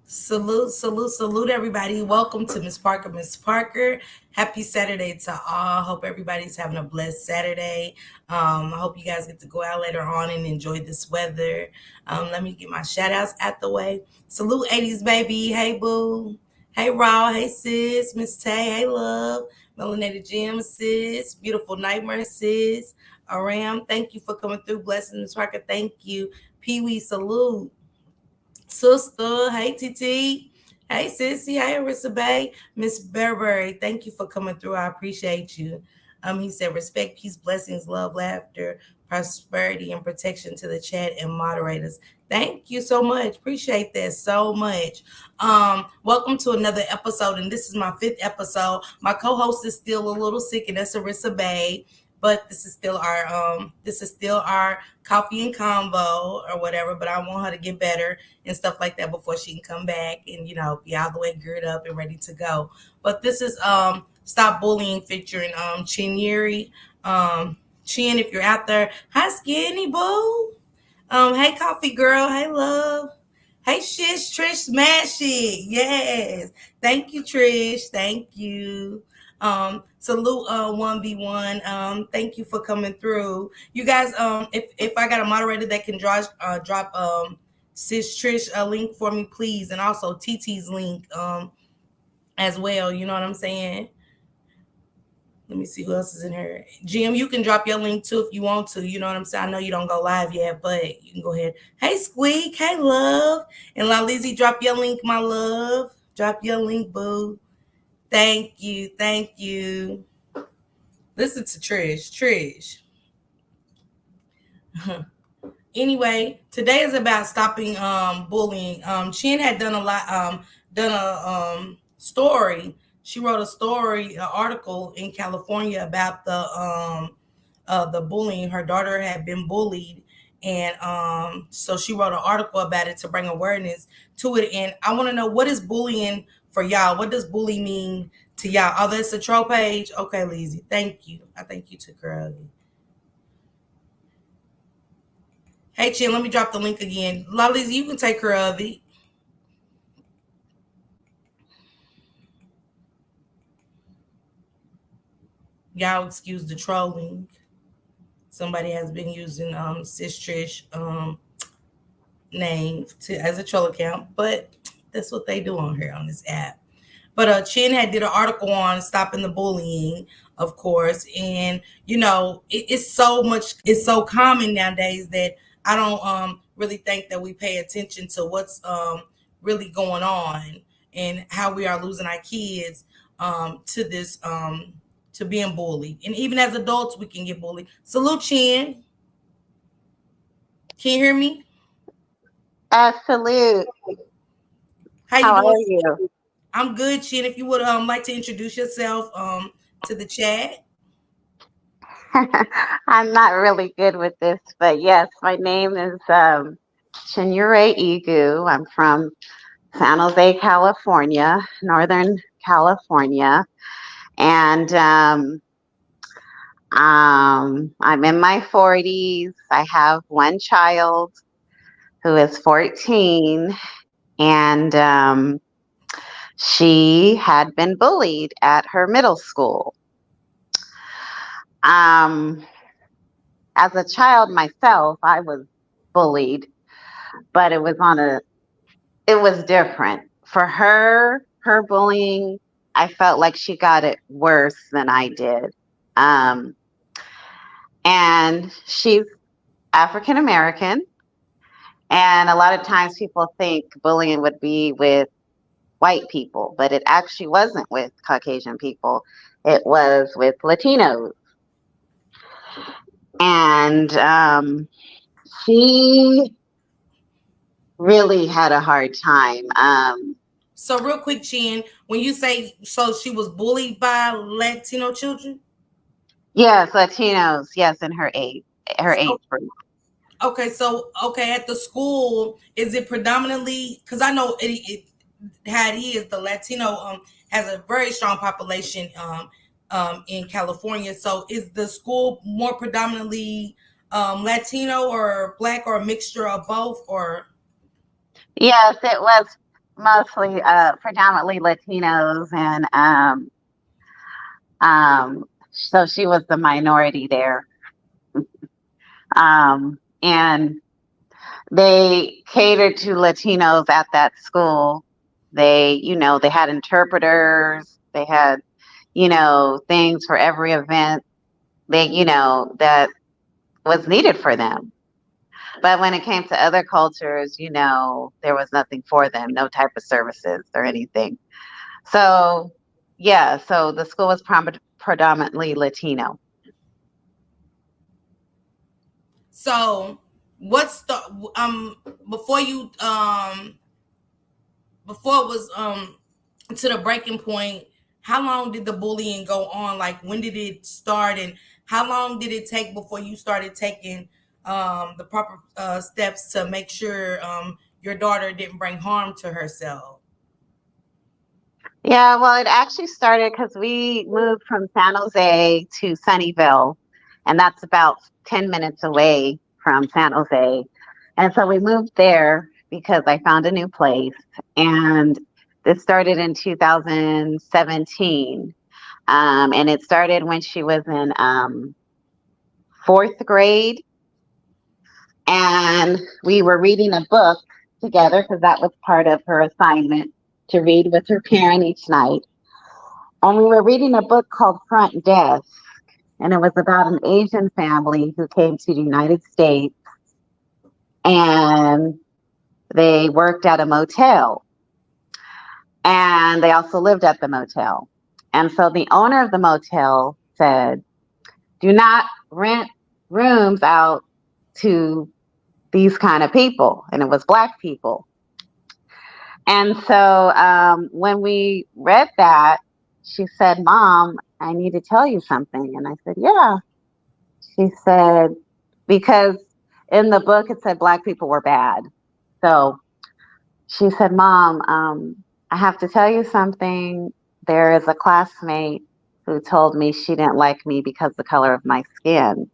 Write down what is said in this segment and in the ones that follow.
Salute, salute, salute, everybody. Welcome to Miss Parker. Miss Parker, happy Saturday to all. Hope everybody's having a blessed Saturday. I hope you guys get to go out later on and enjoy this weather. Let me get my shout outs out the way. Salute, 80s baby. Hey, boo. Hey, Raw. Hey, sis. Miss Tay. Hey, love. Melanated Gem, sis. Beautiful Nightmare, sis. Aram, thank you for coming through. Blessings, Miss Parker. Thank you. Pee Wee, salute. Sister, hey TT, hey Sissy, hey Arissa Bay, Miss Burberry, thank you for coming through. I appreciate you. He said respect, peace, blessings, love, laughter, prosperity, and protection to the chat and moderators. Thank you so much. Appreciate that so much. Welcome to another episode, and this is my fifth episode. My co-host is still a little sick, and that's Arissa Bay. But this is still our coffee and convo or whatever. But I want her to get better and stuff like that before she can come back and be all the way geared up and ready to go. But this is Stop Bullying featuring Chinyere. Chin, if you're out there, hi Skinny Boo. Hey Coffee Girl, hey Love. Hey Shish, Trish, smash it. Yes. Thank you, Trish. Thank you. Salute 1v1. Thank you for coming through. You guys, if I got a moderator that can drop Sis Trish a link for me, please, and also TT's link as well. You know what I'm saying? Let me see who else is in here. Jim, you can drop your link too if you want to. You know what I'm saying? I know you don't go live yet, but you can go ahead. Hey, Squeak. Hey, love. And La Lizzie, drop your link, my love. Drop your link, boo. Thank you. Thank you. Listen to Trish. Trish. Anyway, today is about stopping bullying. Chin had done a story. She wrote a story, an article in California about the bullying. Her daughter had been bullied, and so she wrote an article about it to bring awareness to it. And I want to know, what is bullying for y'all? What does bully mean to y'all? Oh, that's the troll page. Okay, Lizzie, thank you. I thank you to Curly. Hey, Chin, let me drop the link again. Lollies, you can take care of it. Y'all excuse the trolling. Somebody has been using Sis Trish name as a troll account, but that's what they do on here on this app. But Chin had did an article on stopping the bullying, of course, and it's so much, it's so common nowadays that I don't really think that we pay attention to what's really going on and how we are losing our kids to this to being bullied, and even as adults we can get bullied. Salute, Chin. Can you hear me? Absolute. How you How doing? are you? I'm good, Chin. If you would like to introduce yourself to the chat. I'm not really good with this, but yes, my name is Chinyere Igu. I'm from San Jose, California, Northern California, and I'm in my 40s. I have one child who is 14, and she had been bullied at her middle school. Um, as a child myself, I was bullied, but it was different. For her bullying, I felt like she got it worse than I did. Um, and she's African American. And a lot of times people think bullying would be with white people, but it actually wasn't with Caucasian people. It was with Latinos. And she really had a hard time. So real quick, Chin, when you say so she was bullied by Latino children? Yes, Latinos, yes, in her age So, group. okay, at the school, is it predominantly, because I know it how it is, the Latino has a very strong population in California. So is the school more predominantly Latino or black or a mixture of both or Yes, it was. mostly predominantly Latinos, and so she was the minority there. And they catered to Latinos at that school. They had interpreters, they had, things for every event that was needed for them. But when it came to other cultures, there was nothing for them, no type of services or anything. So, yeah, so the school was predominantly Latino. So, what's the before you before it was to the breaking point? How long did the bullying go on? Like, when did it start, and how long did it take before you started taking the proper steps to make sure your daughter didn't bring harm to herself? Yeah, well, it actually started because we moved from San Jose to Sunnyvale, and that's about 10 minutes away from San Jose. And so we moved there because I found a new place. And this started in 2017. And it started when she was in fourth grade. And we were reading a book together because that was part of her assignment to read with her parent each night. And we were reading a book called Front Desk, and it was about an Asian family who came to the United States, and they worked at a motel, and they also lived at the motel. And so the owner of the motel said, "Do not rent rooms out to these kind of people." And it was Black people. And so when we read that, she said, "Mom, I need to tell you something." And I said, "Yeah." She said, because in the book it said Black people were bad. So she said, "Mom, I have to tell you something. There is a classmate who told me she didn't like me because of the color of my skin."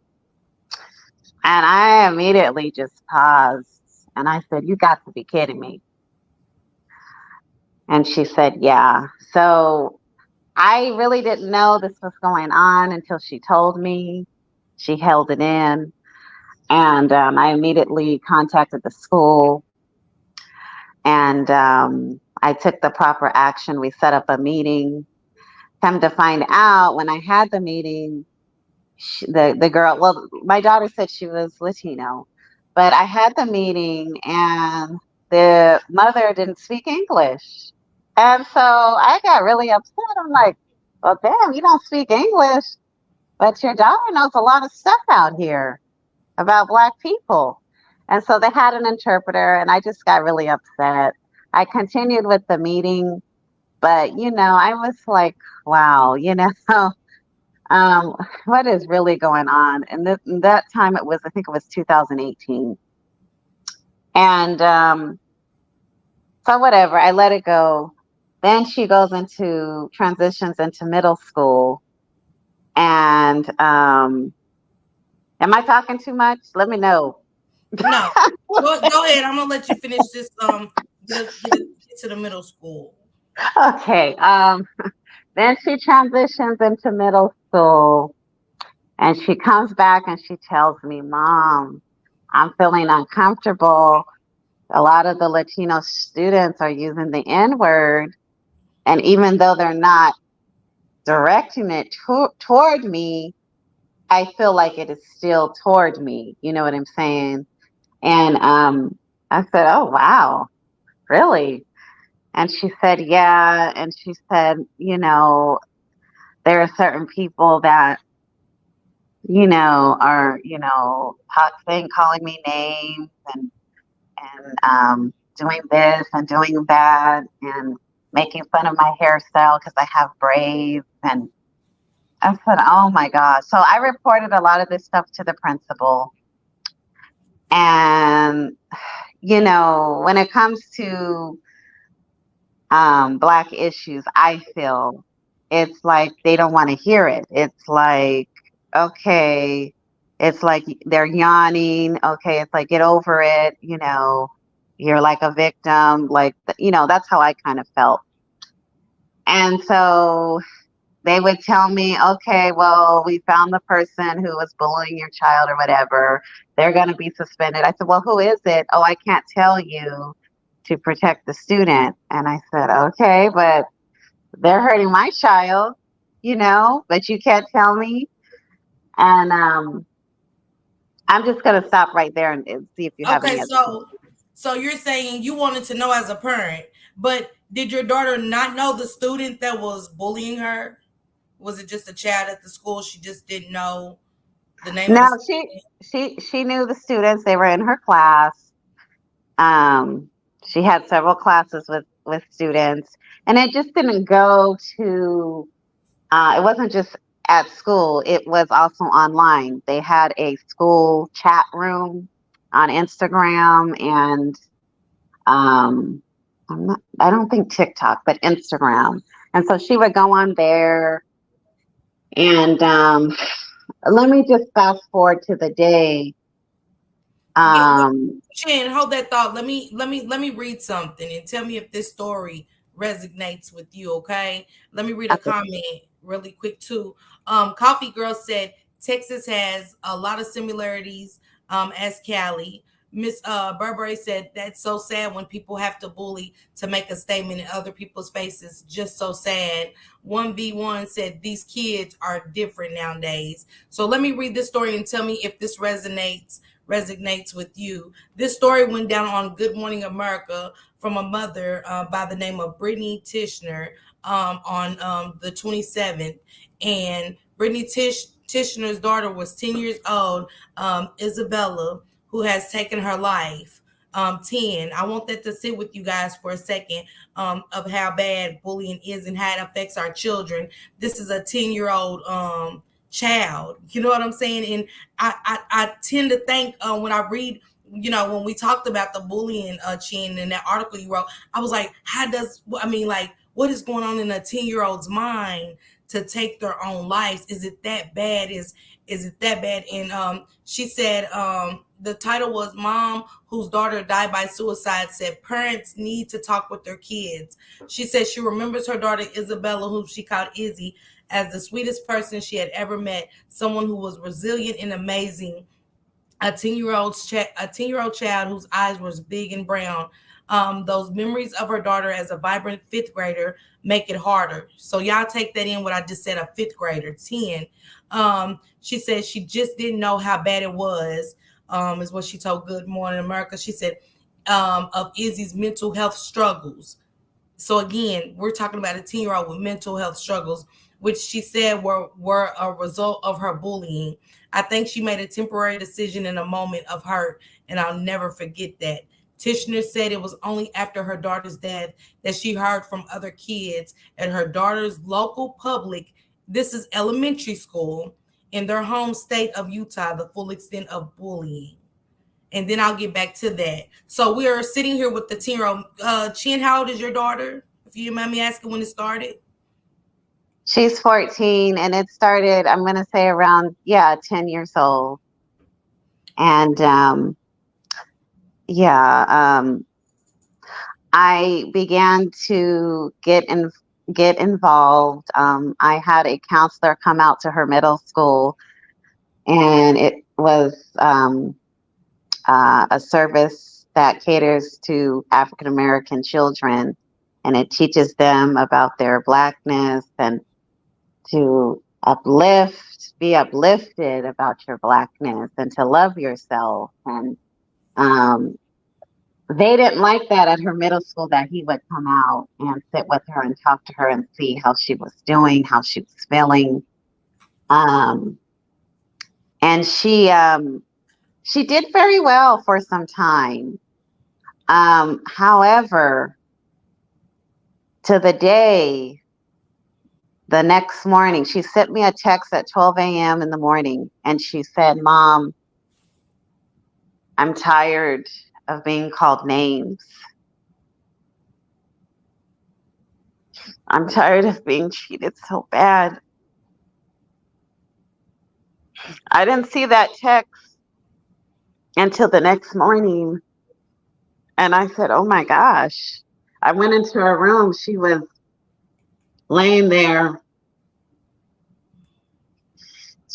And I immediately just paused and I said, "You got to be kidding me." And she said, "Yeah." So I really didn't know this was going on until she told me. She held it in. And I immediately contacted the school, and I took the proper action. We set up a meeting. Come to find out, when I had the meeting, the girl, well, my daughter said she was Latino, but I had the meeting and the mother didn't speak English. And so I got really upset. I'm like, "Well, damn, you don't speak English, but your daughter knows a lot of stuff out here about Black people." And so they had an interpreter, and I just got really upset. I continued with the meeting, but I was like, wow, um, what is really going on? And that time I think it was 2018. And so whatever, I let it go. Then she goes into transitions into middle school. And am I talking too much? Let me know. No, go ahead. I'm gonna let you finish this. Get to the middle school. Okay. Then she transitions into middle school, and she comes back and she tells me, "Mom, I'm feeling uncomfortable. A lot of the Latino students are using the N word. And even though they're not directing it toward me, I feel like it is still toward me." You know what I'm saying? And I said, "Oh, wow, really?" And she said, "Yeah." And she said, "There are certain people that are, saying, calling me names, and doing this and doing that, and making fun of my hairstyle because I have braids." And I said, "Oh my gosh." So I reported a lot of this stuff to the principal. And, when it comes to Black issues, I feel it's like they don't want to hear it. It's like, okay, it's like they're yawning. Okay, it's like, get over it. You're like a victim. Like, that's how I kind of felt. And so they would tell me, okay, well, we found the person who was bullying your child or whatever. They're going to be suspended. I said, well, who is it? Oh, I can't tell you to protect the student. And I said, okay, but they're hurting my child, but you can't tell me. And I'm just going to stop right there and see if you have Okay, any other questions. so you're saying you wanted to know as a parent, but did your daughter not know the student that was bullying her? Was it just a child at the school? She just didn't know the name of No, the she knew the students. They were in her class. Um, she had several classes with students, and it just didn't go to. It wasn't just at school. It was also online. They had a school chat room on Instagram, and um, I don't think TikTok, but Instagram. And so she would go on there, and let me just fast forward to the day. Yeah, wait, Um, Chin, hold that thought. Let me read something and tell me if this story resonates with you. Okay, let me read a okay. comment really quick too. Coffee Girl said Texas has a lot of similarities. As Cali. Miss Burberry said that's so sad when people have to bully to make a statement in other people's faces. Just so sad. 1v1 said these kids are different nowadays. So let me read this story and tell me if this resonates with you. This story went down on Good Morning America from a mother by the name of Brittany Tishner on the 27th. And Tishner's daughter was 10 years old, Isabella, who has taken her life. 10. I want that to sit with you guys for a second of how bad bullying is and how it affects our children. This is a 10-year-old child. You know what I'm saying? And I tend to think when I read, when we talked about the bullying, Chin, in that article you wrote, I was like, what is going on in a 10-year-old's mind to take their own lives? Is it that bad? Is it that bad? And she said the title was Mom Whose Daughter Died by Suicide said parents need to talk with their kids. She said she remembers her daughter Isabella, whom she called Izzy, as the sweetest person she had ever met, someone who was resilient and amazing, a 10-year-old child whose eyes were big and brown. Those memories of her daughter as a vibrant fifth grader make it harder. So y'all take that in what I just said, a fifth grader, 10. She said she just didn't know how bad it was, is what she told Good Morning America. She said of Izzy's mental health struggles. So again, we're talking about a 10-year-old with mental health struggles, which she said were a result of her bullying. I think she made a temporary decision in a moment of hurt, and I'll never forget that. Tishner said it was only after her daughter's death that she heard from other kids at her daughter's local public, this is elementary school, in their home state of Utah, the full extent of bullying. And then I'll get back to that. So we are sitting here with the 10-year-old. Chin, how old is your daughter? If you mind me asking when it started. She's 14, and it started, I'm going to say around, yeah, 10 years old. And yeah, I began to get involved. I had a counselor come out to her middle school, and it was a service that caters to African American children, and it teaches them about their blackness and to be uplifted about your blackness and to love yourself. And um, they didn't like that at her middle school, that he would come out and sit with her and talk to her and see how she was doing, how she was feeling. Um, and she did very well for some time. However, to the day, the next morning, she sent me a text at 12 a.m. in the morning, and she said, Mom, I'm tired of being called names. I'm tired of being treated so bad. I didn't see that text until the next morning. And I said, "Oh my gosh." I went into her room. She was laying there.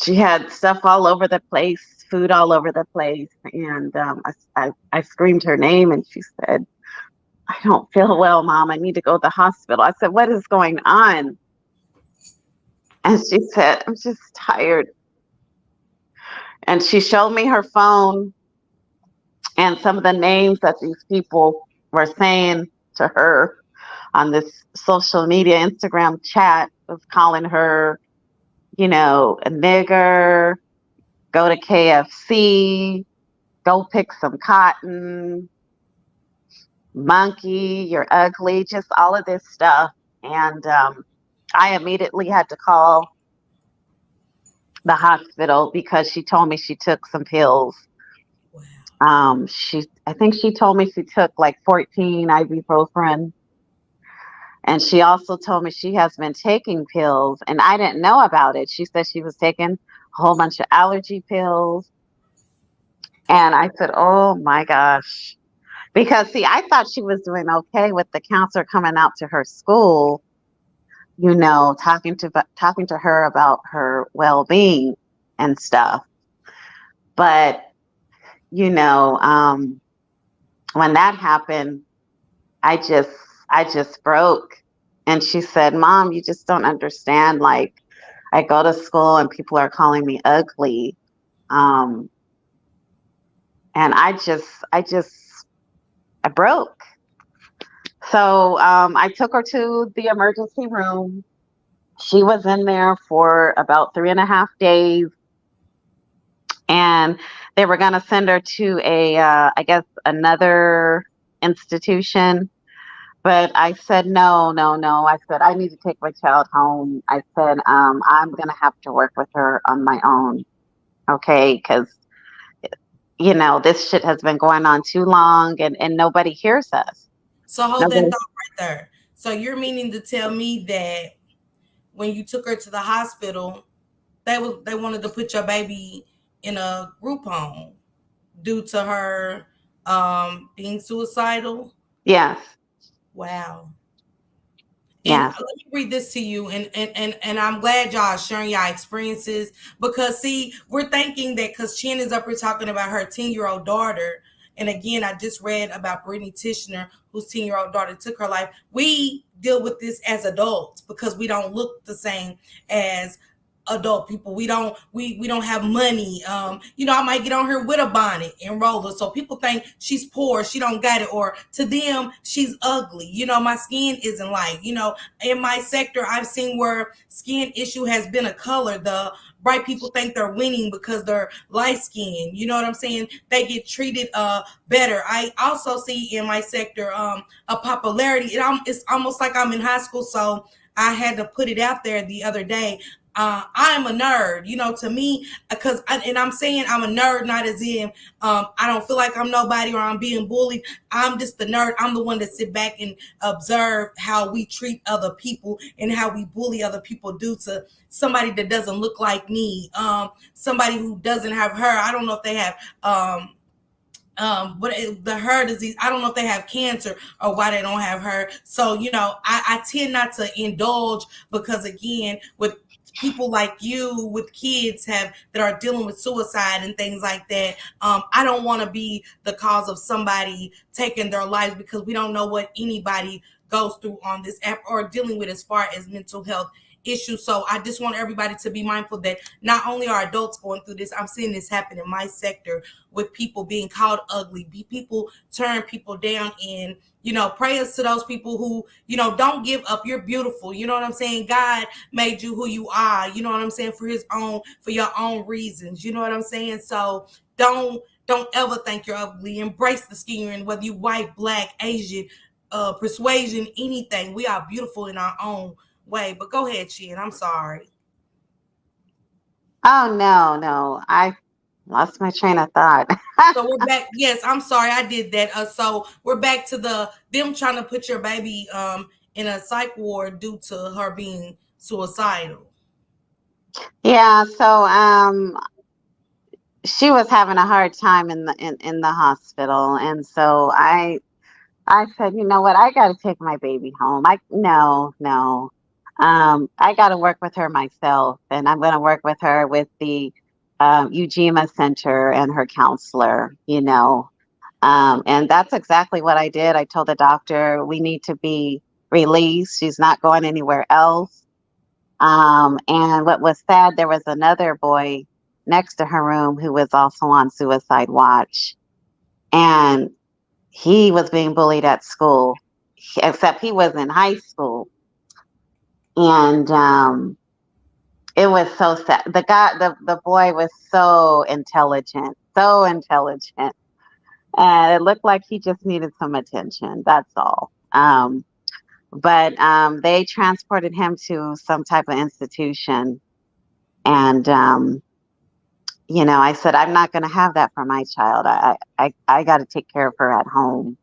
She had stuff all over the place, food all over the place. And I screamed her name and she said, "I don't feel well, Mom. I need to go to the hospital." I said, "What is going on?" And she said, "I'm just tired." And she showed me her phone and some of the names that these people were saying to her on this social media Instagram chat, was calling her, a nigger, go to KFC, go pick some cotton, monkey, you're ugly, just all of this stuff. And I immediately had to call the hospital because she told me she took some pills. Wow. I think she told me she took like 14 ibuprofen. And she also told me she has been taking pills, and I didn't know about it. She said she was taking a whole bunch of allergy pills. And I said, "Oh my gosh." Because, see, I thought she was doing okay with the counselor coming out to her school, talking to her about her well being and stuff. But, you know, um, when that happened, I just I just broke. And she said, "Mom, you just don't understand. Like, I go to school and people are calling me ugly." Um, and I broke. So I took her to the emergency room. She was in there for about 3.5 days, and they were going to send her to I guess, another institution. But I said, "No, no, no." I said, "I need to take my child home." I said, "I'm going to have to work with her on my own, okay? Because, this shit has been going on too long, and nobody hears us. So hold that Nobody." thought right there. So you're meaning to tell me that when you took her to the hospital, they wanted to put your baby in a group home due to her being suicidal? Yes, Wow. And yes. let me read this to you, and I'm glad y'all are sharing y'all experiences, because see, we're thinking that because Chin is up here talking about her 10-year-old daughter, and again, I just read about Brittany Tishner, whose 10-year-old daughter took her life. We deal with this as adults because we don't look the same as adult people. We don't have money. I might get on here with a bonnet and roller, so people think she's poor, she don't got it, or to them she's ugly. My skin isn't like, in my sector I've seen where skin issue has been a color. The bright people think they're winning because they're light skinned. You know what I'm saying? They get treated better. I also see in my sector a popularity. It's almost like I'm in high school, so I had to put it out there the other day. I'm a nerd, to me, and I'm saying I'm a nerd, not as in I don't feel like I'm nobody or I'm being bullied. I'm just the nerd. I'm the one that sit back and observe how we treat other people and how we bully other people due to somebody that doesn't look like me, somebody who doesn't have hair. I don't know if they have but the her disease, I don't know if they have cancer or why they don't have her. So I tend not to indulge, because again, with people like you with kids have that are dealing with suicide and things like that, I don't want to be the cause of somebody taking their lives, because we don't know what anybody goes through on this app or dealing with as far as mental health issues. So I just want everybody to be mindful that not only are adults going through this, I'm seeing this happen in my sector with people being called ugly, people turn people down, and prayers to those people who don't give up. You're beautiful. You know what I'm saying? God made you who you are. You know what I'm saying? For your own reasons. You know what I'm saying? So don't ever think you're ugly. Embrace the skin, and whether you white, black, Asian, persuasion, anything. We are beautiful in our own way. But go ahead, Chin. I'm sorry. Oh, no, no. I lost my train of thought. So we're back. Yes, I'm sorry, I did that. So we're back to them trying to put your baby in a psych ward due to her being suicidal. Yeah, so she was having a hard time in the hospital, and so I I said, you know what? I got to take my baby home. No, no. I got to work with her myself, and I'm going to work with her with the Ujima Center and her counselor. And that's exactly what I did. I told the doctor we need to be released. She's not going anywhere else. And what was sad, there was another boy next to her room who was also on suicide watch, and he was being bullied at school, except he was in high school. And it was so sad. The boy was so intelligent. And it looked like he just needed some attention. That's all. But they transported him to some type of institution. And, I said, I'm not going to have that for my child. I got to take care of her at home.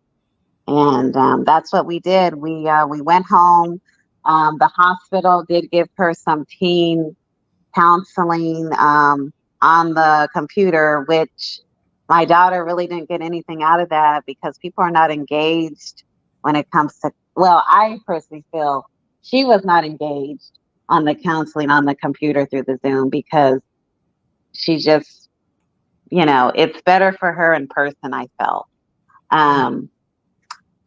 And that's what we did. We went home. The hospital did give her some teen counseling on the computer, which my daughter really didn't get anything out of that because people are not engaged when it comes to. Well, I personally feel she was not engaged on the counseling on the computer through the Zoom because she just, it's better for her in person. I felt. Um,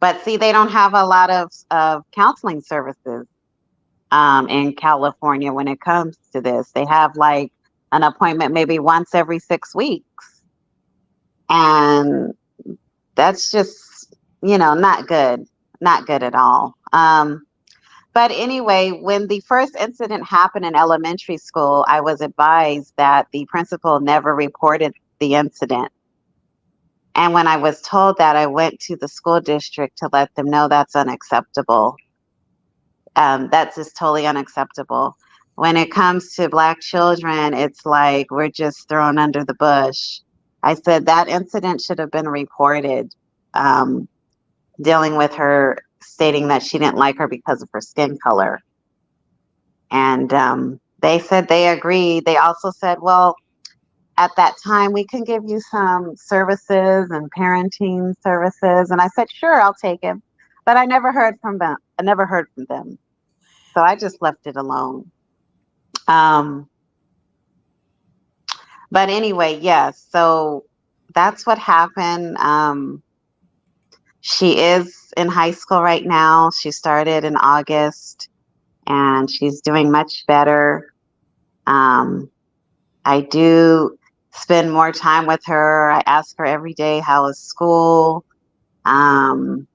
but see, they don't have a lot of counseling services in California when it comes to this. They have like an appointment maybe once every 6 weeks. And that's just, not good, not good at all. But anyway, when the first incident happened in elementary school, I was advised that the principal never reported the incident. And when I was told that, I went to the school district to let them know that's unacceptable. That's just totally unacceptable. When it comes to Black children, it's like we're just thrown under the bush. I said that incident should have been reported, um, dealing with her stating that she didn't like her because of her skin color. And they said they agreed. They also said, well, at that time, we can give you some services and parenting services. And I said, sure, I'll take him. But I never heard from them. I never heard from them. So I just left it alone. Um, but anyway, yes. So that's what happened. She is in high school right now. She started in August and she's doing much better. Um, I do spend more time with her. I ask her every day, how is school? Um,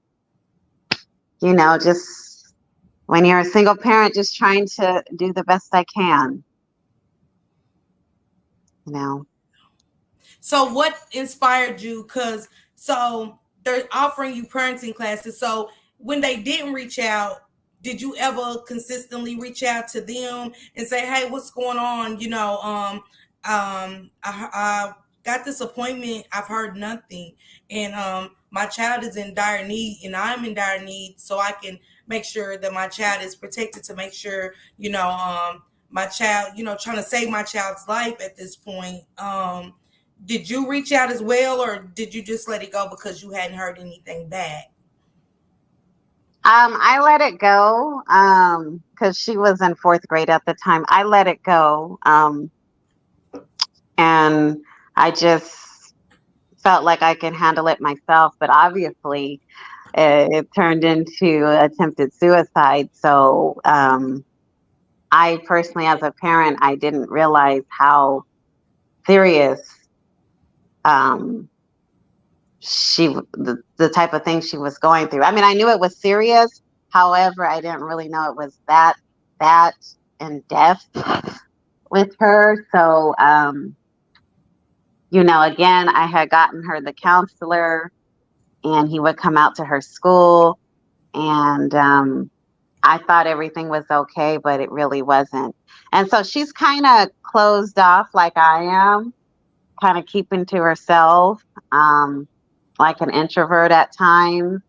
just when you're a single parent, just trying to do the best I can, you know. So what inspired you? Because so they're offering you parenting classes. So when they didn't reach out, did you ever consistently reach out to them and say, "Hey, what's going on?" I got this appointment. I've heard nothing, and my child is in dire need, and I'm in dire need, so I can make sure that my child is protected. To make sure, my child, trying to save my child's life at this point. Did you reach out as well, or did you just let it go because you hadn't heard anything back? I let it go because she was in fourth grade at the time. I let it go, and I just felt like I could handle it myself. But obviously, it turned into attempted suicide. So I personally, as a parent, I didn't realize how serious um, the type of thing she was going through. I mean, I knew it was serious. However, I didn't really know it was that in depth with her. So, again, I had gotten her the counselor, and he would come out to her school, and I thought everything was okay, but it really wasn't. And so she's kind of closed off, like I am, kind of keeping to herself, like an introvert at times.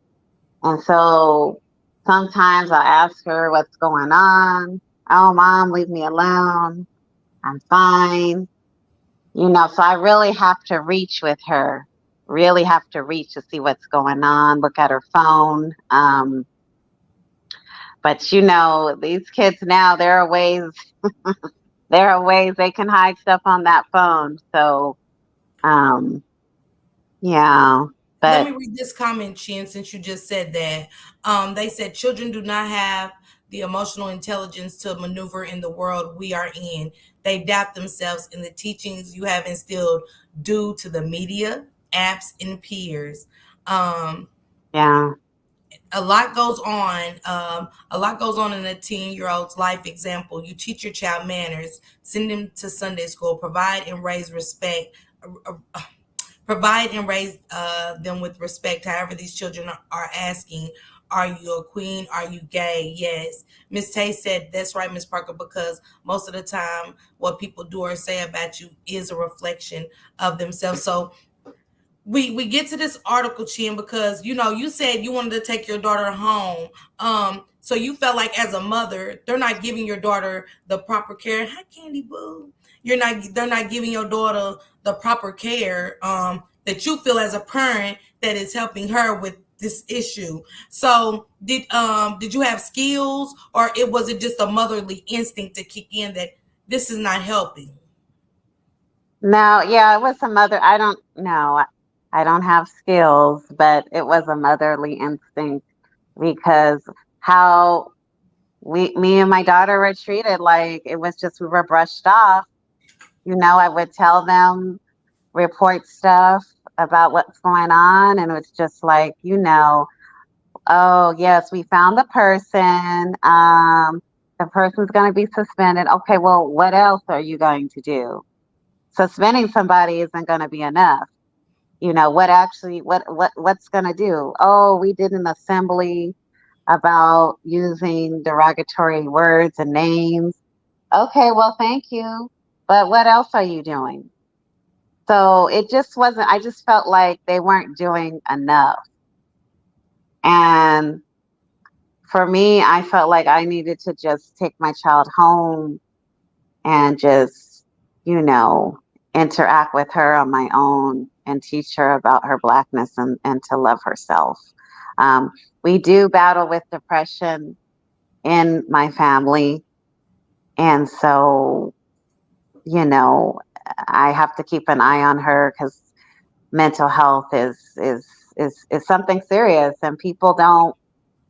And so sometimes I ask her what's going on. Oh, mom, leave me alone. I'm fine. So I really have to reach with her. really have to reach to see what's going on, look at her phone. But these kids now, there are ways they can hide stuff on that phone. So, um, yeah, Let but me read this comment, Chin, since you just said that. They said children do not have the emotional intelligence to maneuver in the world we are in. They doubt themselves in the teachings you have instilled due to the media, apps, and peers. Um, yeah. a lot goes on. A lot goes on in a teen-year-old's life. Example: you teach your child manners, send them to Sunday school, provide and raise them with respect. However, these children are asking, "Are you a queen? Are you gay?" Yes, Miss Tay said that's right, Miss Parker, because most of the time, what people do or say about you is a reflection of themselves. So we get to this article, Chin, because you said you wanted to take your daughter home. So you felt like as a mother, they're not giving your daughter the proper care. Hi, Candy Boo. They're not giving your daughter the proper care that you feel as a parent that is helping her with this issue. So did you have skills, or was it just a motherly instinct to kick in that this is not helping? No, yeah, it was a mother. I don't know. I don't have skills, but it was a motherly instinct because how me and my daughter were treated, like it was just we were brushed off. I would tell them, report stuff about what's going on, and it's just like, oh, yes, we found the person. The person's going to be suspended. Okay, well, what else are you going to do? Suspending somebody isn't going to be enough. What actually, what's going to do? Oh, we did an assembly about using derogatory words and names. Okay, well, thank you. But what else are you doing? So it just wasn't, I just felt like they weren't doing enough. And for me, I felt like I needed to just take my child home and just, you know, interact with her on my own and teach her about her blackness and to love herself. Um, we do battle with depression in my family. And so, you know, I have to keep an eye on her because mental health is something serious and people don't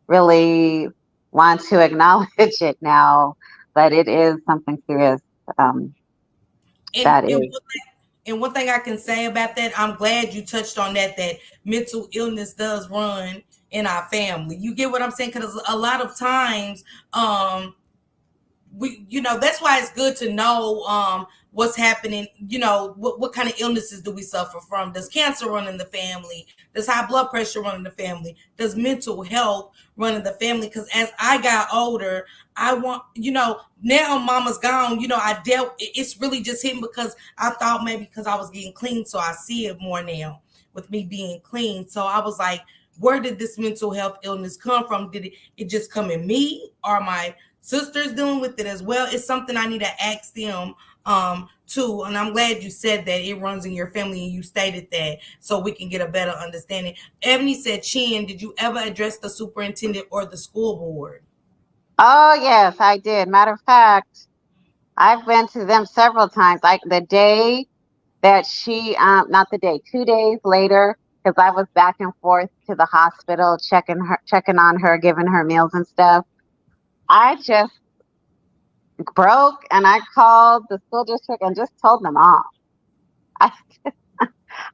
really want to acknowledge it now, but it is something serious. Um, And that and is. one and one thing I can say about that, I'm glad you touched on that mental illness does run in our family. You get what I'm saying? Because a lot of times, that's why it's good to know what's happening. What kind of illnesses do we suffer from? Does cancer run in the family? Does high blood pressure run in the family? Does mental health run in the family? Because as I got older, I want, now mama's gone, I dealt, it's really just him because I thought maybe because I was getting clean, so I see it more now with me being clean. So I was like, where did this mental health illness come from? Did it just come in me, or my sisters dealing with it as well? It's something I need to ask them too. And I'm glad you said that it runs in your family and you stated that so we can get a better understanding. Ebony said, Chin, did you ever address the superintendent or the school board? Oh, yes, I did. Matter of fact, I've been to them several times. Like the day that not the day, 2 days later, because I was back and forth to the hospital, checking on her, giving her meals and stuff. I just broke and I called the school district and just told them off. I,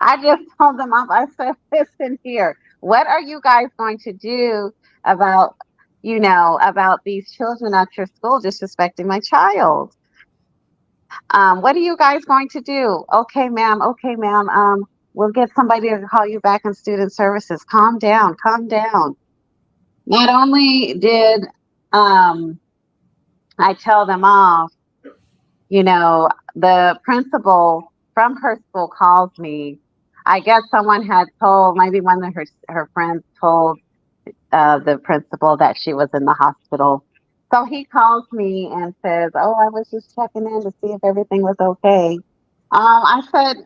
I just told them off. I said, listen here, what are you guys going to do about, about these children at your school disrespecting my child? What are you guys going to do? Okay, ma'am. Okay, ma'am. We'll get somebody to call you back in student services. Calm down. Calm down. Not only did um, I tell them off, the principal from her school calls me. I guess someone had told, maybe one of her friends told the principal that she was in the hospital. So he calls me and says, "Oh, I was just checking in to see if everything was okay." I said,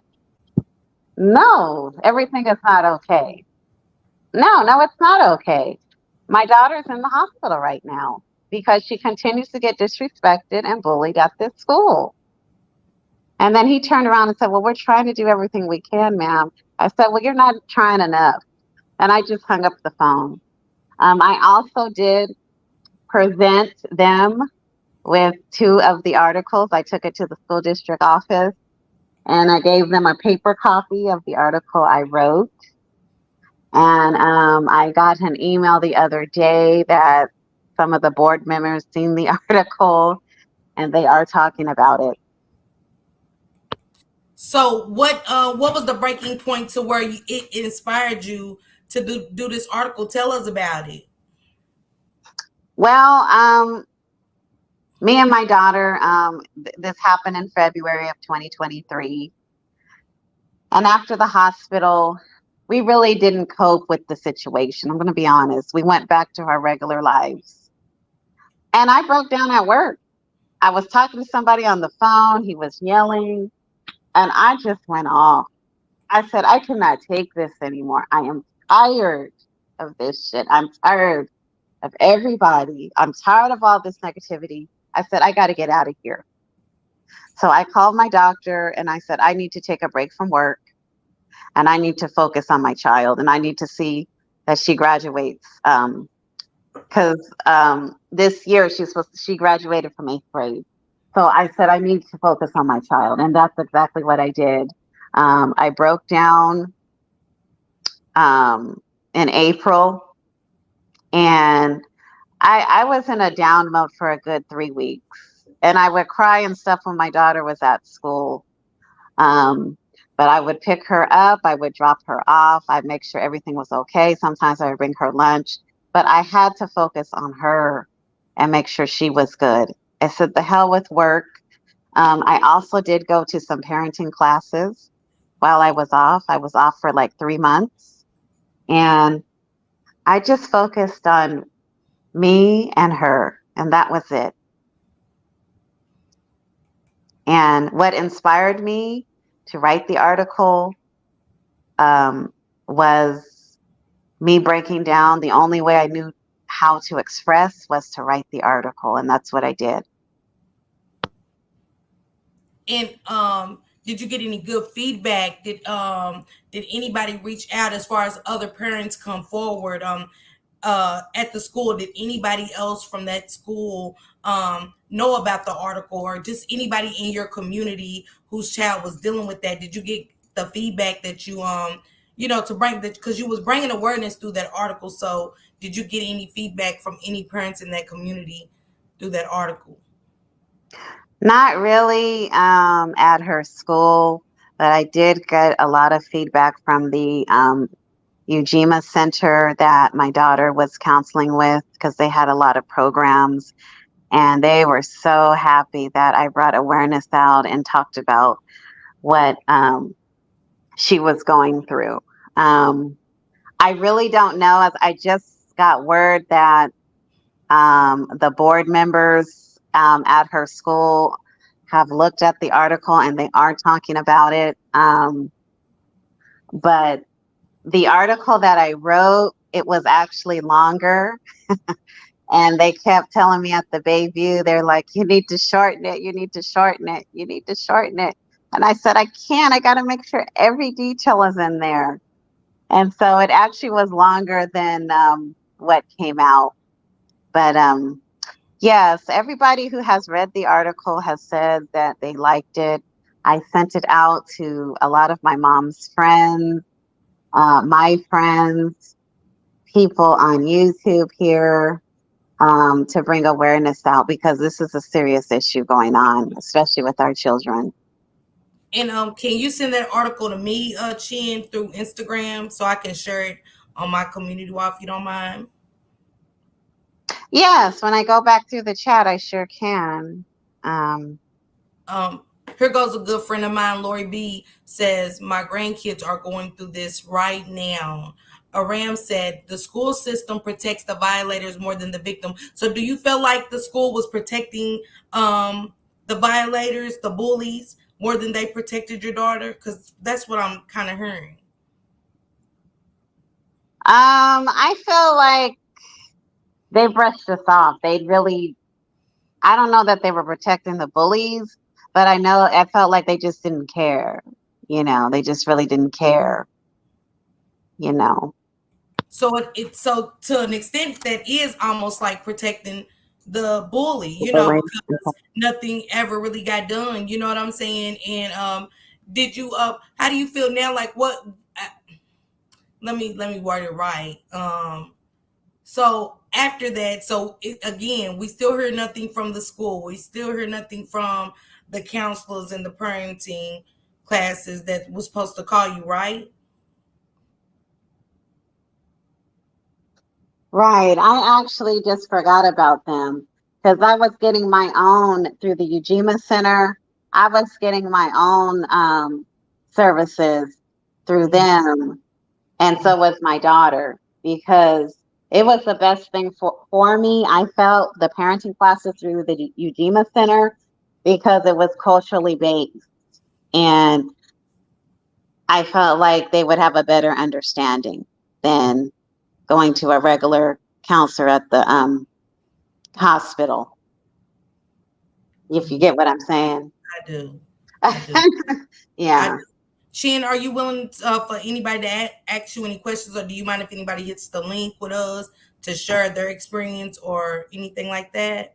No, everything is not okay. No, no, it's not okay. My daughter's in the hospital right now because she continues to get disrespected and bullied at this school. And then he turned around and said, "Well, we're trying to do everything we can, ma'am." I said, "Well, you're not trying enough." And I just hung up the phone. I also did present them with two of the articles. I took it to the school district office and I gave them a paper copy of the article I wrote. And I got an email the other day that some of the board members seen the article and they are talking about it. So what was the breaking point to where it inspired you to do this article? Tell us about it. Well, me and my daughter, this happened in February of 2023. And after the hospital, we really didn't cope with the situation. I'm going to be honest. We went back to our regular lives. And I broke down at work. I was talking to somebody on the phone. He was yelling, and I just went off. I said, I cannot take this anymore. I am tired of this shit. I'm tired of everybody. I'm tired of all this negativity. I said, I got to get out of here. So I called my doctor and I said, I need to take a break from work and I need to focus on my child and I need to see that she graduates. Because this year she graduated from 8th grade. So I said, I need to focus on my child. And that's exactly what I did. I broke down um, in April and I was in a down mode for a good 3 weeks. And I would cry and stuff when my daughter was at school. Um, but I would pick her up, I would drop her off, I'd make sure everything was okay. Sometimes I would bring her lunch, but I had to focus on her and make sure she was good. I said, the hell with work. I also did go to some parenting classes while I was off. I was off for like 3 months. And I just focused on me and her, and that was it. And what inspired me to write the article um, was me breaking down. The only way I knew how to express was to write the article, and that's what I did. And did you get any good feedback? Did anybody reach out as far as other parents come forward? At the school, did anybody else from that school know about the article, or just anybody in your community whose child was dealing with that? Did you get the feedback that to bring that, because you was bringing awareness through that article? So did you get any feedback from any parents in that community through that article? Not really at her school, but I did get a lot of feedback from the Ujima Center that my daughter was counseling with because they had a lot of programs and they were so happy that I brought awareness out and talked about what she was going through. Um, I really don't know. As I just got word that the board members at her school have looked at the article and they are talking about it. But the article that I wrote, it was actually longer. And they kept telling me at the Bayview, they're like, you need to shorten it, you need to shorten it, you need to shorten it. And I said, I can't, I got to make sure every detail is in there. And so it actually was longer than what came out. But yes, everybody who has read the article has said that they liked it. I sent it out to a lot of my mom's friends, my friends, people on YouTube here, to bring awareness out because this is a serious issue going on, especially with our children. And can you send that article to me, Chin, through Instagram so I can share it on my community wall if you don't mind? Yes, when I go back through the chat, I sure can. Um, Um, Here goes a good friend of mine, Lori B, says, my grandkids are going through this right now. Aram said, the school system protects the violators more than the victim. So do you feel like the school was protecting the violators, the bullies, more than they protected your daughter? Because that's what I'm kind of hearing. I feel like they brushed us off. They really, I don't know that they were protecting the bullies, but I felt like they just didn't care. They just really didn't care, you know. So so to an extent that is almost like protecting the bully, Bully. because nothing ever really got done. You know what I'm saying? And did you how do you feel now? Like what? Let me word it right. So after that, again, we still heard nothing from the school. We still heard nothing from the counselors and the parenting classes that was supposed to call you, right? Right. I actually just forgot about them because I was getting my own through the Ujima Center. I was getting my own services through Mm-hmm. them, and so was my daughter because it was the best thing for me. I felt the parenting classes through the Ujima Center because it was culturally based, and I felt like they would have a better understanding than going to a regular counselor at the hospital, if you get what I'm saying. I do. I do. I Yeah. do. Shin, are you willing for anybody to ask you any questions, or do you mind if anybody hits the link with us to share their experience or anything like that?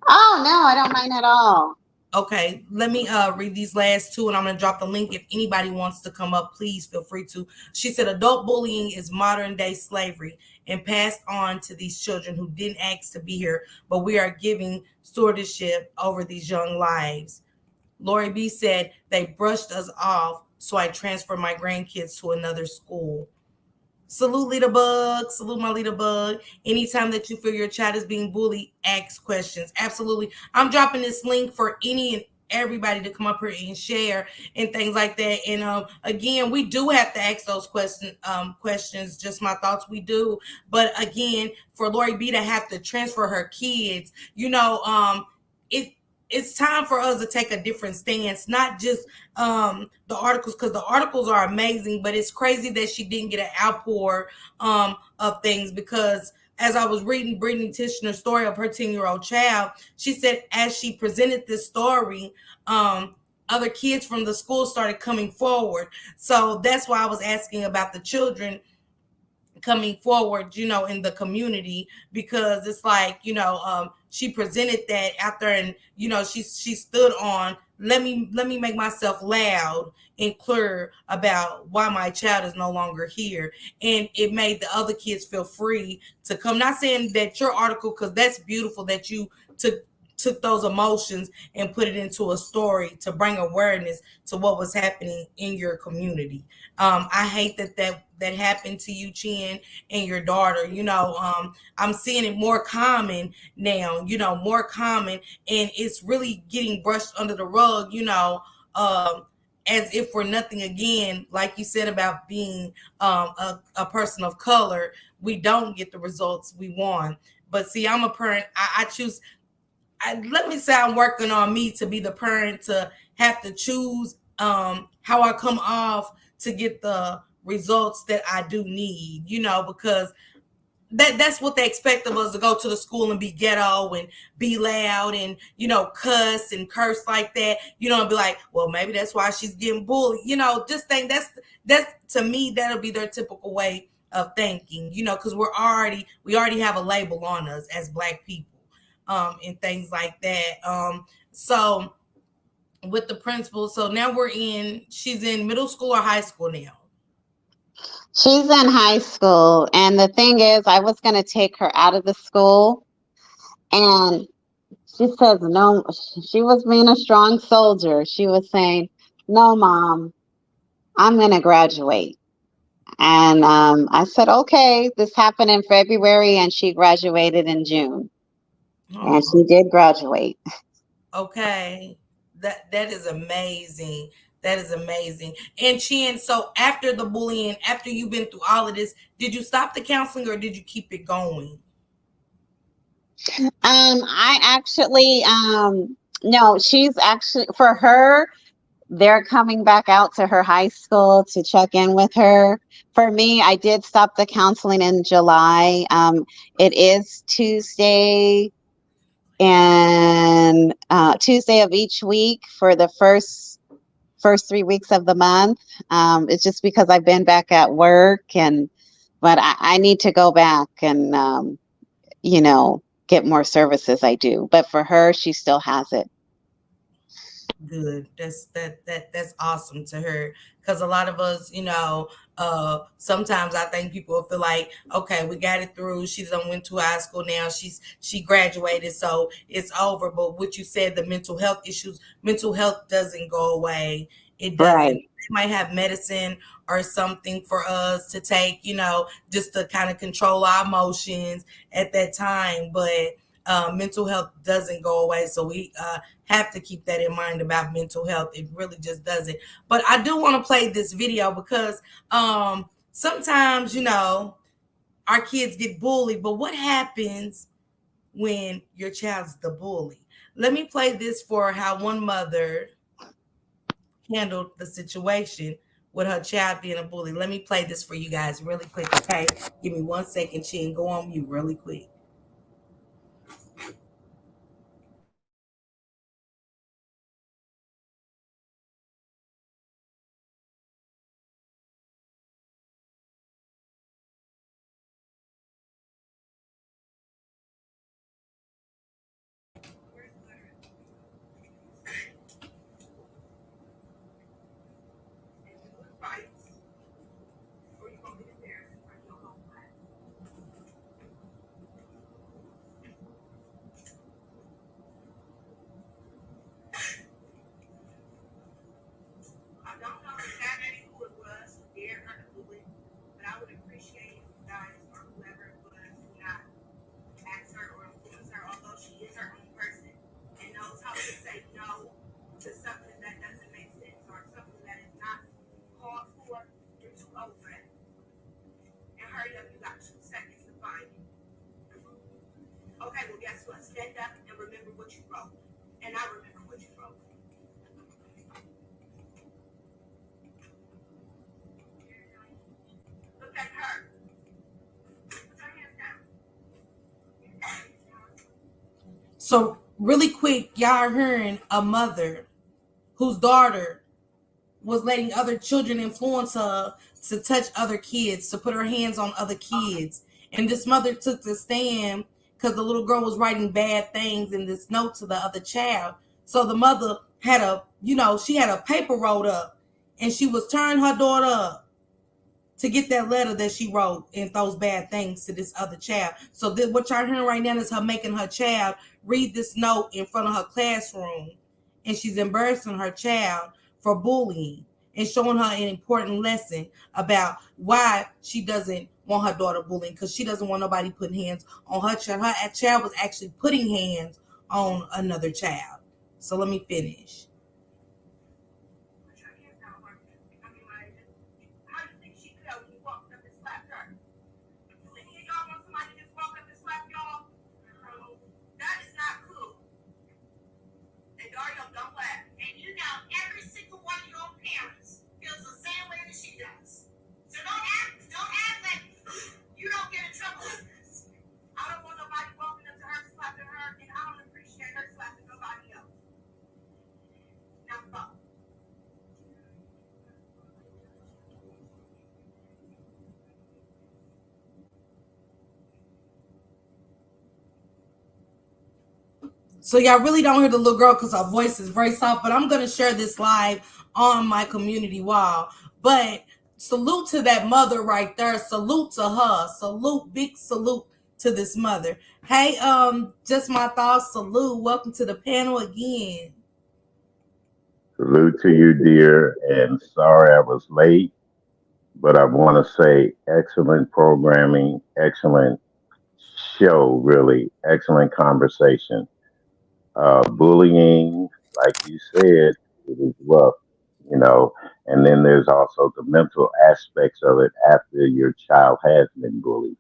Oh, no, I don't mind at all. Okay, let me read these last two and I'm going to drop the link. If anybody wants to come up, please feel free to. She said, adult bullying is modern day slavery and passed on to these children who didn't ask to be here, but we are giving stewardship over these young lives. Lori B said, they brushed us off, so I transferred my grandkids to another school. Salute Leader Bug. Salute my Leader Bug. Anytime that you feel your child is being bullied, ask questions. Absolutely. I'm dropping this link for any and everybody to come up here and share and things like that. And again, we do have to ask those questions. Just my thoughts, we do. But again, for Lori B to have to transfer her kids, it it's time for us to take a different stance, not just the articles, because the articles are amazing, but it's crazy that she didn't get an outpour of things. Because as I was reading Brittany Tishner's story of her 10-year-old child, she said as she presented this story, other kids from the school started coming forward. So that's why I was asking about the children coming forward, in the community, because it's like, she presented that out there, and she stood on, let me make myself loud and clear about why my child is no longer here. And it made the other kids feel free to come. Not saying that your article, because that's beautiful that you took those emotions and put it into a story to bring awareness to what was happening in your community. I hate that happened to you, Chin, and your daughter. I'm seeing it more common now. More common, and it's really getting brushed under the rug. As if we're nothing. Again, like you said about being a person of color, we don't get the results we want. But see, I'm a parent. I choose. Let me say I'm working on me to be the parent to have to choose how I come off to get the results that I do need, because that's what they expect of us, to go to the school and be ghetto and be loud and cuss and curse like that, and be like, well, maybe that's why she's getting bullied, just think that's to me, that'll be their typical way of thinking, because we already have a label on us as Black people, and things like that. So with the principal, so now she's in middle school or high school now? She's in high school. And the thing is, I was going to take her out of the school. And she says, no, she was being a strong soldier. She was saying, no, mom, I'm going to graduate. And I said, okay, this happened in February and she graduated in June. And Oh, she did graduate. okay. That is amazing. That is amazing. And Chin, so after the bullying, after you've been through all of this, did you stop the counseling or did you keep it going? I actually, no, she's actually, for her, they're coming back out to her high school to check in with her. For me, I did stop the counseling in July. It is Tuesday and Tuesday of each week for the first 3 weeks of the month. It's just because I've been back at work, and but I need to go back and get more services. I do, but for her, she still has it. Good. That's awesome to her. Because a lot of us, sometimes I think people feel like, okay, we got it through. She done went to high school now. She graduated, so it's over. But what you said, the mental health issues, mental health doesn't go away. It doesn't. Right. They might have medicine or something for us to take, just to kind of control our emotions at that time. But mental health doesn't go away. So we have to keep that in mind about mental health. It really just doesn't. But I do want to play this video because sometimes, our kids get bullied. But what happens when your child's the bully? Let me play this for how one mother handled the situation with her child being a bully. Let me play this for you guys really quick, okay? Give me 1 second, Chin. Go on mute really quick. I don't know exactly who it was who dared her to do it, but I would appreciate if you guys or whoever it was do not ask her or influence her, although she is her own person and knows how to say no to something that doesn't make sense or something that is not called for. You're too old for that. And hurry up, you got 2 seconds to find it. Okay, well, guess what? Stand up and remember what you wrote. And I remember what you wrote. Look at her. Put your hands down. So, really quick, y'all are hearing a mother whose daughter was letting other children influence her to touch other kids, to put her hands on other kids. And this mother took the stand because the little girl was writing bad things in this note to the other child. So the mother had she had a paper rolled up and she was turning her daughter up to get that letter that she wrote and those bad things to this other child. So what y'all hearing right now is her making her child read this note in front of her classroom, and she's embarrassing her child for bullying and showing her an important lesson about why she doesn't want her daughter bullying, because she doesn't want nobody putting hands on her child. Her child was actually putting hands on another child. So let me finish. How do you think she felt when you walked up and slapped her? Do any of y'all want somebody to just walk up and slap y'all? No. That is not cool. And Dario, don't laugh. And you know every single one of your parents feels the same way that she does. So don't act like you don't get in trouble with this. I don't want nobody walking up to her slapping her, and I don't appreciate her slapping nobody else. Now fuck. So y'all really don't hear the little girl because her voice is very soft, but I'm going to share this live on my community wall. But salute to that mother right there. Salute to her. Salute, big salute to this mother. Hey, just my thoughts. Salute. Welcome to the panel again. Salute to you, dear, and sorry I was late, but I want to say excellent programming, excellent show, really, excellent conversation. Bullying, like you said, it is rough, you know, and then there's also the mental aspects of it after your child has been bullied.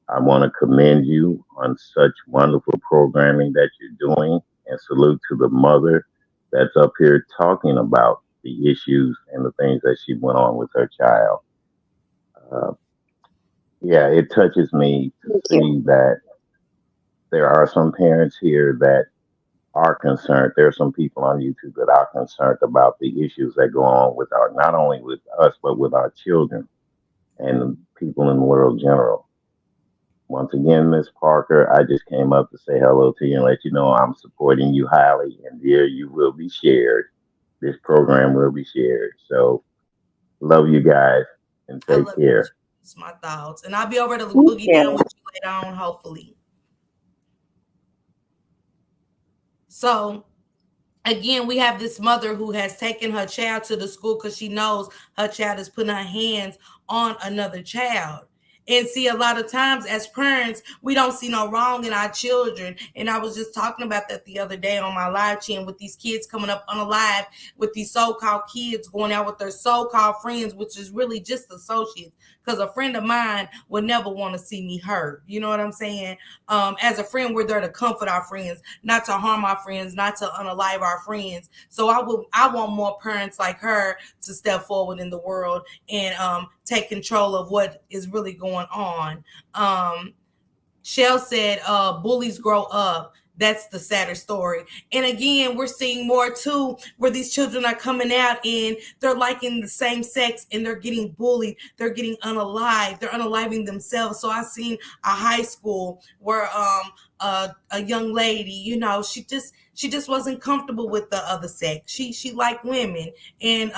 I want to commend you on such wonderful programming that you're doing, and salute to the mother that's up here talking about the issues and the things that she went on with her child. Uh, yeah, it touches me to Thank you. see that there are some parents here that are concerned. There are some people on YouTube that are concerned about the issues that go on with our, not only with us, but with our children and people in the world in general. Once again, Miss Parker, I just came up to say hello to you and let you know I'm supporting you highly, and dear, you will be shared. This program will be shared. So, love you guys and I take love you care. too. It's my thoughts. And I'll be over to Thank boogie down you. with you later on, hopefully. So again, we have this mother who has taken her child to the school because she knows her child is putting her hands on another child. And see, a lot of times as parents, we don't see no wrong in our children. And I was just talking about that the other day on my live chat with these kids coming up on a live with these so-called kids going out with their so-called friends, which is really just associates. Because a friend of mine would never want to see me hurt. You know what I'm saying? As a friend, we're there to comfort our friends, not to harm our friends, not to unalive our friends. So I want more parents like her to step forward in the world and take control of what is really going on. Shell said, bullies grow up. That's the sadder story. And again, we're seeing more too, where these children are coming out and they're liking the same sex and they're getting bullied. They're getting unalived. They're unaliving themselves. So I seen a high school where a young lady, she just wasn't comfortable with the other sex. She liked women, and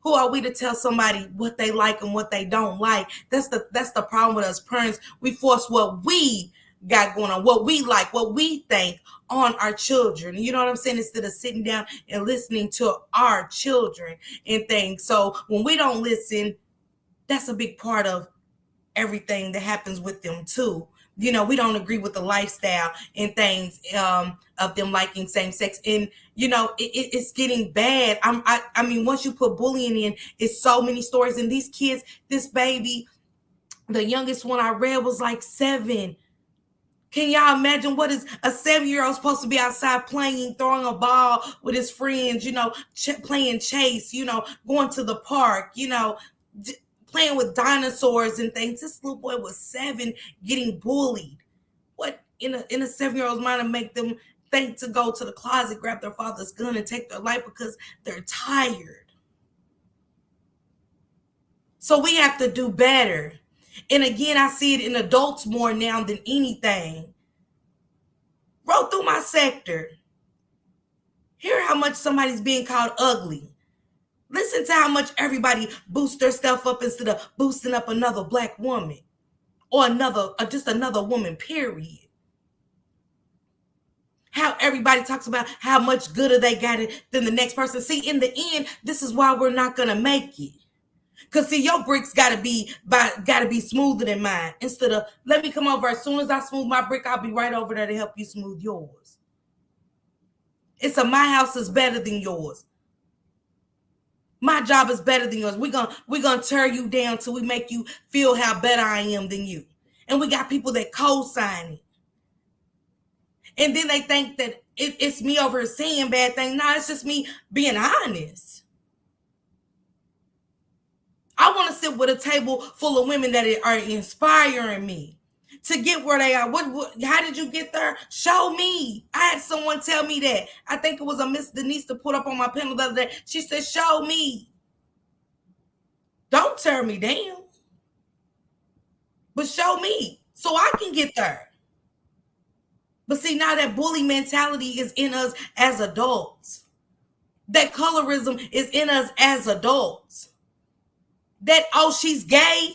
who are we to tell somebody what they like and what they don't like? That's the problem with us parents. We force what we got going on, what we like, what we think on our children. You know what I'm saying? Instead of sitting down and listening to our children and things. So when we don't listen, that's a big part of everything that happens with them too. We don't agree with the lifestyle and things of them liking same sex, and it's getting bad. I mean, once you put bullying in, it's so many stories. And these kids, this baby, the youngest one I read was like 7. Can y'all imagine what is a 7-year-old supposed to be outside playing, throwing a ball with his friends, playing chase, going to the park, playing with dinosaurs and things. This little boy was 7 getting bullied. What in a 7-year-old's mind to make them think to go to the closet, grab their father's gun, and take their life because they're tired? So we have to do better. And again, I see it in adults more now than anything. Roll through my sector. Hear how much somebody's being called ugly. Listen to how much everybody boosts their stuff up instead of boosting up another black woman or just another woman, period. How everybody talks about how much gooder they got it than the next person. See, in the end, this is why we're not gonna make it. Cause see, your bricks gotta be smoother than mine. Instead of let me come over as soon as I smooth my brick, I'll be right over there to help you smooth yours. My house is better than yours. My job is better than yours. We're gonna tear you down till we make you feel how better I am than you. And we got people that co-sign it. And then they think that it's me over saying bad things. No, it's just me being honest. I want to sit with a table full of women that are inspiring me to get where they are. How did you get there? Show me. I had someone tell me that. I think it was a Miss Denise to put up on my panel the other day. She said, show me. Don't tear me down, but show me so I can get there. But see, now that bully mentality is in us as adults. That colorism is in us as adults. That, oh, she's gay.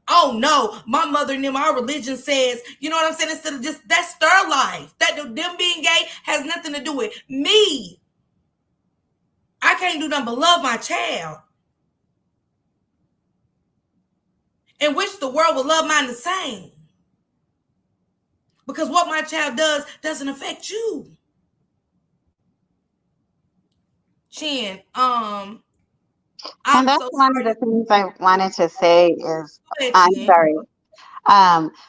Oh no, my mother and them, our religion says, you know what I'm saying? Instead of just, that's their life. That them being gay has nothing to do with me. I can't do nothing but love my child and wish the world would love mine the same. Because what my child does doesn't affect you. Chin, And I'm that's so one of the sorry. things I wanted to say is, Go ahead, I'm Chin. sorry.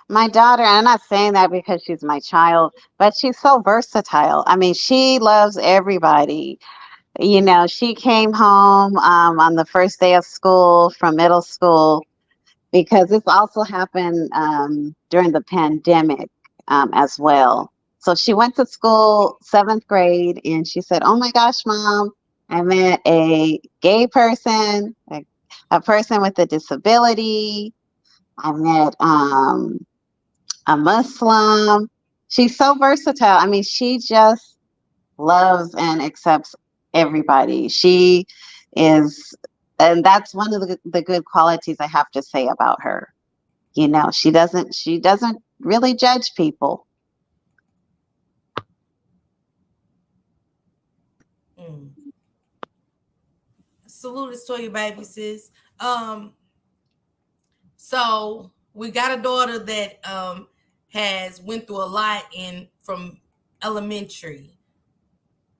My daughter, and I'm not saying that because she's my child, but she's so versatile. I mean, she loves everybody. She came home on the first day of school from middle school, because this also happened during the pandemic as well. So she went to school, seventh grade, and she said, "Oh my gosh, mom, I met a gay person, a person with a disability. I met a Muslim." She's so versatile. I mean, she just loves and accepts everybody. She is, and that's one of the good qualities I have to say about her. She doesn't really judge people. Mm. Salute to you, baby sis. Um, so we got a daughter that has went through a lot in from elementary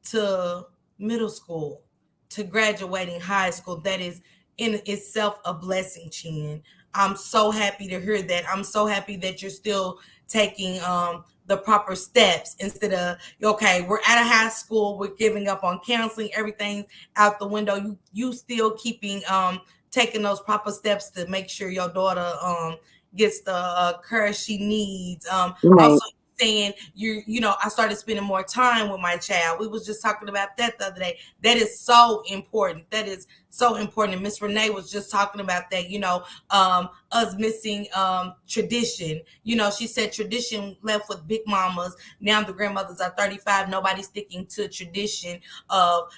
to middle school to graduating high school. That is in itself a blessing, Chin. I'm so happy to hear that. I'm so happy that you're still taking the proper steps instead of, okay, we're out of high school, we're giving up on counseling, everything's out the window. You still keeping taking those proper steps to make sure your daughter gets the courage she needs. Right. Also saying I started spending more time with my child. We was just talking about that the other day. That is so important. That is so important. Miss Renee was just talking about that, us missing tradition. She said tradition left with big mamas. Now the grandmothers are 35. Nobody's sticking to tradition of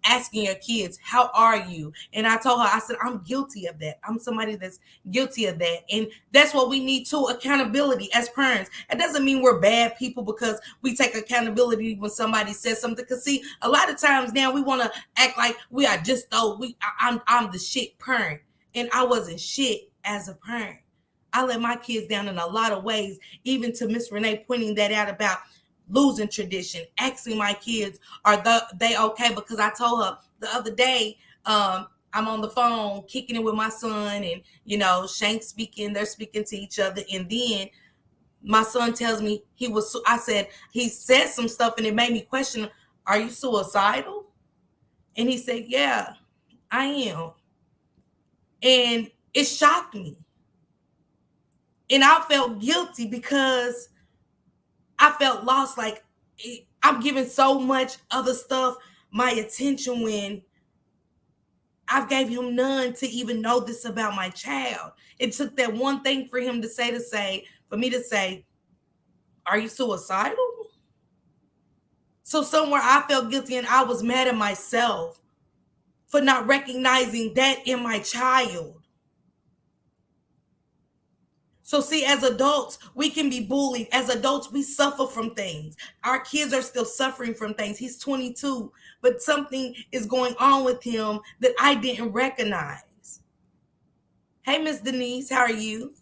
asking your kids, how are you? And I told her, I said, I'm guilty of that. I'm somebody that's guilty of that. And that's what we need too, accountability as parents. It doesn't mean we're bad people because we take accountability when somebody says something. Because see, a lot of times now we want to act like we are just though I'm the shit parent, and I wasn't shit as a parent. I let my kids down in a lot of ways, even to Miss Renee pointing that out about losing tradition, asking my kids, they okay? Because I told her the other day, I'm on the phone kicking it with my son, and Shank speaking, they're speaking to each other, and then my son tells me I said, he said some stuff and it made me question, are you suicidal? And he said, yeah, I am. And it shocked me. And I felt guilty because I felt lost. Like, I'm giving so much other stuff my attention when I've gave him none to even know this about my child. It took that one thing for him for me to say, are you suicidal? So somewhere I felt guilty and I was mad at myself for not recognizing that in my child. So see, as adults, we can be bullied. As adults, we suffer from things. Our kids are still suffering from things. He's 22, but something is going on with him that I didn't recognize. Hey, Miss Denise, how are you?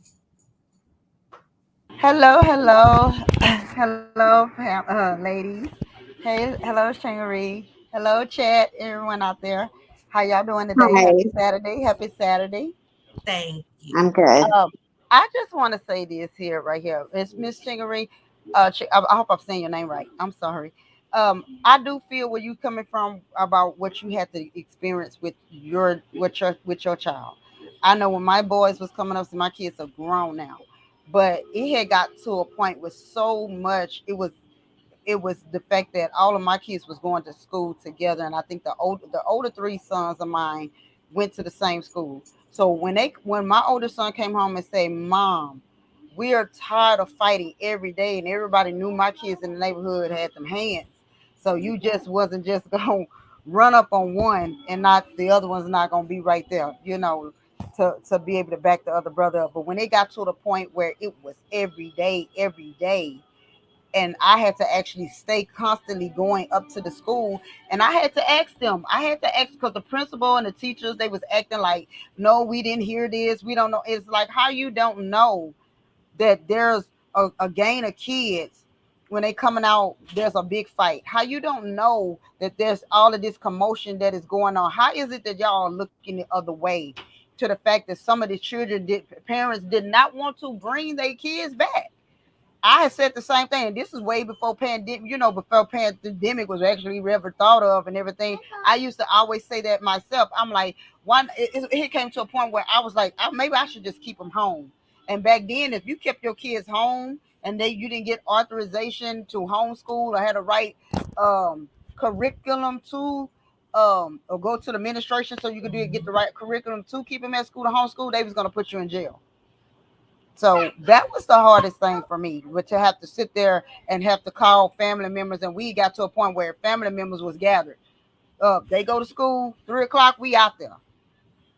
Hello, hello, hello, ladies. Hey, hello, Chinyere. Hello, chat, everyone out there. How y'all doing today? Hi, Happy Saturday. Happy Saturday. Thank I'm you. good. Um, I just want to say this here, right here. It's Miss Chinyere. I hope I'm saying your name right. I'm sorry. I do feel where you coming from about what you had to experience with your child. I know when my boys was coming up, so my kids are grown now, but it had got to a point with so much. It was the fact that all of my kids was going to school together, and I think the older three sons of mine went to the same school. So when my oldest son came home and said, "Mom, we are tired of fighting every day," and everybody knew my kids in the neighborhood had them hands, so you just wasn't just gonna run up on one and not the other one's not gonna be right there, to be able to back the other brother up. But when it got to the point where it was every day, and I had to actually stay constantly going up to the school, and I had to ask them. I had to ask because the principal and the teachers, they was acting like, no, we didn't hear this. We don't know. It's like, how you don't know that there's a gang of kids when they coming out, there's a big fight. How you don't know that there's all of this commotion that is going on? How is it that y'all are looking the other way to the fact that some of the children did parents did not want to bring their kids back? I had said the same thing. This is way before pandemic, before pandemic was actually ever thought of and everything. I used to always say that myself. I'm like, one, it came to a point where I was like, maybe I should just keep them home. And back then, if you kept your kids home and you didn't get authorization to homeschool or had a right curriculum to or go to the administration so you could get the right curriculum to keep them at school to homeschool, they was gonna put you in jail. So that was the hardest thing for me, but to have to sit there and have to call family members, and we got to a point where family members was gathered. They go to school 3 o'clock, we out there,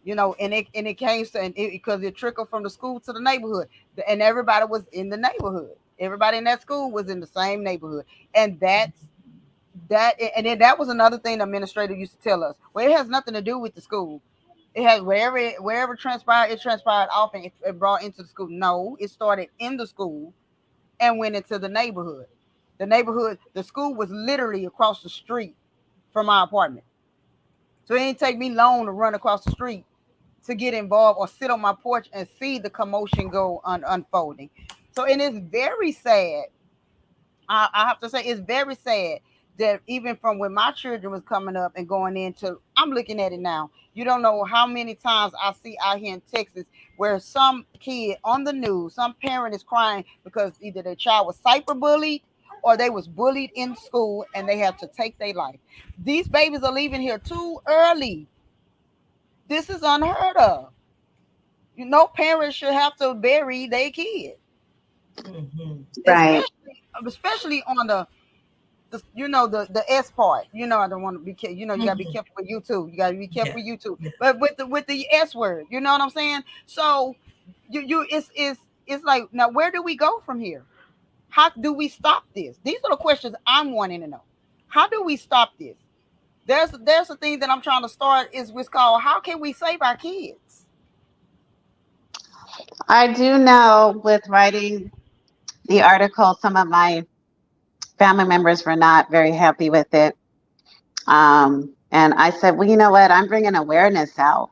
and it came to because it trickled from the school to the neighborhood, and everybody was in the neighborhood. Everybody in that school was in the same neighborhood, and and then that was another thing the administrator used to tell us. Well, it has nothing to do with the school. It has wherever transpired, it transpired off and it brought into the school. No, it started in the school and went into the neighborhood. The school was literally across the street from my apartment. So it didn't take me long to run across the street to get involved or sit on my porch and see the commotion go unfolding. So it is very sad. I have to say it's very sad that even from when my children was coming up and going into, I'm looking at it now. You don't know how many times I see out here in Texas where some kid on the news, some parent is crying because either their child was cyberbullied or they was bullied in school and they have to take their life. These babies are leaving here too early. This is unheard of. Parents should have to bury their kid, Mm-hmm. Right. especially on the S part. I don't want to be you got to be Mm-hmm. careful with YouTube. You got to be careful Yeah. with YouTube. Yeah. But with the S word, you know what I'm saying? So it's like, now where do we go from here? How do we stop this? These are the questions I'm wanting to know. How do we stop this? There's a thing that I'm trying to start is what's called, how can we save our kids? I do know with writing the article, some of my family members were not very happy with it. And I said, well, you know what? I'm bringing awareness out.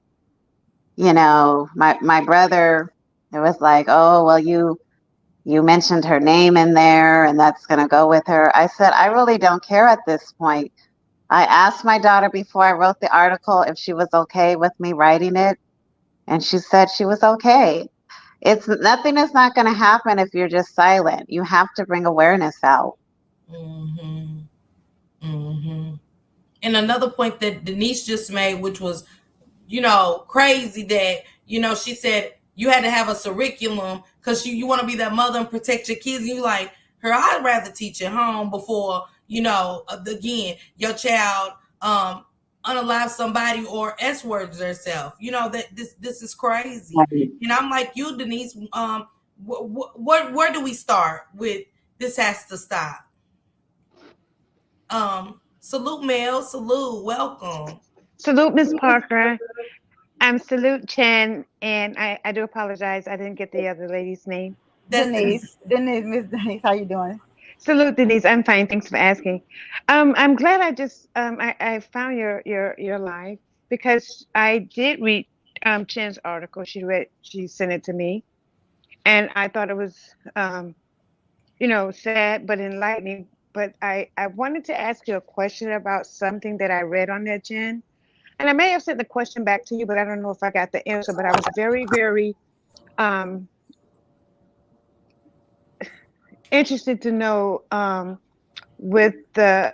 My brother, it was like, oh, well, you mentioned her name in there and that's going to go with her. I said, I really don't care at this point. I asked my daughter before I wrote the article if she was okay with me writing it, and she said she was okay. It's nothing is not going to happen if you're just silent. You have to bring awareness out. Mm-hmm. Mm-hmm. And another point that Denise just made, which was, crazy, that, she said you had to have a curriculum because you want to be that mother and protect your kids. And you like, her, I'd rather teach at home before, again, your child unalive somebody or S words herself. That this is crazy. Right. And I'm like you, Denise. Where do we start with this? Has to stop. Salute, Mel. Salute. Welcome. Salute, Miss Parker. I'm Salute Chen, and I do apologize. I didn't get the other lady's name. That's Denise. Miss Denise, how you doing? Salute, Denise. I'm fine. Thanks for asking. I'm glad I just I found your live because I did read Chen's article. She sent it to me, and I thought it was sad but enlightening. But I wanted to ask you a question about something that I read on there, Chen. And I may have sent the question back to you, but I don't know if I got the answer. But I was very, very um, interested to know, with the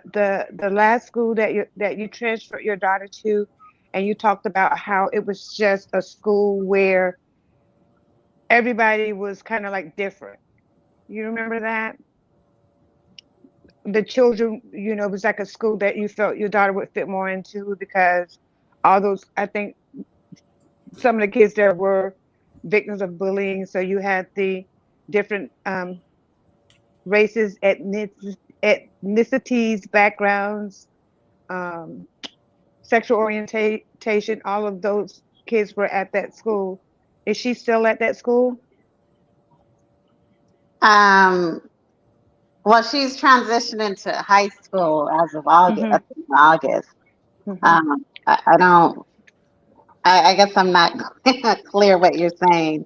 last school that you transferred your daughter to, and you talked about how it was just a school where everybody was kind of like different. You remember that? The children, it was like a school that you felt your daughter would fit more into because all those, I think, some of the kids there were victims of bullying. So you had the different races, ethnicities, backgrounds, um, sexual orientation. All of those kids were at that school. Is she still at that school? Um, well, she's transitioning to high school as of August. I Hmm. think August. Hmm. I don't. I guess I'm not clear what you're saying.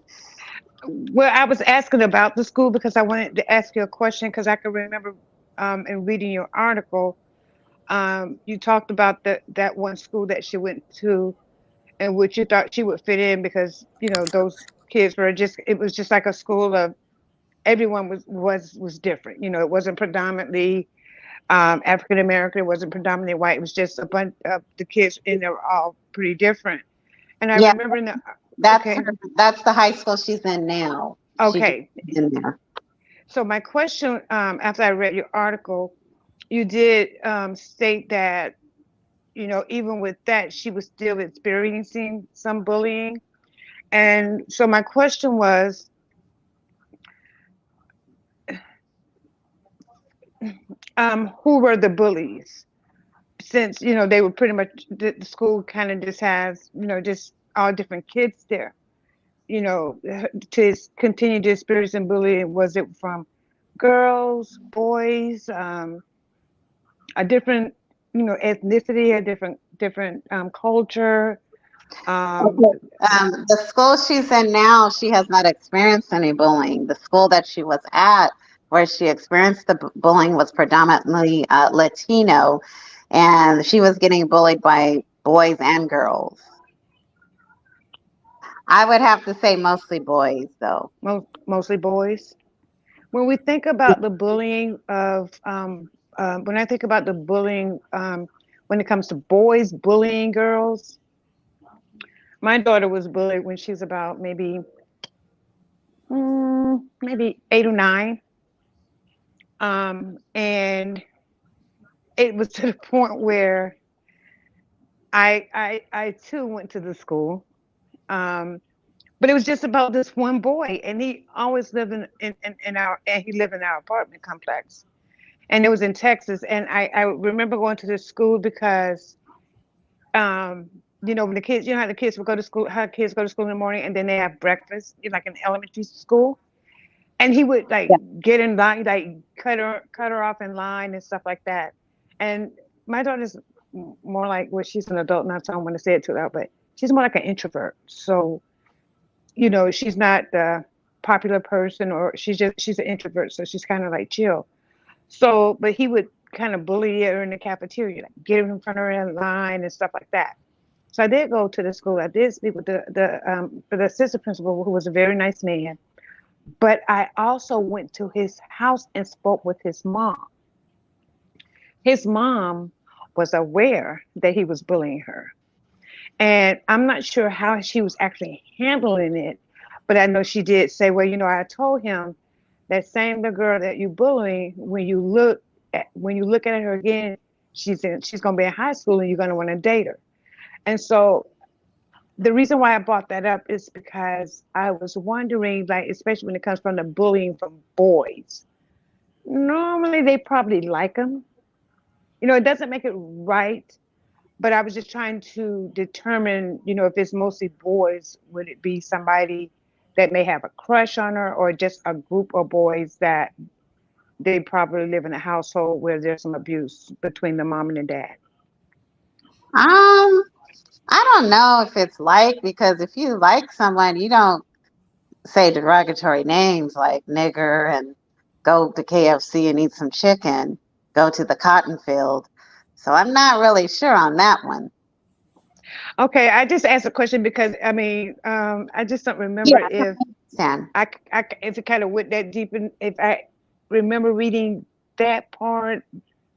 Well, I was asking about the school because I wanted to ask you a question because I can remember in reading your article, you talked about that one school that she went to in which you thought she would fit in because those kids were just it was just like a school of everyone was different. It wasn't predominantly African American, it wasn't predominantly white. It was just a bunch of the kids, and they were all pretty different. And I Yeah, remember in the that's okay, her. That's the high school she's in now. She just okay. in there. So my question, after I read your article, you did state that even with that, she was still experiencing some bullying. And so my question was, who were the bullies? Since they were pretty much the school kind of just has just all different kids there. To continue to experience bullying, was it from girls, boys, a different ethnicity, a different culture? Um, Okay. The school she's in now, she has not experienced any bullying. The school that she was at, where she experienced the bullying, was predominantly Latino, and she was getting bullied by boys and girls. I would have to say mostly boys, though. mostly boys. When we think about the bullying of when I think about the bullying when it comes to boys bullying girls, my daughter was bullied when she was about maybe 8 or 9, and it was to the point where I too went to the school, um, but it was just about this one boy, and he always lived he lived in our apartment complex, and it was in Texas. And I remember going to this school because, um, when the kids, how the kids would go to school, how kids go to school in the morning and then they have breakfast, like in elementary school. And he would like Yeah. get in line, like cut her off in line and stuff like that. And my daughter's more like, well, she's an adult now, so I don't want to say it too loud, but she's more like an introvert. So, she's not the popular person, or she's an introvert, so she's kind of like chill. So, but he would kind of bully her in the cafeteria, like get in front of her in line and stuff like that. So I did go to the school. I did speak with the assistant principal, who was a very nice man. But I also went to his house and spoke with his mom. His mom was aware that he was bullying her, and I'm not sure how she was actually handling it. But I know she did say, "Well, I told him that same the girl that you bullying, when you look at her again, she's gonna be in high school and you're gonna want to date her." And so the reason why I brought that up is because I was wondering, like, especially when it comes from the bullying from boys, normally they probably like them. It doesn't make it right, but I was just trying to determine, if it's mostly boys, would it be somebody that may have a crush on her, or just a group of boys that they probably live in a household where there's some abuse between the mom and the dad? Um, I don't know if it's like, because if you like someone, you don't say derogatory names like nigger and go to KFC and eat some chicken, go to the cotton field. So I'm not really sure on that one. Okay, I just asked a question because I just don't Yeah, remember if I understand. if it kind of went that deep, and if I remember reading that part.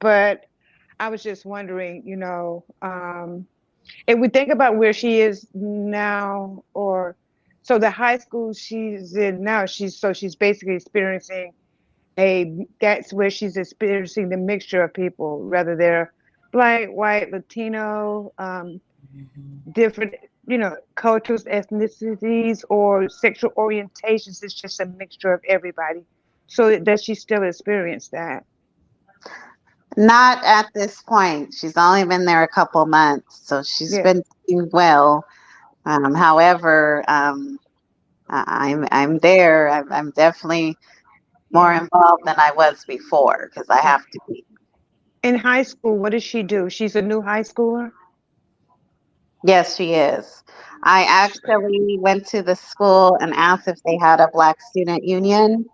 But I was just wondering, if we think about where she is now, or so the high school she's in now, she's basically experiencing that's where she's experiencing the mixture of people, whether they're black, white, Latino, different, cultures, ethnicities, or sexual orientations. It's just a mixture of everybody. So does she still experience that? Not at this point. She's only been there a couple months, so she's Yeah, been doing well. However, I'm there. I'm definitely more yeah, involved than I was before because I yeah. have to be. In high school, what does she do? She's a new high schooler. Yes, she is. I actually went to the school and asked if they had a Black student union,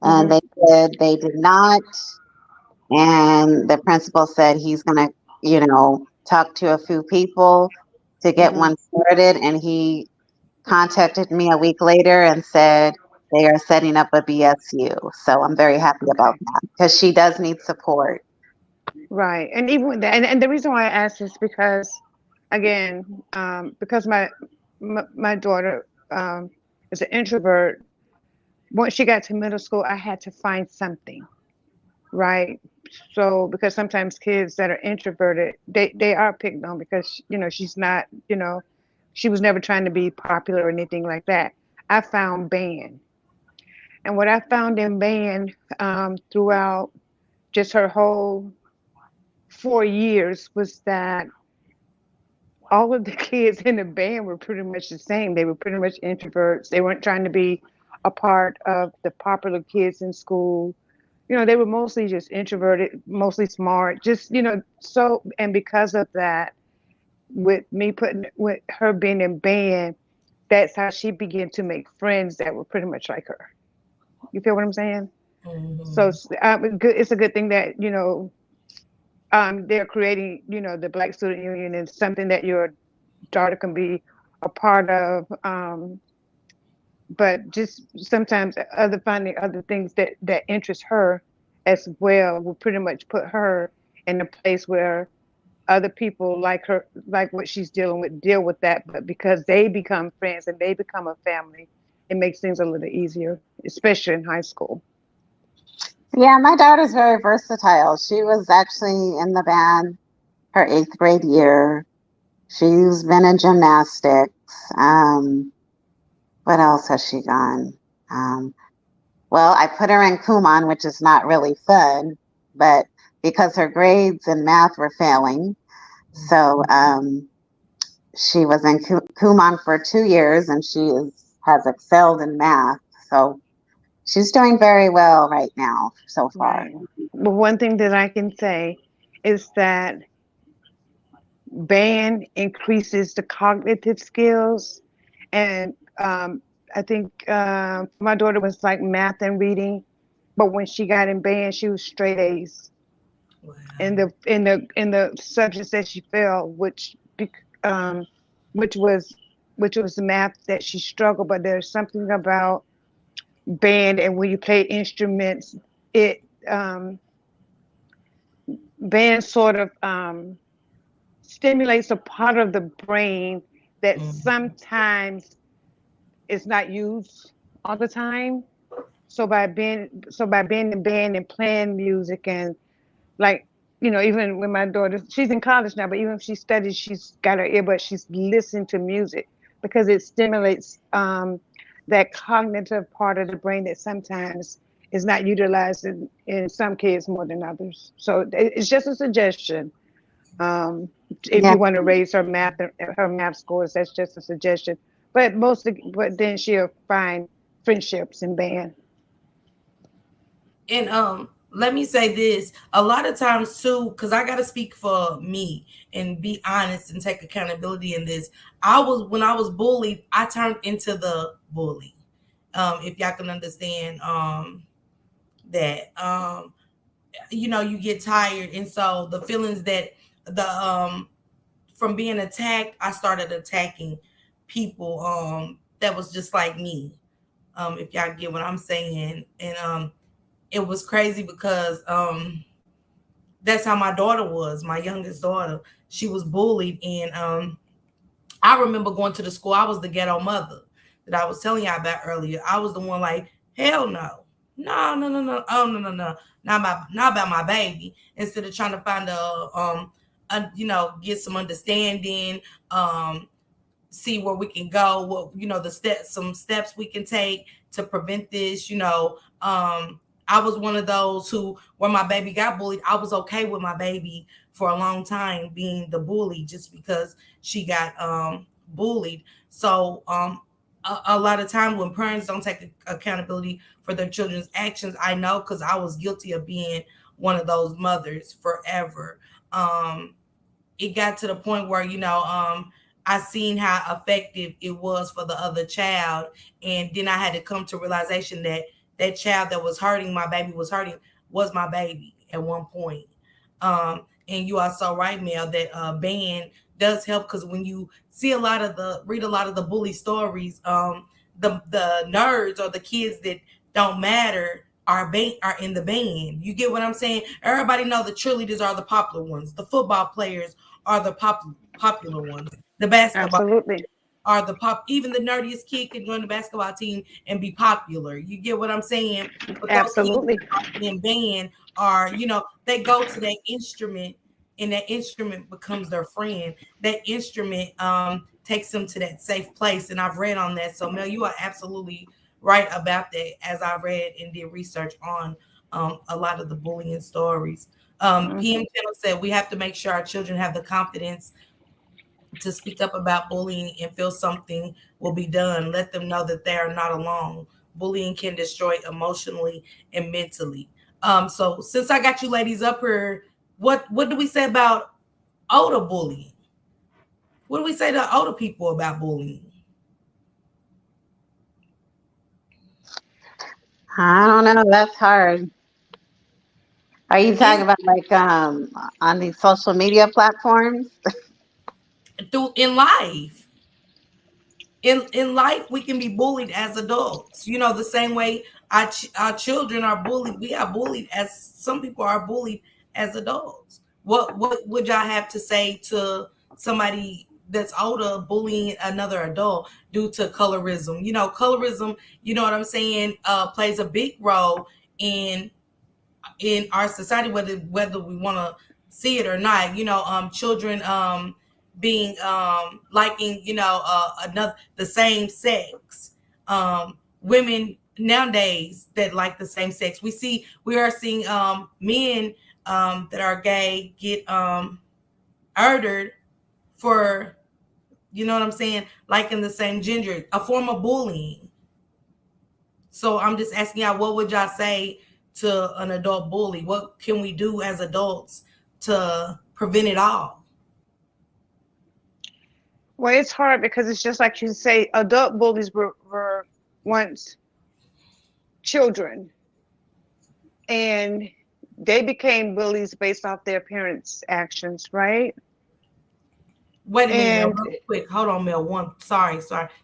and Hmm. they said they did not. And the principal said he's going to, talk to a few people to get Hmm. one started. And he contacted me a week later and said they are setting up a BSU. So I'm very happy about Okay. that because she does need support. Right. And even with that, and the reason why I asked is because, again, because my daughter is an introvert. Once she got to middle school, I had to find something, right? So because sometimes kids that are introverted, they are picked on because she's not, she was never trying to be popular or anything like that. I found band, and what I found in band throughout just her whole 4 years was that all of the kids in the band were pretty much the same. They were pretty much introverts. They weren't trying to be a part of the popular kids in school. They were mostly just introverted, mostly smart, just, so, and because of that, with her being in band, that's how she began to make friends that were pretty much like her. You feel what I'm saying? So Hmm. it's a good thing that, they're creating, the Black Student Union is something that your daughter can be a part of. But just sometimes finding other things that interest her as well will pretty much put her in a place where other people like her, like what she's dealing with, deal with that. But because they become friends and they become a family, it makes things a little easier, especially in high school. Yeah, my daughter's very versatile. She was actually in the band her eighth grade year. She's been in gymnastics. What else has she done? Um, well, I put her in Kumon, which is not really fun, but because her grades in math were failing, so she was in Kumon for 2 years, and has excelled in math. So she's doing very well right now so far. Right. But one thing that I can say is that band increases the cognitive skills, and I think my daughter was like math and reading, but when she got in band, she was straight A's in Wow. the subjects that she failed, um, which was which was math that she struggled. But there's something about band, and when you play instruments, it band sort of stimulates a part of the brain that Hmm. sometimes is not used all the time. So by being in band and playing music, and like, even when my daughter, she's in college now, but even if she studies, she's got her earbud, she's listening to music because it stimulates that cognitive part of the brain that sometimes is not utilized in some kids more than others. So it's just a suggestion. um, if Yeah, you want to raise her math scores, that's just a suggestion. But then she'll find friendships in band. And let me say this: a lot of times too, because I gotta speak for me and be honest and take accountability in this. When I was bullied, I turned into the bully. If y'all can understand that. You get tired, and so the feelings that the from being attacked, I started attacking people that was just like me. If y'all get what I'm saying. And it was crazy because that's how my daughter was, my youngest daughter. She was bullied, and I remember going to the school. I was the ghetto mother that I was telling y'all about earlier. I was the one like, hell no, no, no, no, no, oh no, no, no, not about my baby. Instead of trying to find get some understanding, um, see where we can go, what the steps, some steps we can take to prevent this. I was one of those who, when my baby got bullied, I was okay with my baby for a long time being the bully just because she got bullied. So a lot of times when parents don't take accountability for their children's actions, I know because I was guilty of being one of those mothers forever. It got to the point where I seen how effective it was for the other child, and then I had to come to realization that that child that was hurting my baby was my baby at one point. And you are so right, Mel, that band does help, because when you see a lot of the read a lot of the bully stories, the nerds or the kids that don't matter are in the band. You get what I'm saying? Everybody know the cheerleaders are the popular ones. The football players are the popular ones. The basketball Absolutely. are the pop. Even the nerdiest kid can join the basketball team and be popular. You get what I'm saying? But those kids Absolutely. in band are, they go to that instrument, and that instrument becomes their friend. That instrument takes them to that safe place. And I've read on that. So Mel, you are absolutely right about that. As I read and did research on a lot of the bullying stories. PM Hmm. Channel said we have to make sure our children have the confidence to speak up about bullying and feel something will be done. Let them know that they are not alone. Bullying can destroy emotionally and mentally. So since I got you ladies up here, what do we say about older bullying? What do we say to older people about bullying? I don't know. That's hard. Are you talking In about like on these social media platforms? in life, in life we can be bullied as adults, the same way our children are bullied. We are bullied as some people are bullied as adults. What would y'all have to say to somebody that's older bullying another adult due to colorism? Colorism, you know what I'm saying, plays a big role in our society, whether we want to see it or not. Children being liking, another the same sex. Women nowadays that like the same sex. We are seeing men that are gay get murdered for, you know what I'm saying, liking the same gender, a form of bullying. So I'm just asking y'all, what would y'all say to an adult bully? What can we do as adults to prevent it all? Well, it's hard because it's just like you say, adult bullies were once children, and they became bullies based off their parents' actions, right? Wait a minute, Mel, And real quick. Hold on, Mel. Sorry.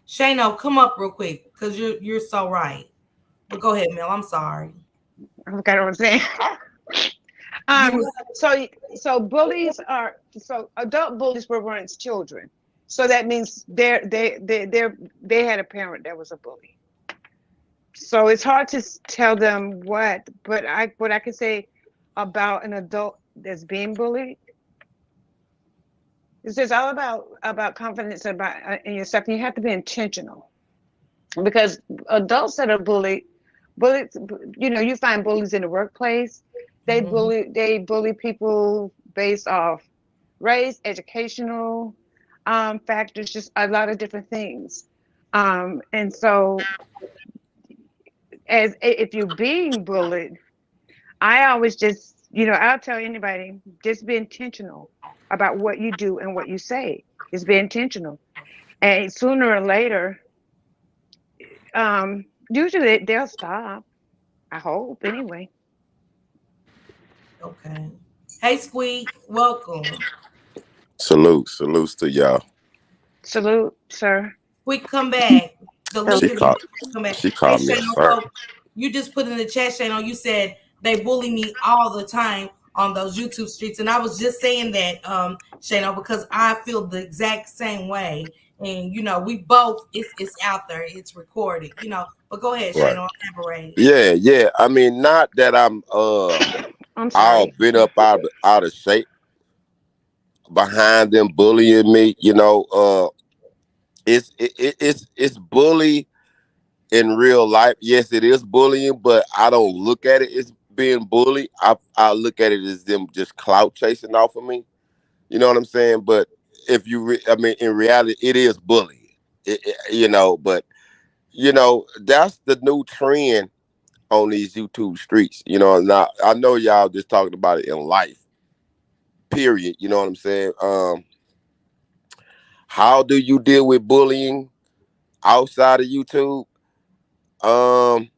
Shano, come up real quick because you're so right. But go ahead, Mel. I'm sorry. I forgot what I'm saying. You um, was so so adult bullies were once children. So that means they had a parent that was a bully. So it's hard to tell them what I can say about an adult that's being bullied. It's just all about confidence about in yourself. And you have to be intentional because adults that are bullies, you find bullies in the workplace. mhm. They bully people based off race, educational factors, just a lot of different things. And so, as if you're being bullied, I always I'll tell anybody, just be intentional about what you do and what you say. Just be intentional. And sooner or later, usually they'll stop. I hope anyway. Okay. Hey, Squeak, welcome. Salutes to y'all. Salute, sir. Quick, come back. The So, link She is in called the chat. Come back. she Hey, called me a Shano, sir. so you just put in the chat, Shano, you said they bully me all the time on those YouTube streets. And I was just saying that, Shano, because I feel the exact same way. And, we both, it's out there, it's recorded, But go ahead, Right. Shano, elaborate. Yeah. I mean, not that I'm I'm all sorry. bent up out of shape behind them bullying me. It's bully in real life. Yes, it is bullying, but I don't look at it as being bully. I look at it as them just clout chasing off of me. You know what I'm saying? But I mean, in reality, it is bullying. But that's the new trend on these YouTube streets. Now I know y'all just talking about it in life. Period. You know what I'm saying? How do you deal with bullying outside of YouTube? Um,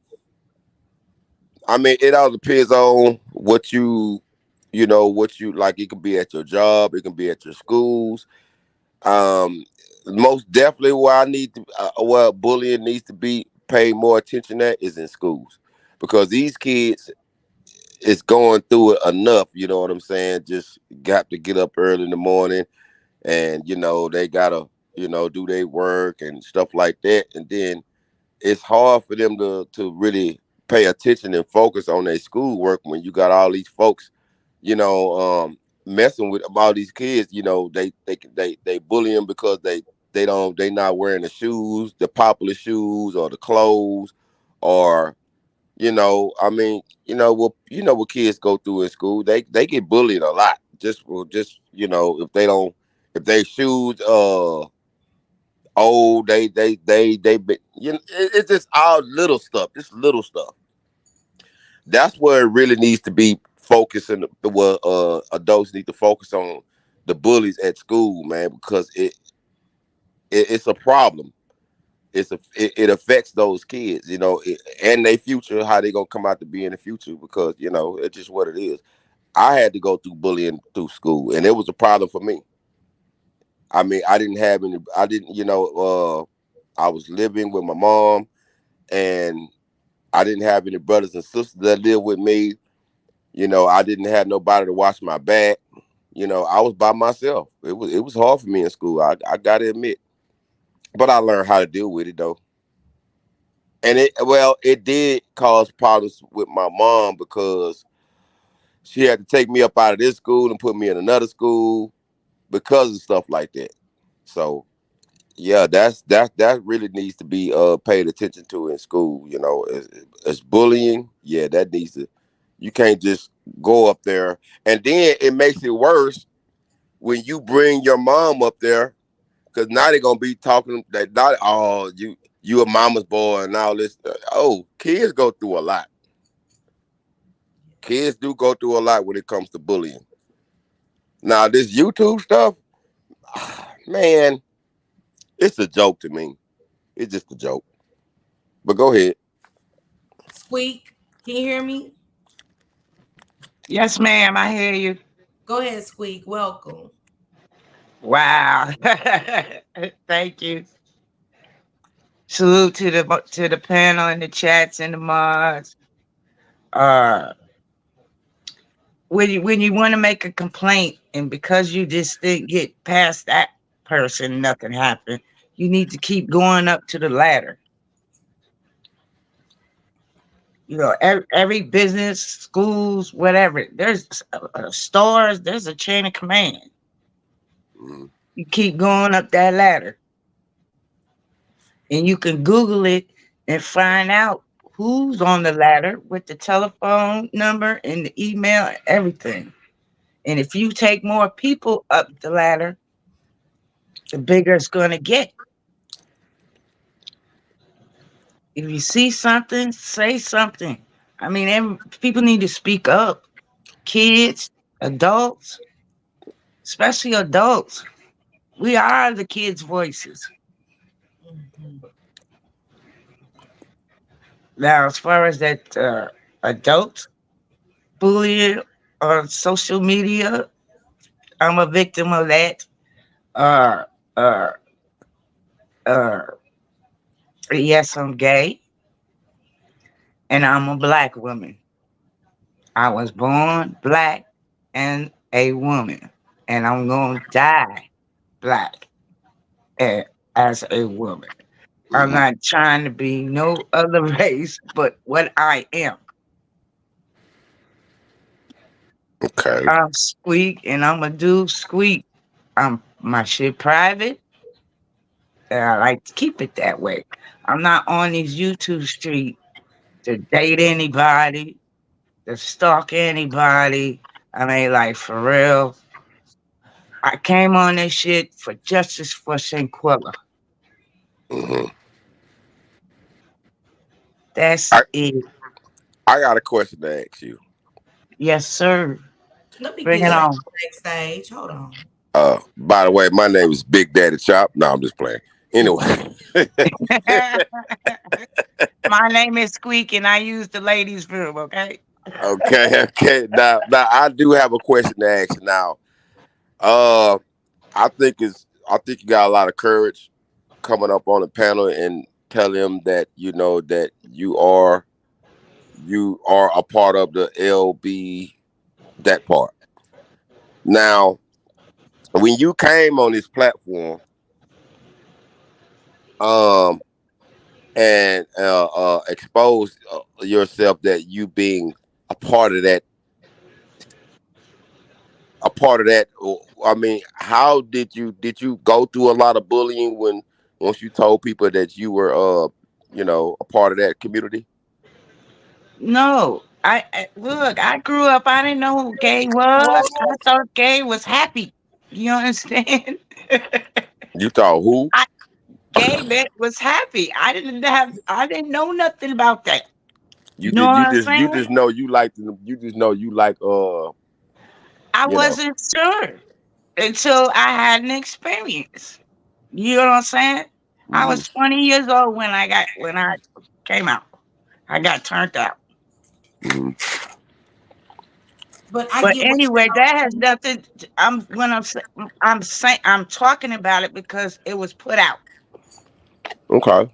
I mean, it all depends on what you know, what you like. It can be at your job, it can be at your schools. Um, Most definitely, where I need to, where bullying needs to be paid more attention at is in schools, because these kids is going through it enough. You know what I'm saying? Just got to get up early in the morning, and they gotta do their work and stuff like that, and then it's hard for them to really pay attention and focus on their schoolwork when you got all these folks, you know, messing with all these kids. They bully them because they not wearing the shoes, the popular shoes, or the clothes, or I mean, what kids go through in school. They get bullied a lot. Just if they don't, if they shoes old, it's just all little stuff, just little stuff. That's where it really needs to be focusing. Where adults need to focus on the bullies at school, man, because it's a problem. It affects those kids, and their future, how they gonna come out to be in the future, because it's just what it is. I had to go through bullying through school, and it was a problem for me. I mean, I didn't have any. I didn't, I was living with my mom, and I didn't have any brothers and sisters that lived with me. I didn't have nobody to watch my back. I was by myself. It was hard for me in school. I gotta admit, but I learned how to deal with it though. And it did cause problems with my mom, because she had to take me up out of this school and put me in another school because of stuff like that. So yeah, that really needs to be paid attention to in school. As bullying, yeah, that needs to. You can't just go up there, and then it makes it worse when you bring your mom up there, because now they're gonna be talking that, not, oh, you a mama's boy and all this. Oh, kids go through a lot. Kids do go through a lot when it comes to bullying. Now this YouTube stuff, man, it's a joke to me. It's just a joke. But go ahead. Squeak, can you hear me? Yes, ma'am. I hear you. Go ahead, Squeak. Welcome. Wow. Thank you. Salute to the panel and the chats and the mods. Uh, when you want to make a complaint, and because you just didn't get past that person, nothing happened. You need to keep going up to the ladder. Every business, schools, whatever. There's stores. There's a chain of command. Mhm. You keep going up that ladder, and you can Google it and find out who's on the ladder with the telephone number and the email, everything. And if you take more people up the ladder, the bigger it's going to get. If you see something, say something. I mean, people need to speak up. Kids, adults, especially adults. We are the kids' voices. Mhm. Now, as far as that adult bullying on social media, I'm a victim of that. Uh, uh, uh, yes, I'm gay, and I'm a black woman. I was born black and a woman, and I'm gonna die black a- as a woman. I'm Mhm. not trying to be no other race but what I am. Okay. I'm squeak, and I'm gonna do squeak. I'm my shit private, and I like to keep it that way. I'm not on these YouTube streets to date anybody, to stalk anybody. I mean, like, for real. I came on this shit for justice for Shanquella. Mhm. That's I it. I got a question to ask you. Yes, sir. Let me Bring get it some on. backstage. Hold on. By the way, my name is Big Daddy Chop. No, I'm just playing. Anyway, My name is Squeak, and I use the ladies' room. Okay. okay. Now, I do have a question to ask you now. Uh, I think you got a lot of courage coming up on the panel and tell him that you know that you are a part of the LB that part. Now, when you came on this platform, um, and exposed yourself that you being a part of that, a part of that. I mean, how did you go through a lot of bullying when once you told people that you were you know, a part of that community? No, I look. I grew up. I didn't know who gay was. I thought gay was happy. You understand? You thought who? I, gay meant was happy. I didn't know nothing about that. You know what I'm You saying? just know you like you just know you like I you know. wasn't sure until I had an experience. You know what I'm saying? I Hmm. was 20 years old when I came out. I got turned out. Hmm. But I But get what anyway, that has you're nothing. I'm saying I'm talking about it because it was put out. Okay.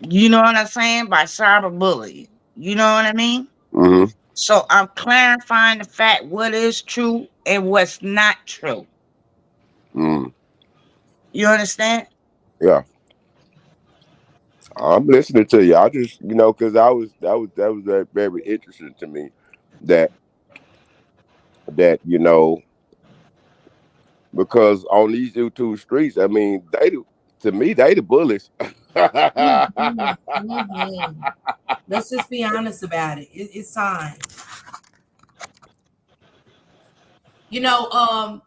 You know what I'm saying? By cyberbullying. You know what I mean? Hmm. So I'm clarifying the fact what is true and what's not true. Hmm. You understand? Yeah, I'm listening to you. I just you know because that was very interesting to me that you know because on these YouTube streets, I mean, to me they the bullies. Mhm, mhm. Let's just be honest about it. It's time.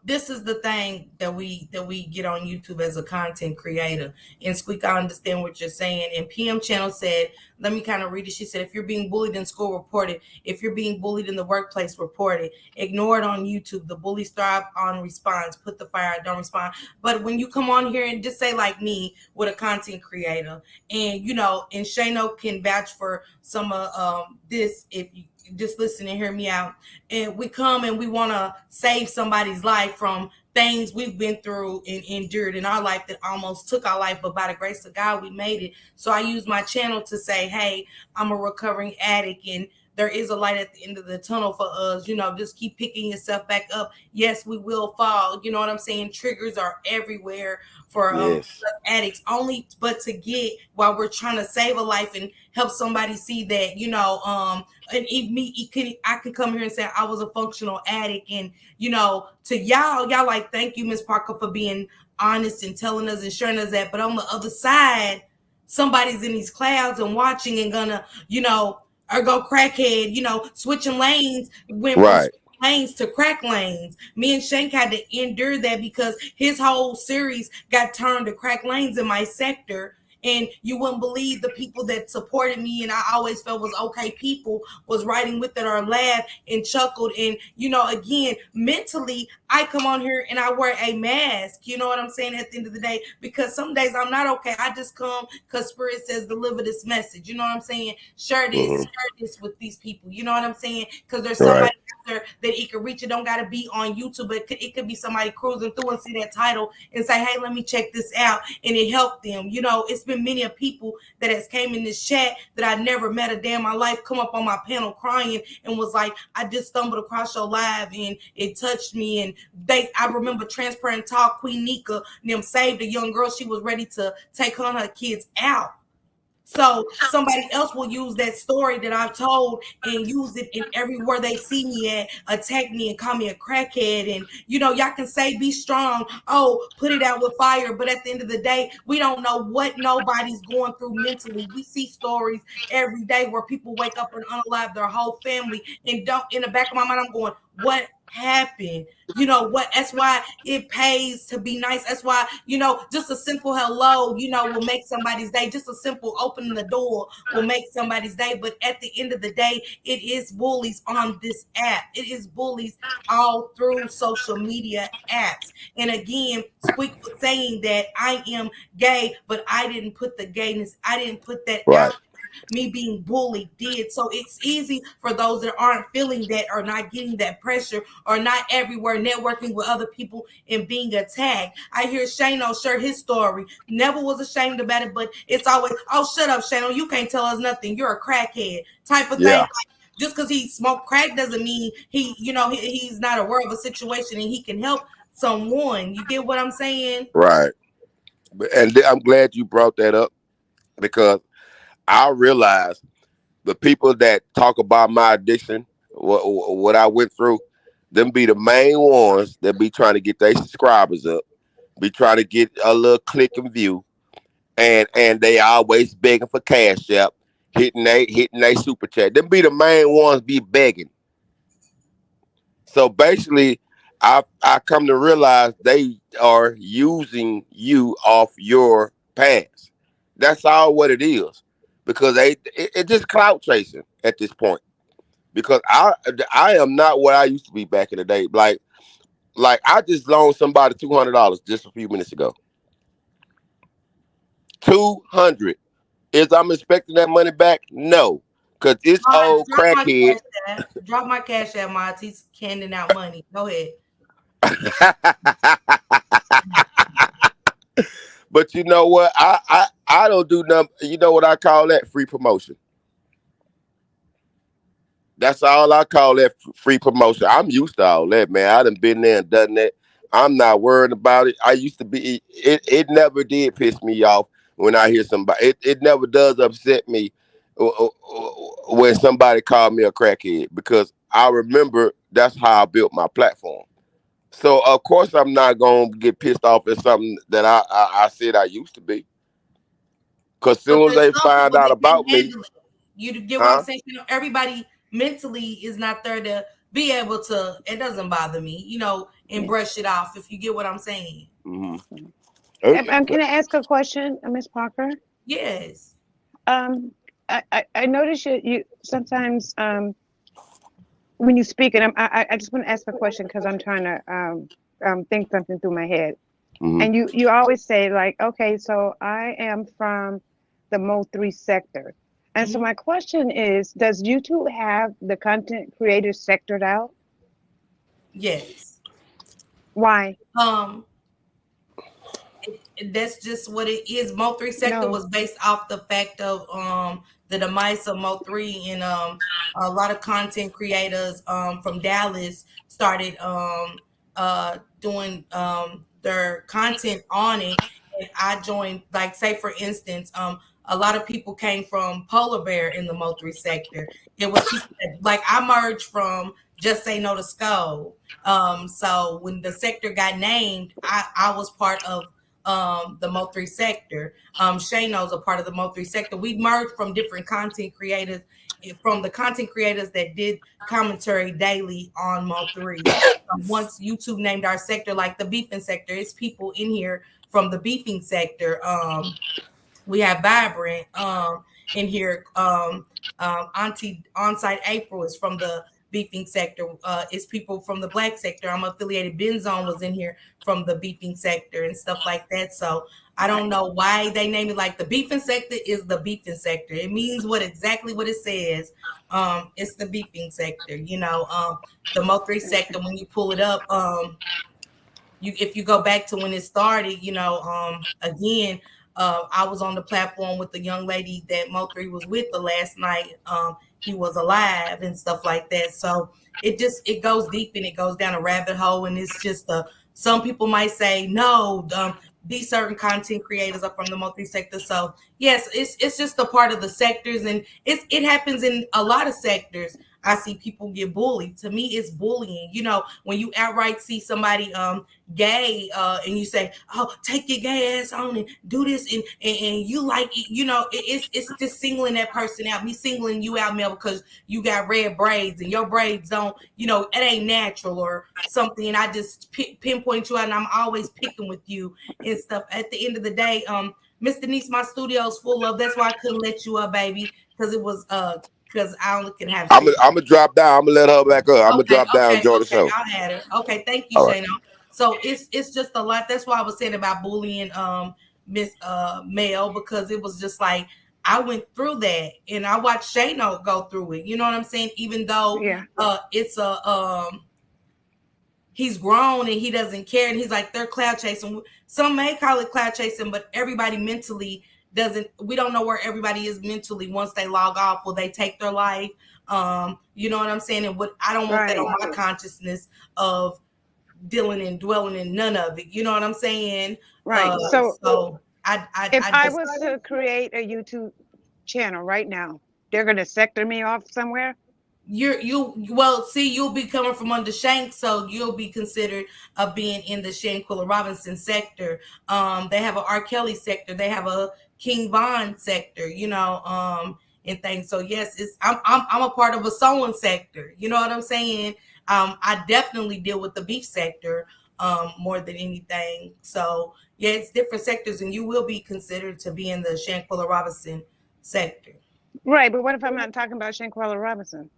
This is the thing that we get on YouTube as a content creator. And Squeak, I understand what you're saying. And PM Channel said, let me kind of read it. She said, if you're being bullied in school, report it. If you're being bullied in the workplace, report it. Ignore it on YouTube. The bullies thrive on response. Put the fire out, don't respond. But when you come on here and just say like me with a content creator, and and Shano can vouch for some of this if you just listen and hear me out, and we come and we want to save somebody's life from things we've been through and endured in our life that almost took our life, but by the grace of God we made it. So I use my channel to say, hey, I'm a recovering addict, and there is a light at the end of the tunnel for us. Just keep picking yourself back up. Yes, we will fall. You know what I'm saying? Triggers are everywhere for Yes. addicts, only but to get while we're trying to save a life and help somebody see that, and if me, I can come here and say I was a functional addict, and to y'all like, thank you, Miss Parker, for being honest and telling us and sharing us that. But on the other side, somebody's in these clouds and watching and gonna, or go crackhead, switching lanes, went from Right. lanes to crack lanes. Me and Shank had to endure that because his whole series got turned to crack lanes in my sector. And you wouldn't believe the people that supported me and I always felt was okay people was writing with it or laughed and chuckled. And again, mentally I come on here and I wear a mask, you know what I'm saying, at the end of the day, because some days I'm not okay. I just come because Spirit says deliver this message, you know what I'm saying, Hmm. share this with these people, you know what I'm saying, because there's Right. somebody that it could reach. It don't got to be on YouTube, but it could be somebody cruising through and see that title and say, hey, let me check this out, and it helped them. It's been many of people that has came in this chat that I never met a day in my life come up on my panel crying and was like, I just stumbled across your live and it touched me. And I remember Transparent Talk, Queen Nika, them saved a young girl. She was ready to take on her kids out. So somebody else will use that story that I've told and use it in everywhere they see me at, attack me and call me a crackhead. And y'all can say be strong. Oh, put it out with fire. But at the end of the day, we don't know what nobody's going through mentally. We see stories every day where people wake up and unalive their whole family. And don't in the back of my mind, I'm going, what happen. You know what? That's why it pays to be nice. That's why, just a simple hello, will make somebody's day. Just a simple opening the door will make somebody's day. But at the end of the day, it is bullies on this app. It is bullies all through social media apps. And again, Squeak was saying that I am gay, but I didn't put the gayness, I didn't put that Right. out. Me being bullied did. So it's easy for those that aren't feeling that, or not getting that pressure, or not everywhere networking with other people and being attacked. I hear Shano share his story. Never was ashamed about it, but it's always, oh, shut up, Shano. You can't tell us nothing. You're a crackhead type of thing. Yeah. Like, just because he smoked crack doesn't mean he's not aware of a situation and he can help someone. You get what I'm saying? Right. I'm glad you brought that up because I realize the people that talk about my addiction, what I went through, them be the main ones that be trying to get their subscribers up, be trying to get a little click and view, and they always begging for cash app, hitting they super chat. Them be the main ones be begging. So basically, I come to realize they are using you off your pants. That's all what it is, because it just clout chasing at this point. Because I am not what I used to be back in the day. Like I just loaned somebody $200 just a few minutes ago. 200. Is I'm expecting that money back? No, because it's old Drop my crackhead. cash app. Drop my cash app, Miles. He's handing out money. Go ahead. But you know what? I don't do nothing. You know what I call that? Free promotion. That's all I call that, free promotion. I'm used to all that, man. I done been there and done that. I'm not worried about it. I used to be. It never did piss me off when I hear somebody. It never does upset me when somebody called me a crackhead, because I remember that's how I built my platform. So of course I'm not gonna get pissed off at something that I said I used to be. Cause But soon as there's they some find people out that can't about me, handle it. You get what I'm huh? saying? Everybody mentally is not there to be able to. It doesn't bother me, and brush it off. If you get what I'm saying. Hmm. Can I ask a question, Miss Parker? Yes. Um, I notice you sometimes when you speak, and I just want to ask a question because I'm trying to think something through my head. Hmm. And you always say like, okay, so I am from the Mo3 sector. And so Mhm. my question is, does YouTube have the content creators sectored out? Yes. Why? Um, that's just what it is. Mo three sector No. was based off the fact of the demise of Mo three, and a lot of content creators from Dallas started doing their content on it, and I joined. Like, say for instance, a lot of people came from Polar Bear in the Mo three sector. It was people that, like, I merged from Just Say No to Skull. So when the sector got named, I was part of the Mo3 sector. Shayno's a part of the Mo3 sector. We merged from different content creators, from the content creators that did commentary daily on Mo3. Once YouTube named our sector, like the beefing sector, it's people in here from the beefing sector. We have Vibrant in here. Auntie Onsite April is from the beefing sector. It's people from the black sector. I'm affiliated. Benzone was in here from the beefing sector and stuff like that. So I don't know why they name it. Like, the beefing sector is the beefing sector. It means exactly what it says. It's the beefing sector. The Mo3 sector, when you pull it up, if you go back to when it started, again, I was on the platform with the young lady that Mo3 was with the last night. He was alive and stuff like that. So it goes deep, and it goes down a rabbit hole, and it's just some people might say no. These certain content creators are from the Mo3 sector. So yes, it's just a part of the sectors, and it happens in a lot of sectors. I see people get bullied. To me, it's bullying. You know, when you outright see somebody gay, and you say, "Oh, take your gay ass on and do this," and you like it, you know, it's just singling that person out. Me singling you out, Mel, because you got red braids and your braids don't, you know, it ain't natural or something. And I just pinpoint you out, and I'm always picking with you and stuff. At the end of the day, Miss Denise, my studio's full of. That's why I couldn't let you up, baby, because it was because I only can have I'm six. gonna drop down. I'm gonna let her back up. I'm gonna Okay, drop down and okay, join the okay. show. I'll add her. Okay, thank you, All right. Shayna. So it's just a lot. That's why I was saying about bullying Miss Mel, because it was just like I went through that and I watched Shayna go through it. You know what I'm saying? Even though Yeah. it's a he's grown and he doesn't care, and he's like they're cloud chasing. Some may call it cloud chasing, but everybody mentally doesn't. We don't know where everybody is mentally once they log off. Will they take their life? You know what I'm saying? And what I don't want that Right. on my consciousness of dealing and dwelling in none of it. You know what I'm saying? Right. So So if I I just was to create a YouTube channel right now, they're gonna sector me off somewhere. you well see you'll be coming from under Shank, so you'll be considered being in the Shanquilla Robinson sector. They have a R. Kelly sector, they have a King Von sector, you know, and things. So yes, it's I'm a part of a sewing sector. You know what I'm saying? I definitely deal with the beef sector more than anything. So yeah, it's different sectors, and you will be considered to be in the Shanquilla Robinson sector. Right. But what if I'm not talking about Shanquella Robinson?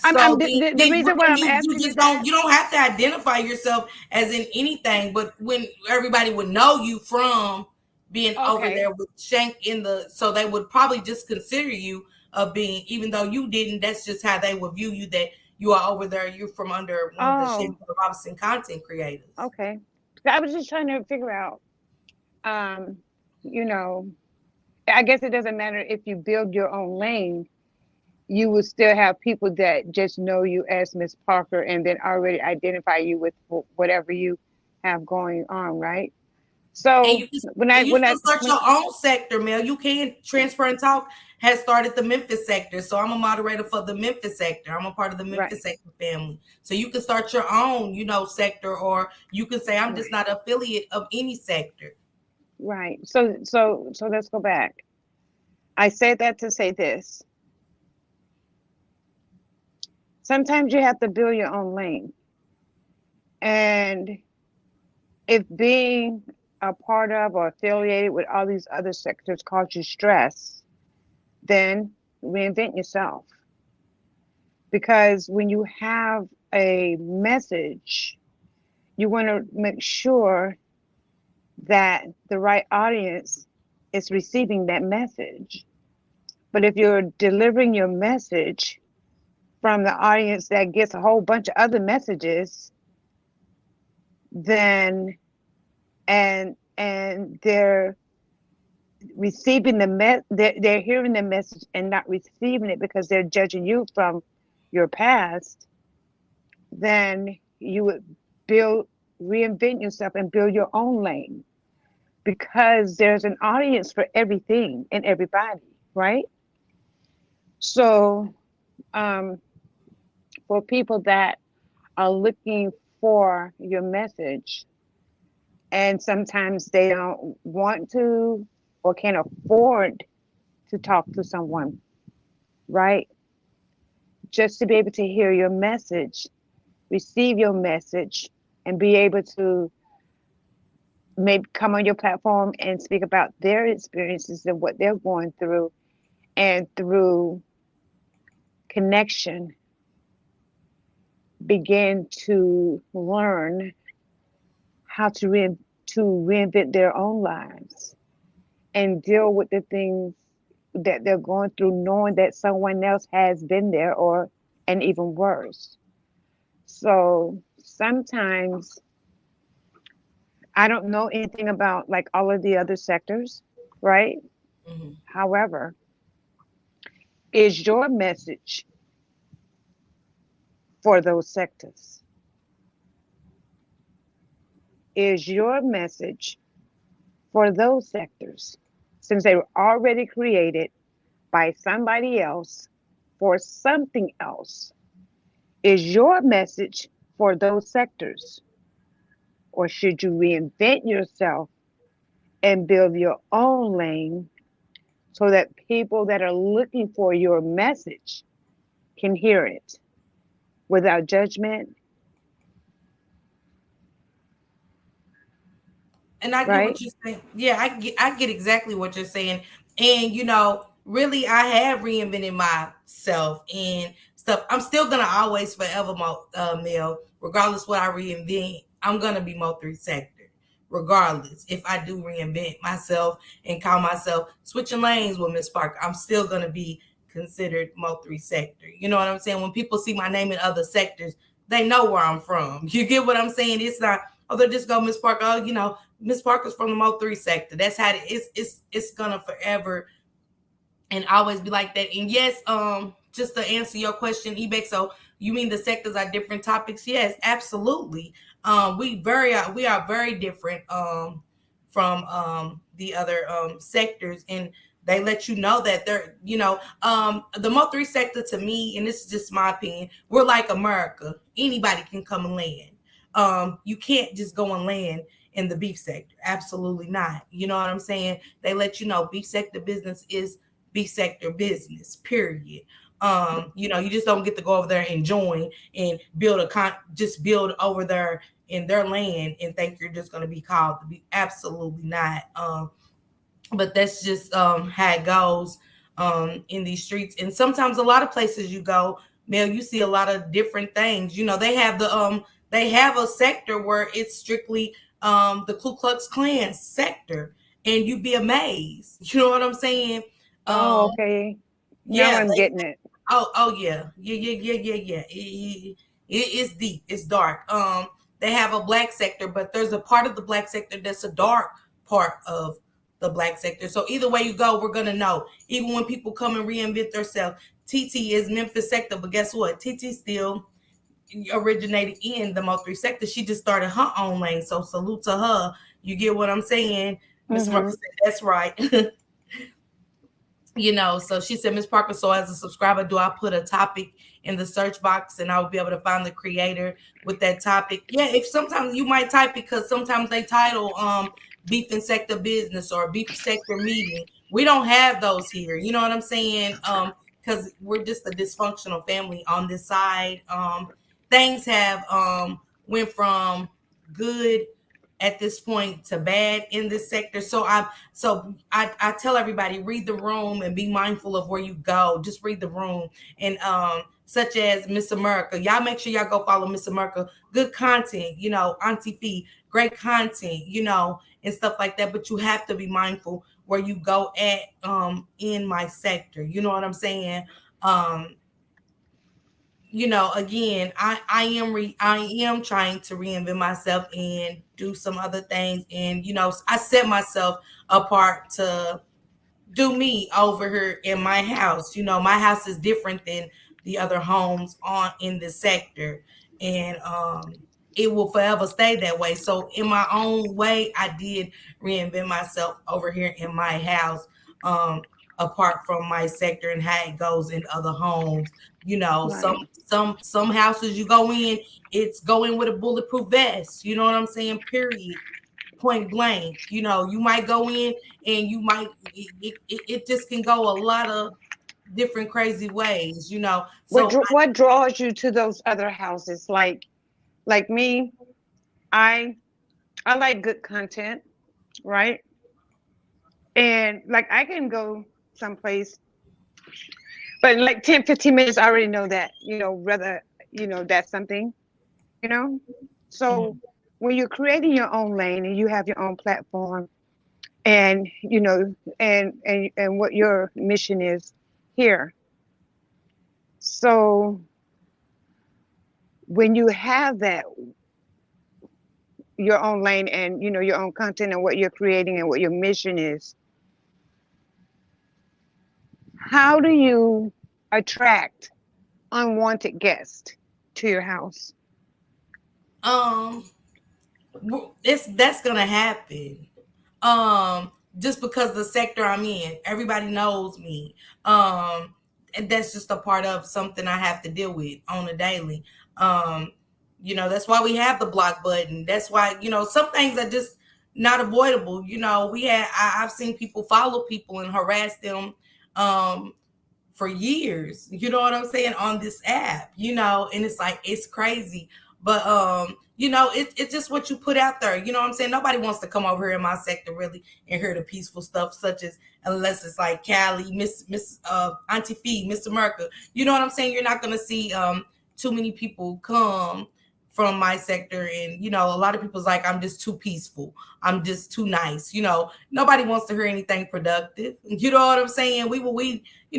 I'm So the reason why I'm you asking you just that. don't have to identify yourself as in anything, but when everybody would know you from being over Okay. there with Shank in the, so they would probably just consider you of being, even though you didn't. That's just how they would view you, that you are over there. You're from under one of the Shank Oh, Robinson content creators. okay. I was just trying to figure out. Um, you know, I guess it doesn't matter if you build your own lane. You will still have people that just know you as Miss Parker and then already identify you with whatever you have going on, right? And So you can, when I and you when I still start when your own sector, Mel. You can transfer and talk has started the Memphis sector. So I'm a moderator for the Memphis sector. I'm a part of the Memphis right, sector family. So you can start your own, you know, sector, or you can say I'm just right, not affiliate of any sector. right. So let's go back. I said that to say this. Sometimes you have to build your own lane. And if being a part of or affiliated with all these other sectors causes you stress, then reinvent yourself. Because when you have a message, you want to make sure that the right audience is receiving that message. But if you're delivering your message from the audience that gets a whole bunch of other messages, then and they're receiving they're hearing the message and not receiving it because they're judging you from your past, then you would build reinvent yourself and build your own lane because there's an audience for everything and everybody, right? So um, for people that are looking for your message and sometimes they don't want to or can't afford to talk to someone, right? Just to be able to hear your message, receive your message, and be able to maybe come on your platform and speak about their experiences and what they're going through, and through connection begin to learn how to reinvent their own lives and deal with the things that they're going through, knowing that someone else has been there or and even worse. So sometimes I don't know anything about like all of the other sectors, right? Mhm. However, is your message for those sectors? Is your message for those sectors? Since they were already created by somebody else for something else. Is your message for those sectors? Or should you reinvent yourself and build your own lane so that people that are looking for your message can hear it without judgment, And I get right? what you're saying. Yeah, I get exactly what you're saying. And really, I have reinvented myself and stuff. I'm still gonna always forever male, regardless what I reinvent. I'm gonna be Mo three sector, regardless. If I do reinvent myself and call myself switching lanes with Miss Parker, I'm still gonna be considered Mo three sector. You know what I'm saying? When people see my name in other sectors, they know where I'm from. You get what I'm saying? It's not, oh, they'll just go Miss Parker. Oh, Miss Parker's from the Mo three sector. That's how it's gonna forever and always be like that. And yes, just to answer your question, Ebek. So you mean the sectors are different topics? Yes, absolutely. We are very different from the other sectors, and they let you know that they're the Mo three sector to me, and this is just my opinion. We're like America. Anybody can come and land. You can't just go and land in the beef sector. Absolutely not. You know what I'm saying? They let you know beef sector business is beef sector business, period. You just don't get to go over there and join and just build over there in their land and think you're just going to be called to be. Absolutely not. But that's just how it goes in these streets. And sometimes a lot of places you go, Mel, you see a lot of different things. They have a sector where it's strictly the Ku Klux Klan sector, and you'd be amazed. You know what I'm saying? Oh, Um, okay. Now yeah, I'm getting it. oh yeah, yeah. It's deep. It's dark. They have a black sector, but there's a part of the black sector that's a dark part of the black sector. So either way you go, we're gonna know. Even when people come and reinvent themselves, TT is Memphis sector, but guess what? TT still originated in the Mo3 sector. She just started her own lane. So salute to her. You get what I'm saying? Miss Marcus Hmm. said that's right. So she said, Miss Parker, so as a subscriber, do I put a topic in the search box and I will be able to find the creator with that topic? Yeah, if sometimes you might type it because sometimes they title beef and sector business or beef sector meeting. We don't have those here. You know what I'm saying? Because we're just a dysfunctional family on this side. Things have went from good at this point to bad in this sector. So I tell everybody, read the room and be mindful of where you go. Just read the room. And such as Miss America. Y'all make sure y'all go follow Miss America. Good content, Auntie Fee, great content, and stuff like that. But you have to be mindful where you go at in my sector. You know what I'm saying? Um, again, I am trying to reinvent myself and do some other things, and I set myself apart to do me over here in my house. My house is different than the other homes on in the sector, and it will forever stay that way. So in my own way, I did reinvent myself over here in my house, um, apart from my sector and how it goes in other homes. Some Right. some houses you go in, it's going with a bulletproof vest. You know what I'm saying? Period, point blank. You might go in and you might it just can go a lot of different crazy ways. So What draws you to those other houses? Like me, I I like good content, right? And like I can go someplace, but in like 10, 15 minutes, I already know that, whether, that's something, you know? So mhm. when you're creating your own lane and you have your own platform and, and what your mission is here. So when you have that, your own lane and, your own content and what you're creating and what your mission is, how do you attract unwanted guests to your house? um it's that's gonna happen. um just because the sector I'm in, everybody knows me. that's just a part of something I have to deal with on a daily. Um, that's why we have the block button. That's why, some things are just not avoidable. I've seen people follow people and harass them um for years. You know what I'm saying, on this app, and it's like it's crazy. But it's just what you put out there. You know what I'm saying? Nobody wants to come over here in my sector really and hear the peaceful stuff, such as unless it's like Cali, Miss Auntie Fee, Mr. Merker. You know what I'm saying? You're not gonna see too many people come from my sector, and a lot of people's like, I'm just too peaceful, I'm just too nice. Nobody wants to hear anything productive. You know what I'm saying?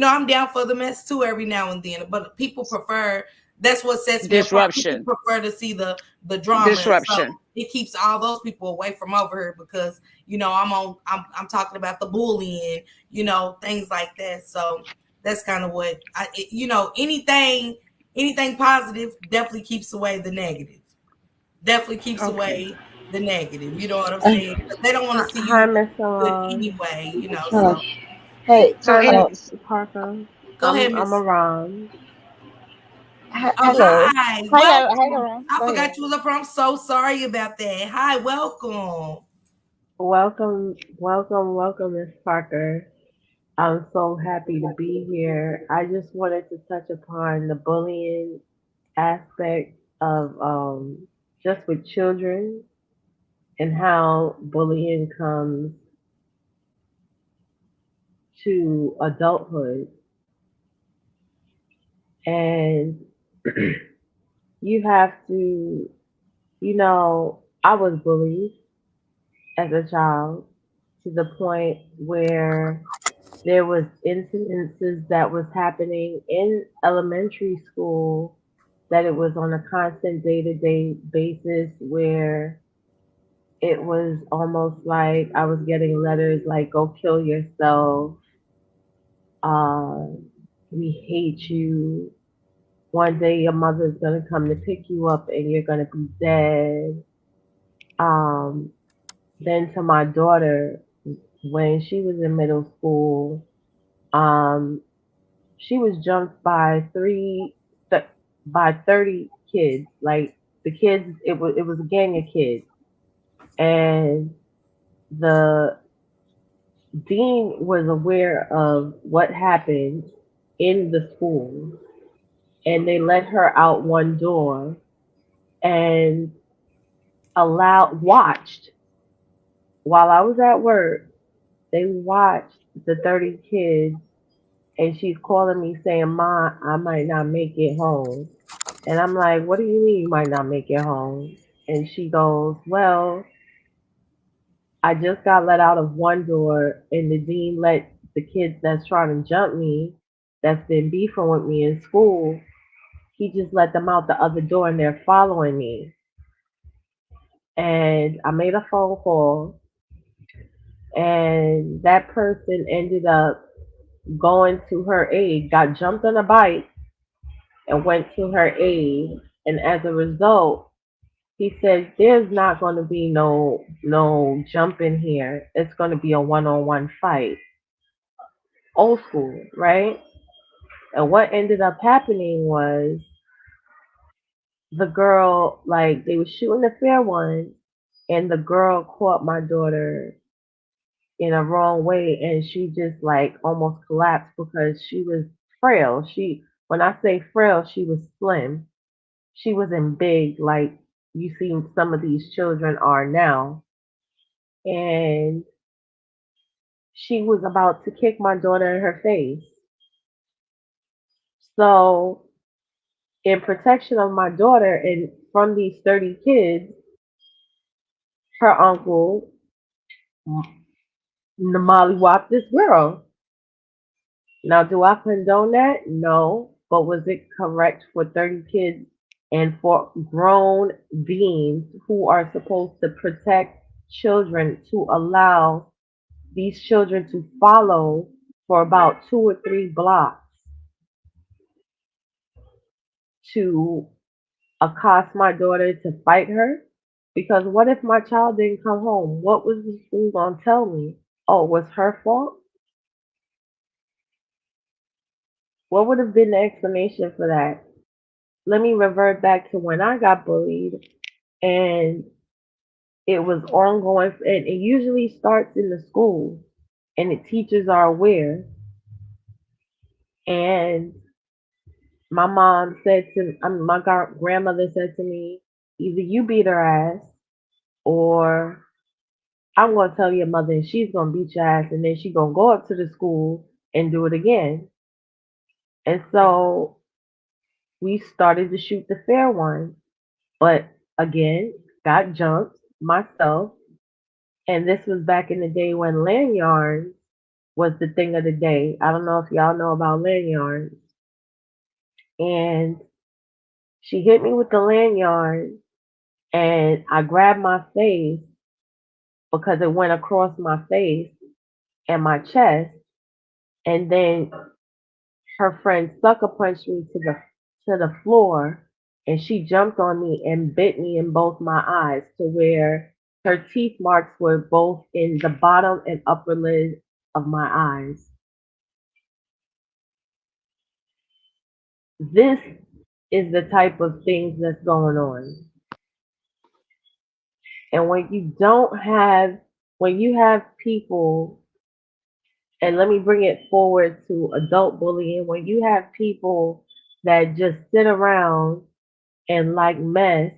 I'm down for the mess too every now and then, but people prefer. That's what sets me apart. People Disruption. prefer to see the drama, and so Disruption. it keeps all those people away from over here because I'm talking about the bullying, things like that. So that's kind of what anything positive definitely keeps away the negative. Definitely keeps Okay. away the negative. You know what I'm Uh, saying? 'Cause they don't want to see Hi, you Miss good Salon. anyway. Hello. So Hey, So any Parker. go ahead, I'm Miss. Aram. Oh, Hello. hi. Hi, Welcome. Laurent. I Go ahead. forgot you was up. I'm so sorry about that. Hi, welcome. Welcome, Miss Parker. I'm so happy to be here. I just wanted to touch upon the bullying aspect of just with children and how bullying comes to adulthood. And you have to, I was bullied as a child to the point where there was incidences that was happening in elementary school that it was on a constant day-to-day basis where it was almost like I was getting letters like go kill yourself, um, we hate you, one day your mother's gonna come to pick you up and you're gonna be dead. Then to my daughter, when she was in middle school, um, she was jumped by th- by 30 kids. Like the kids, it was a gang of kids, and the dean was aware of what happened in the school, and they let her out one door and allowed watched while I was at work. They watched the 30 kids, and she's calling me saying, "Ma, I might not make it home." And I'm like, "What do you mean you might not make it home?" And she goes, "Well, I just got let out of one door, and the dean let the kids that's trying to jump me, that's been beefing with me in school, he just let them out the other door, and they're following me." And I made a phone call, and that person ended up going to her aid, got jumped on a bike, and went to her aid. And as a result, he said, "There's not going to be no jumping here. It's going to be a one-on-one fight." Old school, right? And what ended up happening was the girl, like they were shooting a fair one, and the girl caught my daughter in a wrong way, and she just like almost collapsed because she was frail. When I say frail, she was slim. She wasn't big like you see some of these children are now. And she was about to kick my daughter in her face. So, in protection of my daughter and from these 30 kids, her uncle mollywopped this girl. Now, do I condone that? No. But was it correct for 30 kids and for grown beings who are supposed to protect children to allow these children to follow for about 2 or 3 blocks to accost my daughter to fight her? Because what if my child didn't come home? What was the school going to tell me? Oh, it was her fault? What would have been the explanation for that? Let me revert back to when I got bullied, and it was ongoing, and it usually starts in the school, and the teachers are aware. And my mom said to, I mean, my grandmother said to me, either you beat her ass, or I'm gonna tell your mother, and she's gonna beat your ass, and then she gonna go up to the school and do it again. And so we started to shoot the fair one, but again, got jumped myself. And this was back in the day when lanyards was the thing of the day. I don't know if y'all know about lanyards. And she hit me with the lanyard, and I grabbed my face because it went across my face and my chest. And then her friend sucker punched me to the floor, and she jumped on me and bit me in both my eyes to where her teeth marks were both in the bottom and upper lid of my eyes. This is the type of things that's going on. And when you have people, and let me bring it forward to adult bullying, when you have people that just sit around and like mess,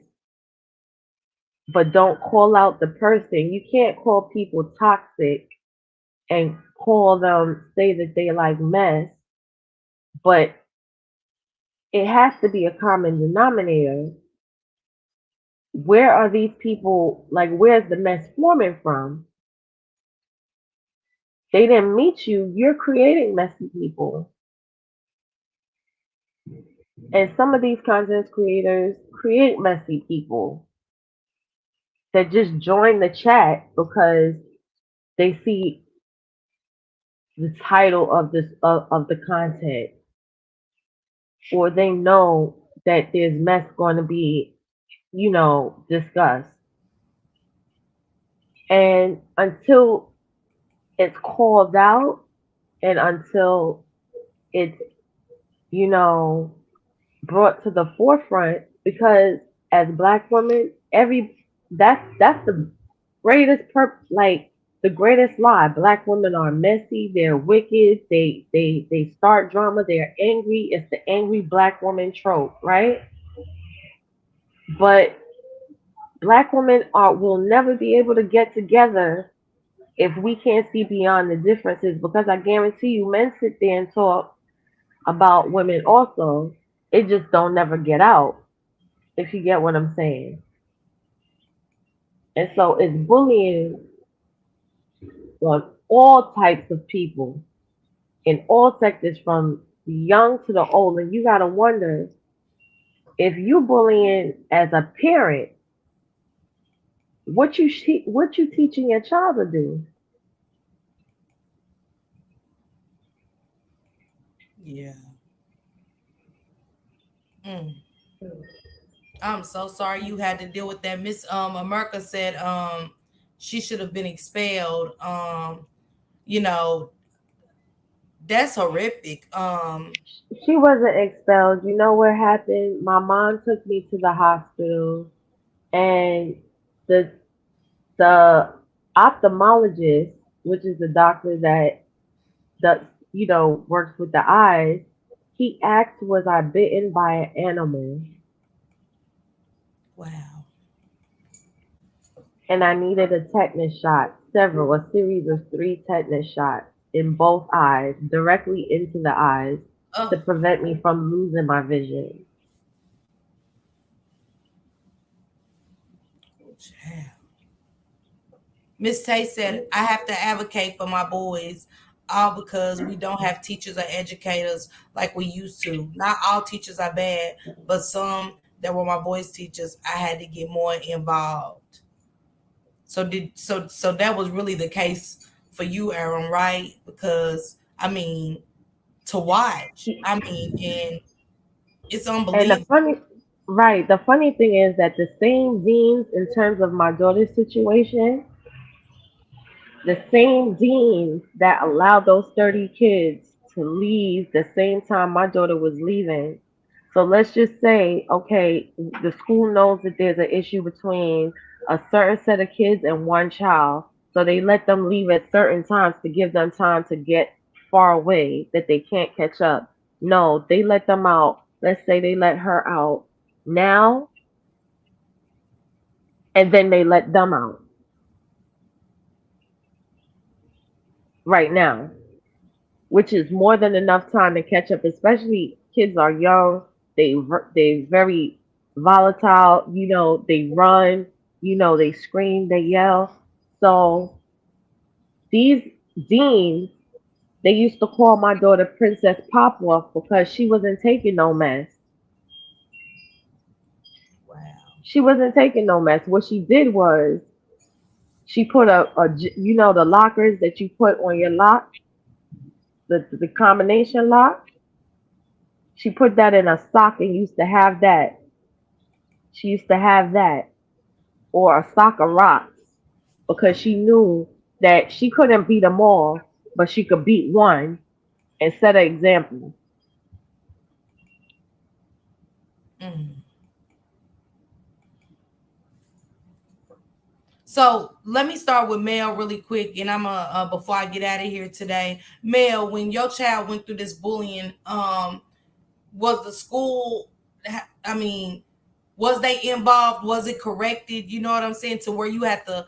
but don't call out the person. You can't call people toxic and call them, say that they like mess, but it has to be a common denominator. Where are these people, like, where's the mess forming from? They didn't meet you, you're creating messy people. And some of these content creators create messy people that just join the chat because they see the title of of the content, or they know that there's mess going to be, discussed. And until it's called out, and until it's, you know, brought to the forefront, because as black women, that's the greatest like the greatest lie. Black women are messy, they're wicked, they start drama, they're angry. It's the angry black woman trope, right? But black women are will never be able to get together if we can't see beyond the differences, because I guarantee you men sit there and talk about women also. It just don't never get out, if you get what I'm saying. And so it's bullying on all types of people in all sectors, from the young to the old. And you gotta wonder, if you bullying as a parent, what you teaching your child to do? Yeah. Mm. I'm so sorry you had to deal with that. Miss America said she should have been expelled. You know, that's horrific. She wasn't expelled. You know what happened? My mom took me to the hospital, and the the ophthalmologist, which is the doctor that works with the eyes, he asked, was I bitten by an animal? Wow. And I needed a tetanus shot, a series of three tetanus shots in both eyes, directly into the eyes, to Oh, prevent me from losing my vision. child. Miss Tay said, I have to advocate for my boys, all because we don't have teachers or educators like we used to. Not all teachers are bad, but some that were my boys' teachers, I had to get more involved. So that was really the case for you, Aaron, right? Because I mean, to watch, I mean, and it's And the unbelievable. funny, right, the funny thing is that the same deans, in terms of my daughter's situation, the same deans that allowed those 30 kids to leave the same time my daughter was leaving. So let's just say, okay, the school knows that there's an issue between a certain set of kids and one child. So they let them leave at certain times to give them time to get far away that they can't catch up. No, they let them out. Let's say they let her out now, and then they let them out right now, which is more than enough time to catch up. Especially kids are young, they very volatile. You know, they run. You know, they scream, they yell. So these deans, they used to call my daughter Princess Popwell because she wasn't taking no mess. Wow. She wasn't taking no mess. What she did was she put you know, the lockers that you put on your lock, the combination lock. She put that in a sock and used to have that. She used to have that, or a sock of rocks, because she knew that she couldn't beat them all, but she could beat one and set an example. Mm. So let me start with Mel really quick, and I'm before I get out of here today, Mel, when your child went through this bullying, was the school? I mean, was they involved? Was it corrected? You know what I'm saying? To where you had to,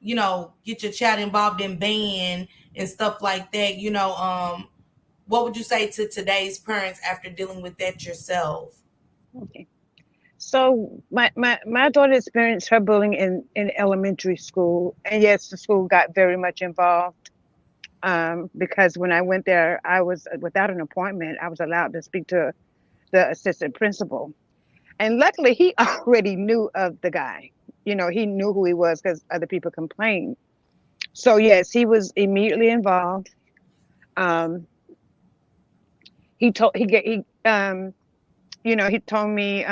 get your child involved in band and stuff like that. What would you say to today's parents after dealing with that yourself? Okay. So my daughter experienced her bullying in elementary school, and yes, the school got very much involved. Because when I went there, I was without an appointment. I was allowed to speak to the assistant principal, and luckily he already knew of the guy. He knew who he was because other people complained. So yes, he was immediately involved. Um, he told he get he he told me.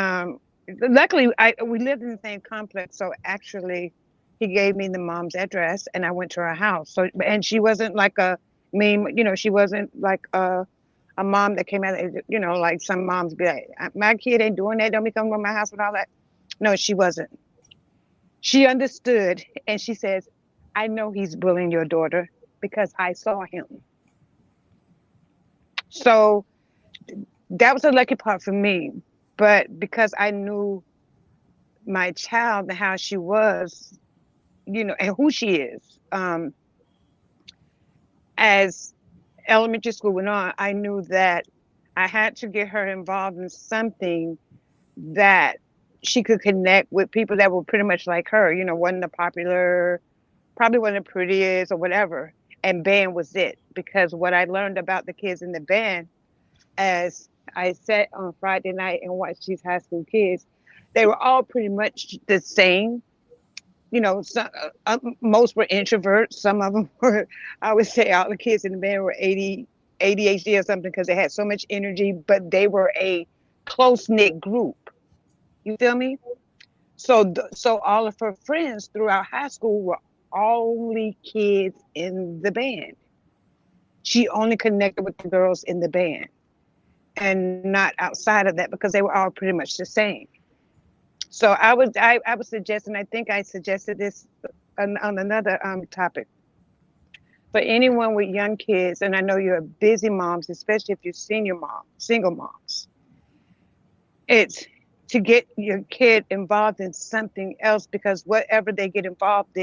Luckily, I we lived in the same complex, so actually, he gave me the mom's address, and I went to her house. So, and she wasn't like a mean, she wasn't like a mom that came out, like some moms be like, my kid ain't doing that. Don't be coming to my house with all that. No, she wasn't. She understood, and she says, I know he's bullying your daughter because I saw him. So that was a lucky part for me. But because I knew my child and how she was, and who she is, as elementary school went on, I knew that I had to get her involved in something that she could connect with people that were pretty much like her, wasn't the popular, probably wasn't the prettiest or whatever. And band was it. Because what I learned about the kids in the band, as I sat on Friday night and watched these high school kids, they were all pretty much the same. Some, most were introverts. Some of them were, I would say, all the kids in the band were ADHD or something because they had so much energy, but they were a close knit group. You feel me? So all of her friends throughout high school were only kids in the band. She only connected with the girls in the band and not outside of that because they were all pretty much the same. So I was suggesting, I think I suggested this on another topic, for anyone with young kids, and I know you're busy moms, especially if you're single moms, it's to get your kid involved in something else, because whatever they get involved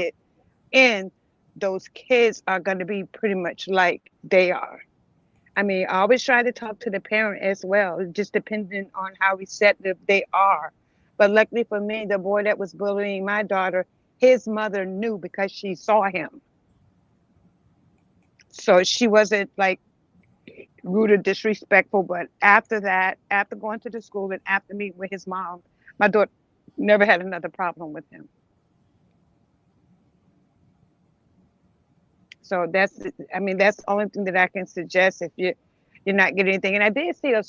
in, those kids are going to be pretty much like they are. I mean, I always try to talk to the parent as well, just depending on how receptive they are. But luckily for me, the boy that was bullying my daughter, his mother knew because she saw him. So she wasn't like rude or disrespectful. But after that, after going to the school and after meeting with his mom, my daughter never had another problem with him. So I mean, that's the only thing that I can suggest if you're not getting anything. And I did see a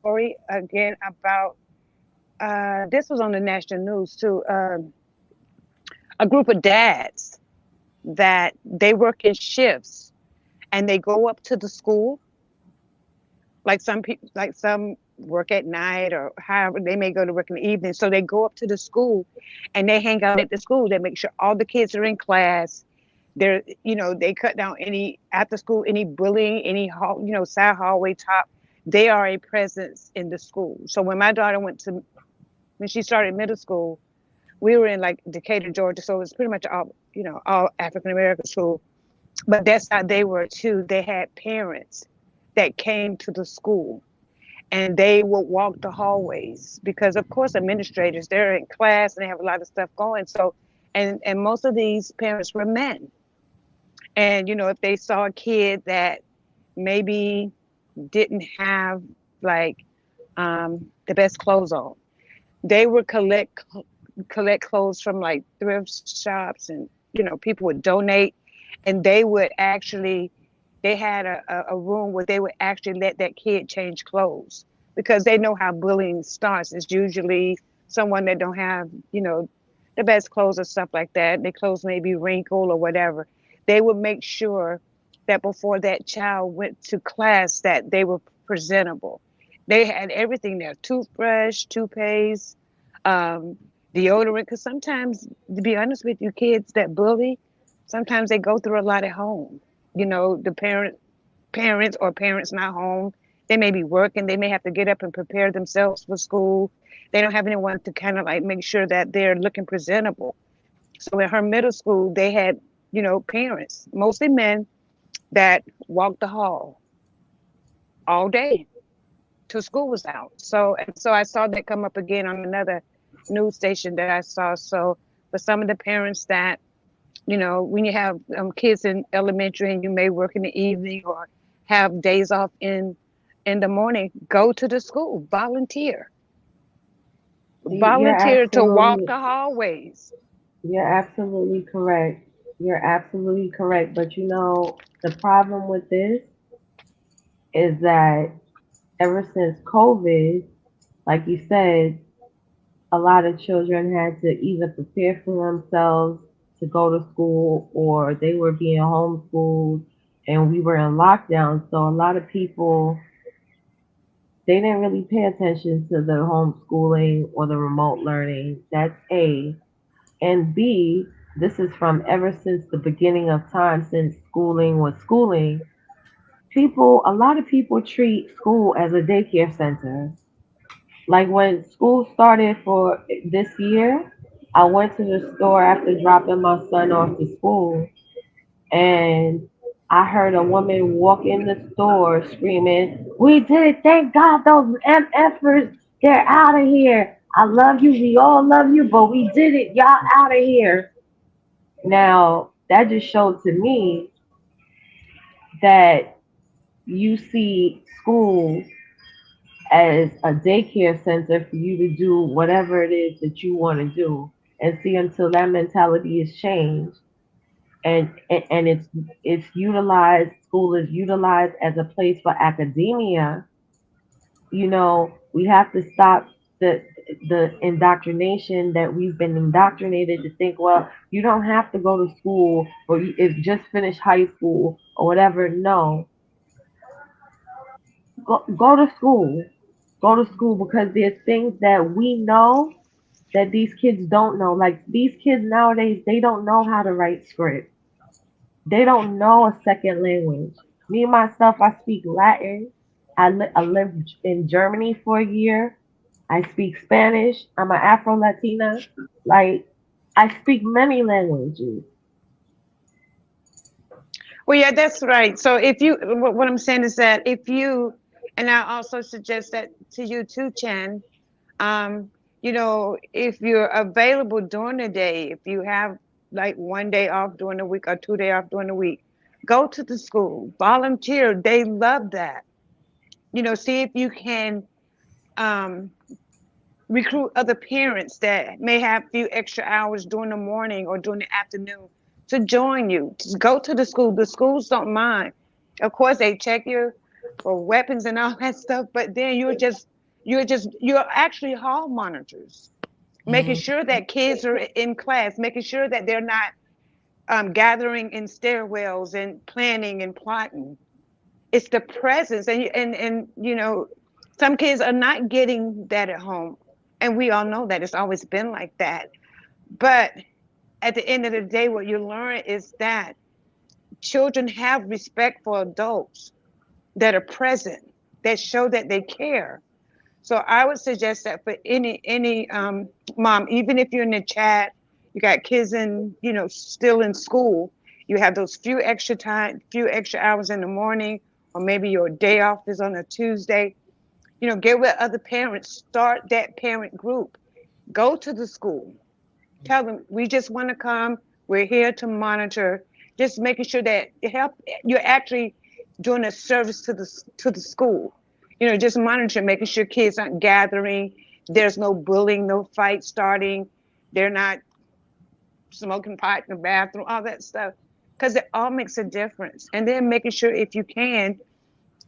story again about this was on the national news too. A group of dads that they work in shifts and they go up to the school Like some people, like some work at night or however they may go to work in the evening. So they go up to the school and they hang out at the school. They make sure all the kids are in class. They're, they cut down any after school, any bullying, any hall, side hallway top. They are a presence in the school. So when my daughter when she started middle school, we were in like Decatur, Georgia. So it was pretty much all African American school. But that's how they were too. They had parents that came to the school and they would walk the hallways because of course administrators, they're in class and they have a lot of stuff going. So and most of these parents were men. And if they saw a kid that maybe didn't have like the best clothes on, they would collect clothes from like thrift shops, and people would donate, and they had a room where they would actually let that kid change clothes because they know how bullying starts. It's usually someone that don't have the best clothes or stuff like that. Their clothes may be wrinkled or whatever. They would make sure that before that child went to class that they were presentable. They had everything there: toothbrush, toothpaste, um, deodorant. Because sometimes, to be honest with you, kids that bully, sometimes they go through a lot at home. The parents or parents not home. They may be working. They may have to get up and prepare themselves for school. They don't have anyone to kind of like make sure that they're looking presentable. So in her middle school, they had, parents, mostly men, that walked the hall all day till school was out. So I saw that come up again on another news station that I saw. So for some of the parents that, when you have kids in elementary and you may work in the evening or have days off in the morning, go to the school, You're volunteer to walk absolutely the hallways. you're absolutely correct. You're absolutely correct. But the problem with this is that ever since COVID, like you said, a lot of children had to either prepare for themselves to go to school or they were being homeschooled and we were in lockdown. So a lot of people, they didn't really pay attention to the homeschooling or the remote learning. That's A. And B, this is from ever since the beginning of time, since schooling was schooling. A lot of people treat school as a daycare center. Like when school started for this year, I went to the store after dropping my son off to school, and I heard a woman walk in the store screaming, "We did it! Thank God those MFers, they're out of here. I love you. We all love you, but we did it. Y'all out of here." Now, that just showed to me that you see school as a daycare center for you to do whatever it is that you want to do. And see, until that mentality is changed and it's utilized, school is utilized as a place for academia, we have to stop the indoctrination that we've been indoctrinated to think, well, you don't have to go to school or if just finish high school or whatever. No, go to school. Go to school because there's things that we know that these kids don't know. Like these kids nowadays, they don't know how to write script. They don't know a second language. Me myself, I speak Latin. I lived in Germany for a year. I speak Spanish. I'm an Afro Latina. Like I speak many languages. Well, yeah, that's right. So if you, what I'm saying is that if you, and I also suggest that to you too, Chen, um, if you're available during the day, if you have like one day off during the week or 2 day off during the week, go to the school, volunteer. They love that. See if you can um, recruit other parents that may have a few extra hours during the morning or during the afternoon to join you. Just go to the school. The schools don't mind. Of course, they check you for weapons and all that stuff, but then you're actually hall monitors, making Mhm. sure that kids are in class, making sure that they're not gathering in stairwells and planning and plotting. It's the presence, and some kids are not getting that at home, and we all know that it's always been like that. But at the end of the day, what you learn is that children have respect for adults that are present, that show that they care. So I would suggest that for any mom, even if you're in the chat, you got kids in, still in school, you have those few extra hours in the morning, or maybe your day off is on a Tuesday. Get with other parents, start that parent group, go to the school, tell them we just want to come. We're here to monitor, just making sure that you're actually doing a service to the school. Just monitor, making sure kids aren't gathering. There's no bullying, no fight starting. They're not smoking pot in the bathroom, all that stuff, because it all makes a difference. And then making sure, if you can,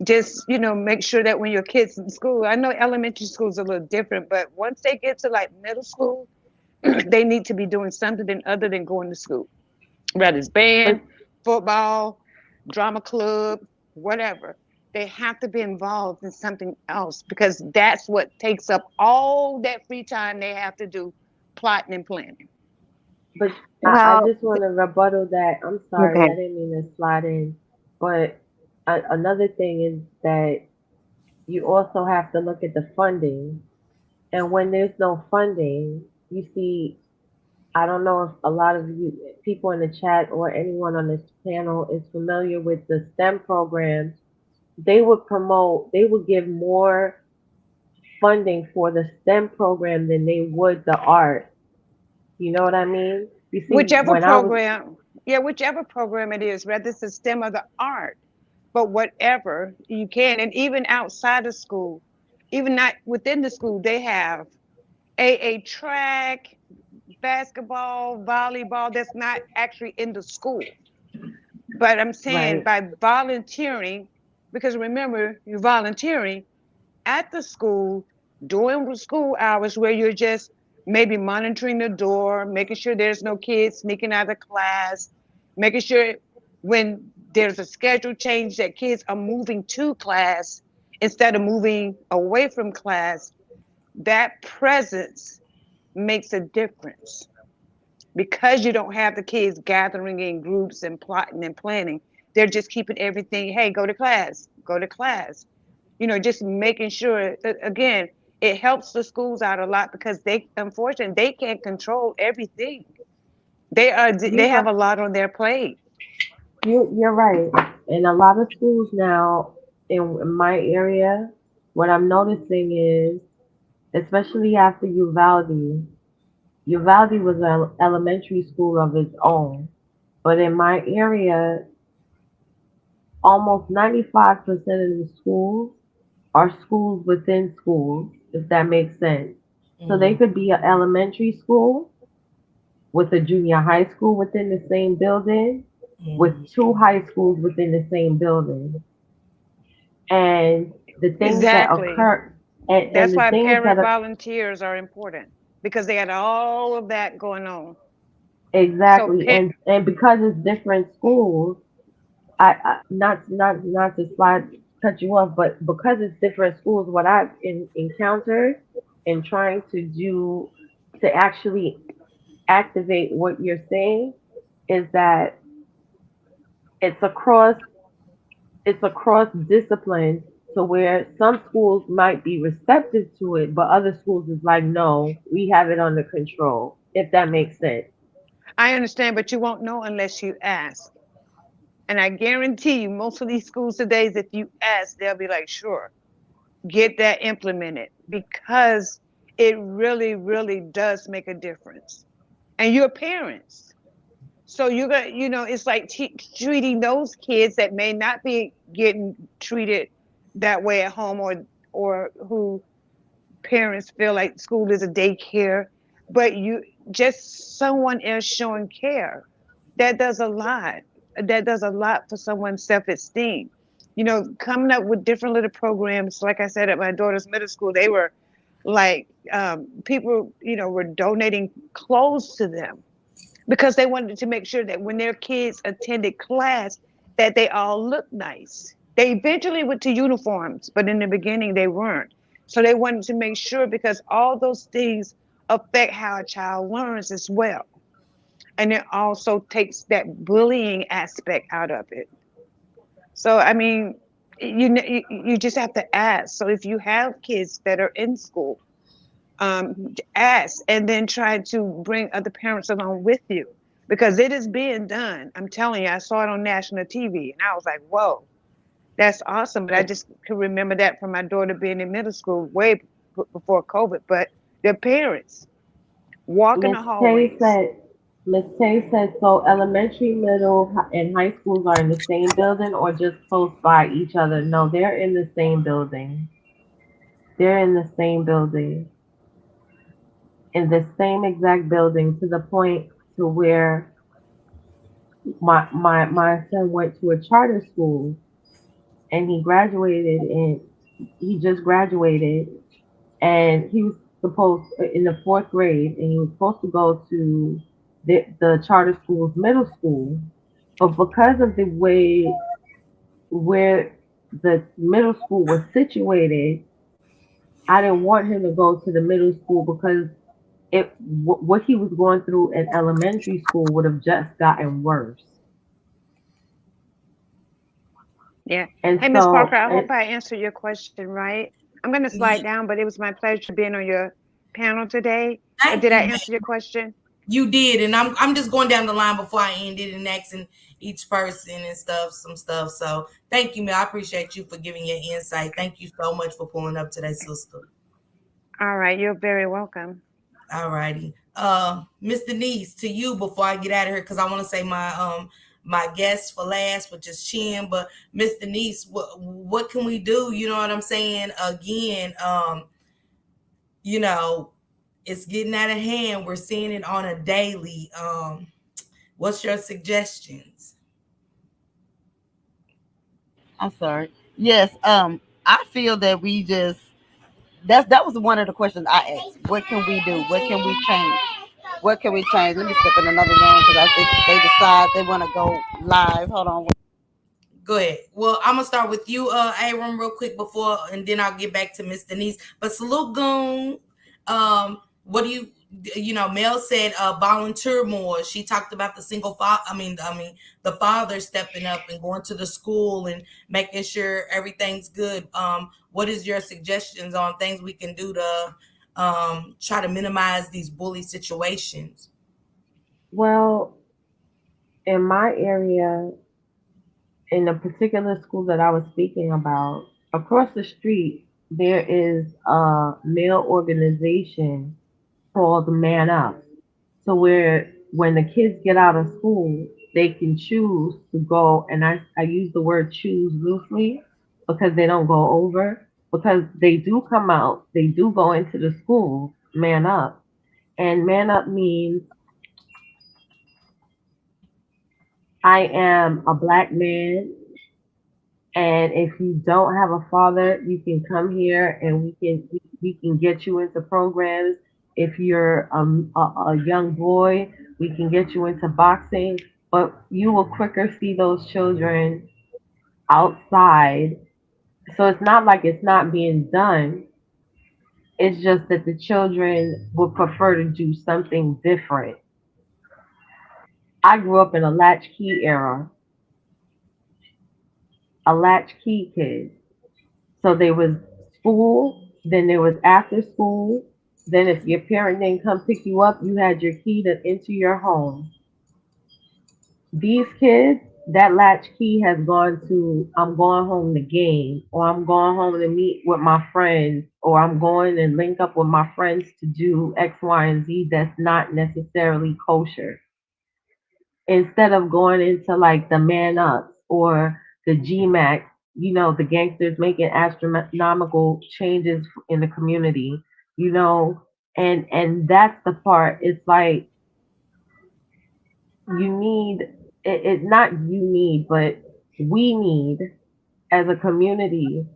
just make sure that when your kids in school, I know elementary school is a little different, but once they get to like middle school, they need to be doing something other than going to school, whether it's band, But football, drama club, whatever. They have to be involved in something else, because that's what takes up all that free time they have to do plotting and planning. but I Well, just want to rebuttal that. I'm sorry, okay. I didn't mean to slide in. But another thing is that you also have to look at the funding. And when there's no funding, you see, I don't know if a lot of you people in the chat or anyone on this panel is familiar with the STEM programs. They would give more funding for the STEM program than they would the art. You know what I mean? You see, Whichever when I was program, yeah, whichever program it is, whether it's the STEM or the art, but whatever you can, and even outside of school, even not within the school, they have a track, basketball, volleyball that's not actually in the school. But I'm saying right, by volunteering, because remember, you're volunteering at the school during school hours where you're just maybe monitoring the door, making sure there's no kids sneaking out of class, making sure when there's a schedule change that kids are moving to class instead of moving away from class, that presence makes a difference, because you don't have the kids gathering in groups and plotting and planning. They're just keeping everything, hey, go to class, go to class. Just making sure that, again, it helps the schools out a lot, because they, unfortunately, they can't control everything. They you're have right. a lot on their plate. You're right. And a lot of schools now in my area, what I'm noticing is, especially after Uvalde, Uvalde was an elementary school of its own. But in my area, almost 95% of the schools are schools within schools, if that makes sense. So they Mm, could be an elementary school with a junior high school within the same building, with mm. two high schools within the same building. And the things that Exactly. occur, and That's the why things that parent are volunteers are important, because they got all of that going on. So, exactly, and because it's different schools, I not to slide cut you off, but because it's different schools, what I've encountered in trying to do to actually activate what you're saying is that it's across it's across disciplines to where some schools might be receptive to it, but other schools is like, no, we have it under control, if that makes sense. I understand, but you won't know unless you ask. And I guarantee you, most of these schools today, if you ask, they'll be like, sure, get that implemented, because it really, really does make a difference. And you're parents. So you're gonna, it's like treating those kids that may not be getting treated that way at home, or who parents feel like school is a daycare, but you just someone else showing care. That does a lot. That does a lot for someone's self-esteem. Coming up with different little programs. Like I said, at my daughter's middle school, they were like, people, were donating clothes to them, because they wanted to make sure that when their kids attended class, that they all looked nice. They eventually went to uniforms, but in the beginning they weren't. So they wanted to make sure because all those things affect how a child learns as well. And it also takes that bullying aspect out of it. So I mean, you just have to ask. So if you have kids that are in school, ask and then try to bring other parents along with you because it is being done. I'm telling you, I saw it on national TV and I was like, whoa, that's awesome. But I just could remember that from my daughter being in middle school way before COVID. But their parents walk in Miss the Tay hallways. said, Miss Tay said, so elementary, middle, and high schools are in the same building or just close by each other? No, they're in the same building. They're in the same building, in the same exact building, to the point to where my son went to a charter school and he graduated, and he just graduated, and he was supposed in the fourth grade, and he was supposed to go to the charter school's middle school, but because of the way where the middle school was situated, I didn't want him to go to the middle school because what he was going through in elementary school would have just gotten worse. Yeah. And Hey, Miss Parker, so, I hope I answered your question right. I'm going to slide down, but it was my pleasure being on your panel today. But Thank did I you, answer your man. question? You did, and I'm just going down the line before I end it and asking each person and stuff, some stuff. So thank you, man. I appreciate you for giving your insight. Thank you so much for pulling up today, sister. All right. You're very welcome. All righty. Miss Denise, to you before I get out of here, because I want to say my guest for last, which is Chin. But Miss Denise, what can we do? You know what I'm saying? Again, you know, it's getting out of hand. We're seeing it on a daily. What's your suggestions? I'm sorry. Yes, I feel that we just that was one of the questions I asked. What can we do? What can we change? What can we change? Let me step in another room because I think they decide they want to go live. Hold on. Go ahead. Well, I'm gonna start with you, Abram, real quick before, and then I'll get back to Miss Denise. But salute, Goon. What do you? You know, Mel said volunteer more. She talked about the single father. I mean, the father stepping up and going to the school and making sure everything's good. What is your suggestions on things we can do to try to minimize these bully situations? well, in my area, in the particular school that I was speaking about, across the street, there is a male organization called Man Up. So where when the kids get out of school, they can choose to go, and I use the word choose loosely because they don't go over, because they do come out, they do go into the school, man up. And man up means I am a black man, and if you don't have a father, you can come here and we can get you into programs. If you're a young boy, we can get you into boxing. But you will quicker see those children outside. So it's not like it's not being done. It's just that the children would prefer to do something different. I grew up in a latchkey era, a latchkey kid. So there was school, then there was after school. Then if your parent didn't come pick you up, you had your key to enter your home. These kids, that latch key has gone to I'm going home to game, or I'm going home to meet with my friends, or I'm going and link up with my friends to do X, Y, and Z that's not necessarily kosher. Instead of going into like the man ups or the GMAX, the gangsters making astronomical changes in the community, you know, and that's the part. It's like you need it not you need, but we need as a community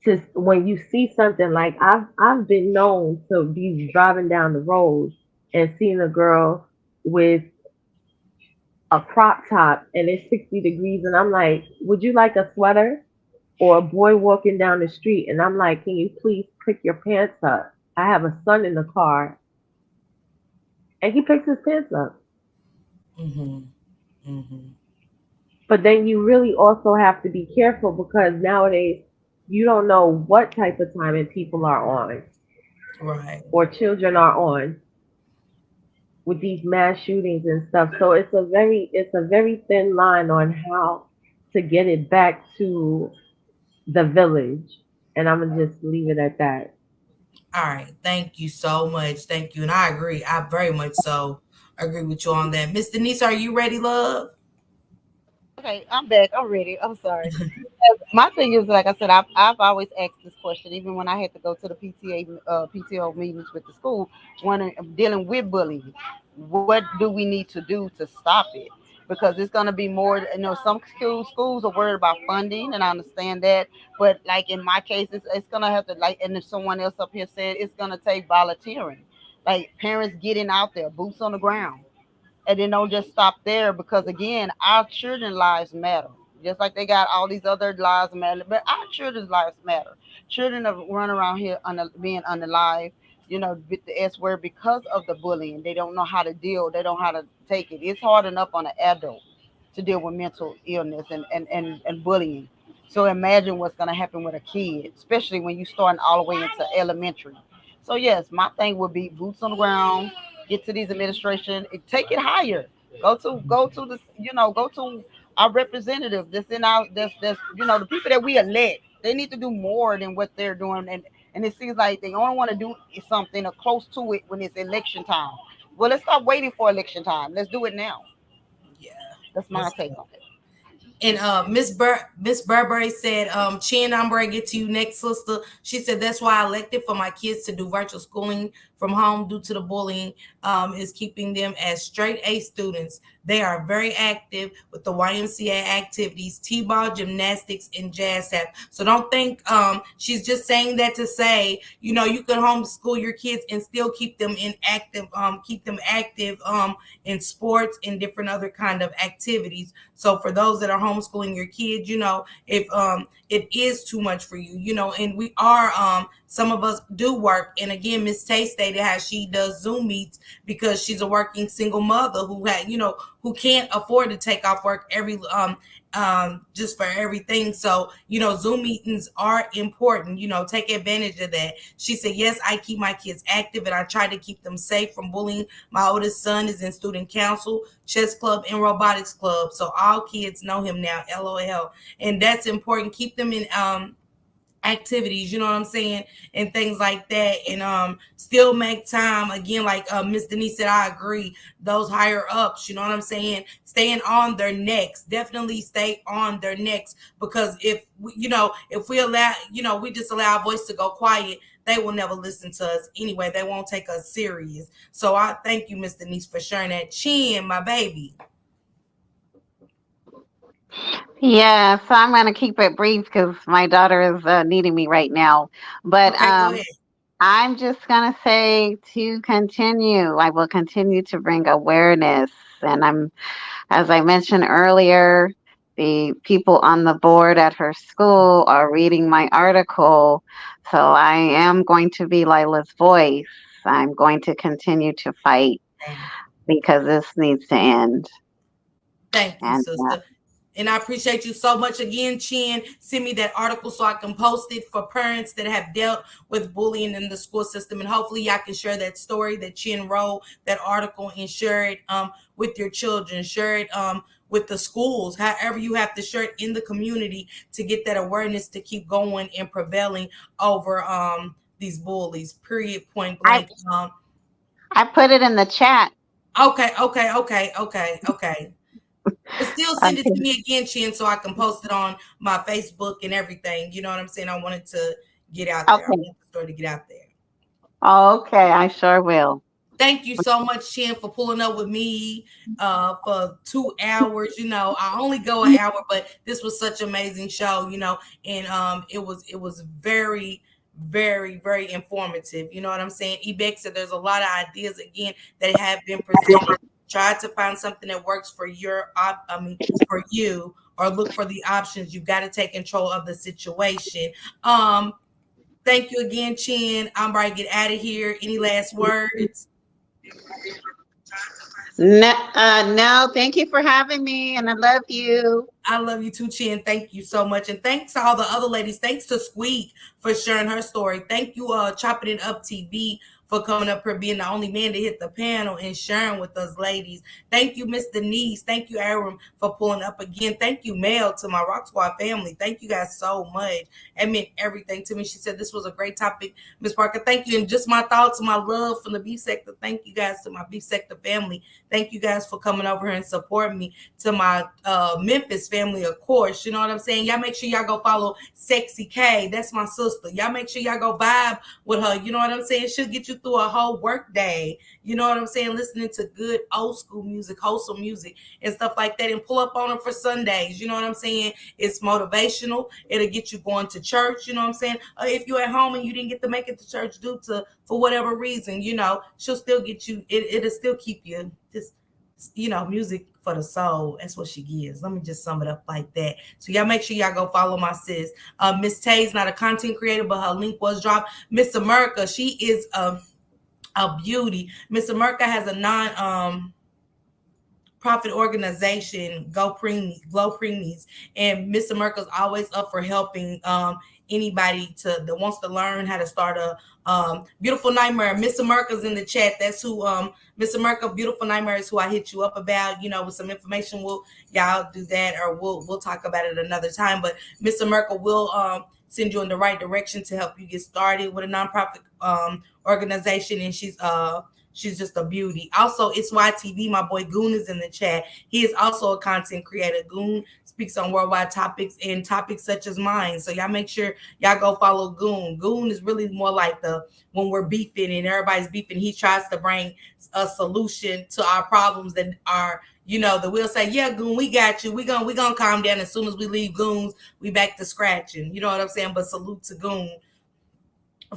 to when you see something like I've been known to be driving down the road and seeing a girl with a crop top and it's 60 degrees and I'm like, would you like a sweater? Or a boy walking down the street, and I'm like, can you please pick your pants up? I have a son in the car, and he picks his pants up. Mhm. Mhm. But then you really also have to be careful because nowadays you don't know what type of timing people are on Right. or children are on with these mass shootings and stuff. So it's a very thin line on how to get it back to the village. And I'm gonna just leave it at that. All right. Thank you so much. Thank you. And I agree. I very much so agree with you on that. Miss Denise, are you ready, love? Okay, I'm back. I'm ready. I'm sorry. My thing is, like I said, I've always asked this question, even when I had to go to the PTO meetings with the school, when I'm dealing with bullying. What do we need to do to stop it? Because it's going to be more. Some schools are worried about funding, and I understand that. But like in my case, it's going to have to, like, and if someone else up here said, it's going to take volunteering, like parents getting out there, boots on the ground, and then don't just stop there, because again, our children lives matter, just like they got all these other lives matter, but our children's lives matter. Children have run around here being unalive, with the S word, because of the bullying. They don't know how to deal, they don't know how to take it. It's hard enough on an adult to deal with mental illness and bullying. So imagine what's going to happen with a kid, especially when you starting all the way into elementary. So yes, my thing would be boots on the ground, get to these administration, take it higher. Go to the go to our representative that's in our that's the people that we elect. They need to do more than what they're doing, and it seems like they only want to do something or close to it when it's election time. Well, let's stop waiting for election time. Let's do it now. Yeah. That's my That's take on it. And Miss Burberry said, Chin, I'm gonna get to you next, sister. She said that's why I elected for my kids to do virtual schooling from home due to the bullying, is keeping them as straight A students. They are very active with the YMCA activities, T-ball, gymnastics, and jazz tap. So don't think she's just saying that to say, you can homeschool your kids and still keep them active in sports and different other kind of activities. So for those that are homeschooling your kids, if it is too much for you, and we are some of us do work. And again, Miss Tay stated how she does Zoom meets because she's a working single mother who can't afford to take off work just for everything. So, Zoom meetings are important. Take advantage of that. She said, yes, I keep my kids active and I try to keep them safe from bullying. My oldest son is in student council, chess club, and robotics club. So all kids know him now, LOL. And that's important. Keep them in activities, you know what I'm saying, and things like that, and still make time. Again, like Miss Denise said, I agree. Those higher ups, you know what I'm saying, staying on their necks, definitely stay on their necks, because if we allow, we just allow our voice to go quiet, they will never listen to us anyway. They won't take us serious. So I thank you, Miss Denise, for sharing that. Chin, my baby. Yeah, so I'm going to keep it brief because my daughter is needing me right now. But Okay, go ahead. I'm just going to say to continue. I will continue to bring awareness. And as I mentioned earlier, the people on the board at her school are reading my article. So I am going to be Lila's voice. I'm going to continue to fight because this needs to end. Thank you, And sister. And I appreciate you so much again, Chin. Send me that article so I can post it for parents that have dealt with bullying in the school system. And hopefully y'all can share that story that Chin wrote, that article, and share it with your children. Share it with the schools, however you have to share it in the community to get that awareness to keep going and prevailing over these bullies, period, point I, blank. I put it in the chat. Okay. But still send it to Okay. me again, Chin, so I can post it on my Facebook and everything. You know what I'm saying? I wanted to get out there. I Okay. want the story to get out there. Okay, I sure will. Thank you so much, Chin, for pulling up with me for 2 hours. I only go an hour, but this was such an amazing show, and it was very, very, very informative. You know what I'm saying? Ebeck said there's a lot of ideas again that have been presented. Try to find something that works for for you or look for the options. You got to take control of the situation. Um, Thank you again, Chin. I'm ready to get out of here. Any last words? No, no, thank you for having me, and I love you. I love you too, Chin. Thank you so much. And thanks to all the other ladies. Thanks to Squeak for sharing her story. Thank you, Chopping It Up TV, for coming up here, being the only man to hit the panel and sharing with us, ladies. Thank you, Miss Denise. Thank you, Aram, for pulling up again. Thank you, Mel, to my Rock Squad family. Thank you guys so much. It meant everything to me. She said this was a great topic, Miss Parker. Thank you. And just my thoughts, my love from the beef sector. Thank you guys to my beef sector family. Thank you guys for coming over here and supporting me. To my Memphis family, of course. You know what I'm saying? Y'all make sure y'all go follow Sexy K. That's my sister. Y'all make sure y'all go vibe with her. You know what I'm saying? She'll get you through a whole work day. You know what I'm saying? Listening to good old school music, wholesome music, and stuff like that. And pull up on her for Sundays. You know what I'm saying? It's motivational. It'll get you going to church. You know what I'm saying? If you're at home and you didn't get to make it to church due to for whatever reason, you know, she'll still get you. It'll still keep you just, you know, music for the soul. That's what she gives. Let me just sum it up like that. So y'all make sure y'all go follow my sis. Miss Tay's not a content creator, but her link was dropped. Miss America, she is a beauty. Miss America has a profit organization, Glow Preemies, and Miss America's always up for helping anybody that wants to learn how to start a Beautiful Nightmare. Miss America's in the chat. That's who Miss America Beautiful Nightmare is who I hit you up about. You know, with some information, y'all do that, or we'll talk about it another time. But Miss America will send you in the right direction to help you get started with a nonprofit organization, and she's just a beauty. Also, it's YTV. My boy Goon is in the chat. He is also a content creator. Goon speaks on worldwide topics and topics such as mine. So y'all make sure y'all go follow Goon. Goon is really more like when we're beefing and everybody's beefing, he tries to bring a solution to our problems that are, you know, that we'll say, yeah, Goon, we got you. We gonna calm down. As soon as we leave Goons, we back to scratching. You know what I'm saying? But salute to Goon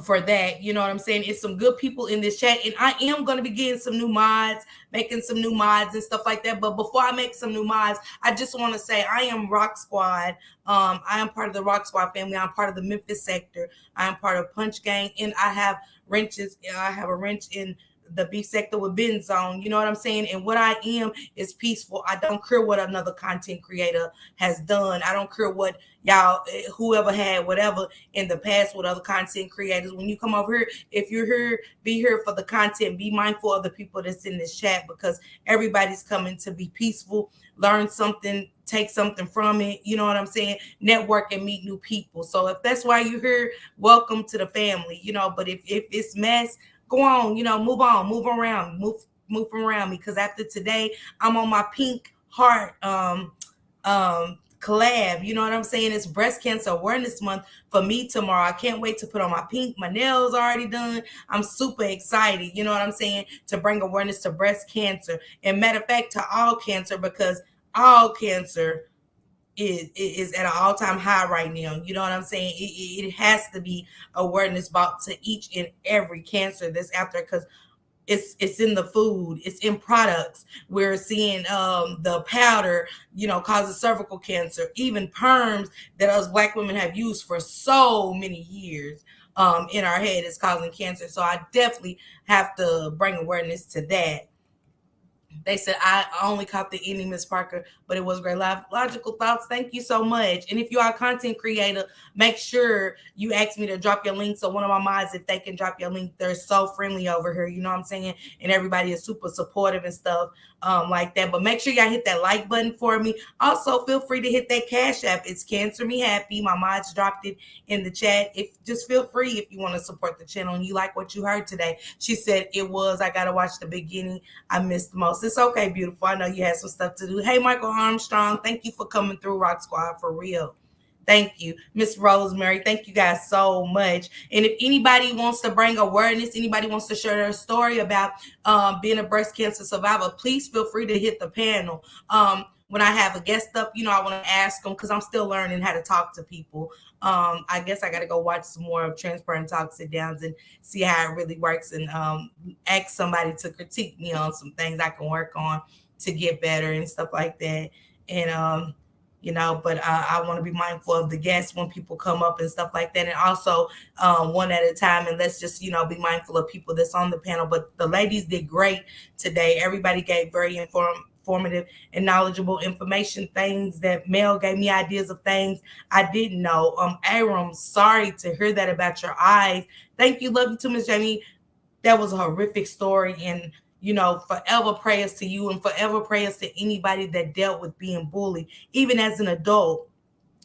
for that. You know what I'm saying? It's some good people in this chat, and I am going to be getting some new mods, making some new mods and stuff like that. But before I make some new mods, I just want to say I am Rock Squad. I am part of the Rock Squad family. I'm part of the Memphis sector. I am part of Punch Gang, and I have wrenches. I have a wrench in the beef sector with Ben Zone. You know what I'm saying? And what I am is peaceful. I don't care what another content creator has done. I don't care what y'all, whoever had whatever in the past with other content creators. When you come over here, if you're here, be here for the content. Be mindful of the people that's in this chat, because everybody's coming to be peaceful, learn something, take something from it. You know what I'm saying? Network and meet new people. So if that's why you're here, welcome to the family. You know, but if it's mess, go on, you know, move on, move around me, because after today, I'm on my pink heart collab. You know what I'm saying? It's Breast Cancer Awareness Month for me tomorrow. I can't wait to put on my pink. My nails already done. I'm super excited, you know what I'm saying, to bring awareness to breast cancer. And matter of fact, to all cancer, because all cancer is at an all-time high right now. You know what I'm saying? It has to be awareness brought to each and every cancer that's out there, because it's in the food, it's in products. We're seeing the powder, you know, causes cervical cancer, even perms that us black women have used for so many years in our head is causing cancer. So I definitely have to bring awareness to that. They said I only caught the ending, Miss Parker, but it was great. Logical thoughts. Thank you so much. And if you are a content creator, make sure you ask me to drop your link. So one of my mods, if they can drop your link, they're so friendly over here. You know what I'm saying? And everybody is super supportive and stuff like that. But make sure y'all hit that like button for me. Also, feel free to hit that Cash App. It's Cancer Me Happy. My mods dropped it in the chat. If just feel free if you want to support the channel and you like what you heard today. She said it was. I gotta watch the beginning. I missed the most. It's okay, beautiful. I know you had some stuff to do. Hey, Michael Armstrong, thank you for coming through, Rock Squad, for real. Thank you. Miss Rosemary, thank you guys so much. And if anybody wants to bring awareness, anybody wants to share their story about being a breast cancer survivor, please feel free to hit the panel. When I have a guest up, you know, I want to ask them, because I'm still learning how to talk to people. I guess I got to go watch some more of Transparent Talk sit downs and see how it really works, and ask somebody to critique me on some things I can work on to get better and stuff like that. And But I want to be mindful of the guests when people come up and stuff like that. And also one at a time. And let's just, be mindful of people that's on the panel. But the ladies did great today. Everybody gave very informative and knowledgeable information, things that Mel gave me ideas of things I didn't know. Abram, sorry to hear that about your eyes. Thank you. Love you too, Miss Jamie. That was a horrific story. And forever prayers to you and forever prayers to anybody that dealt with being bullied, even as an adult.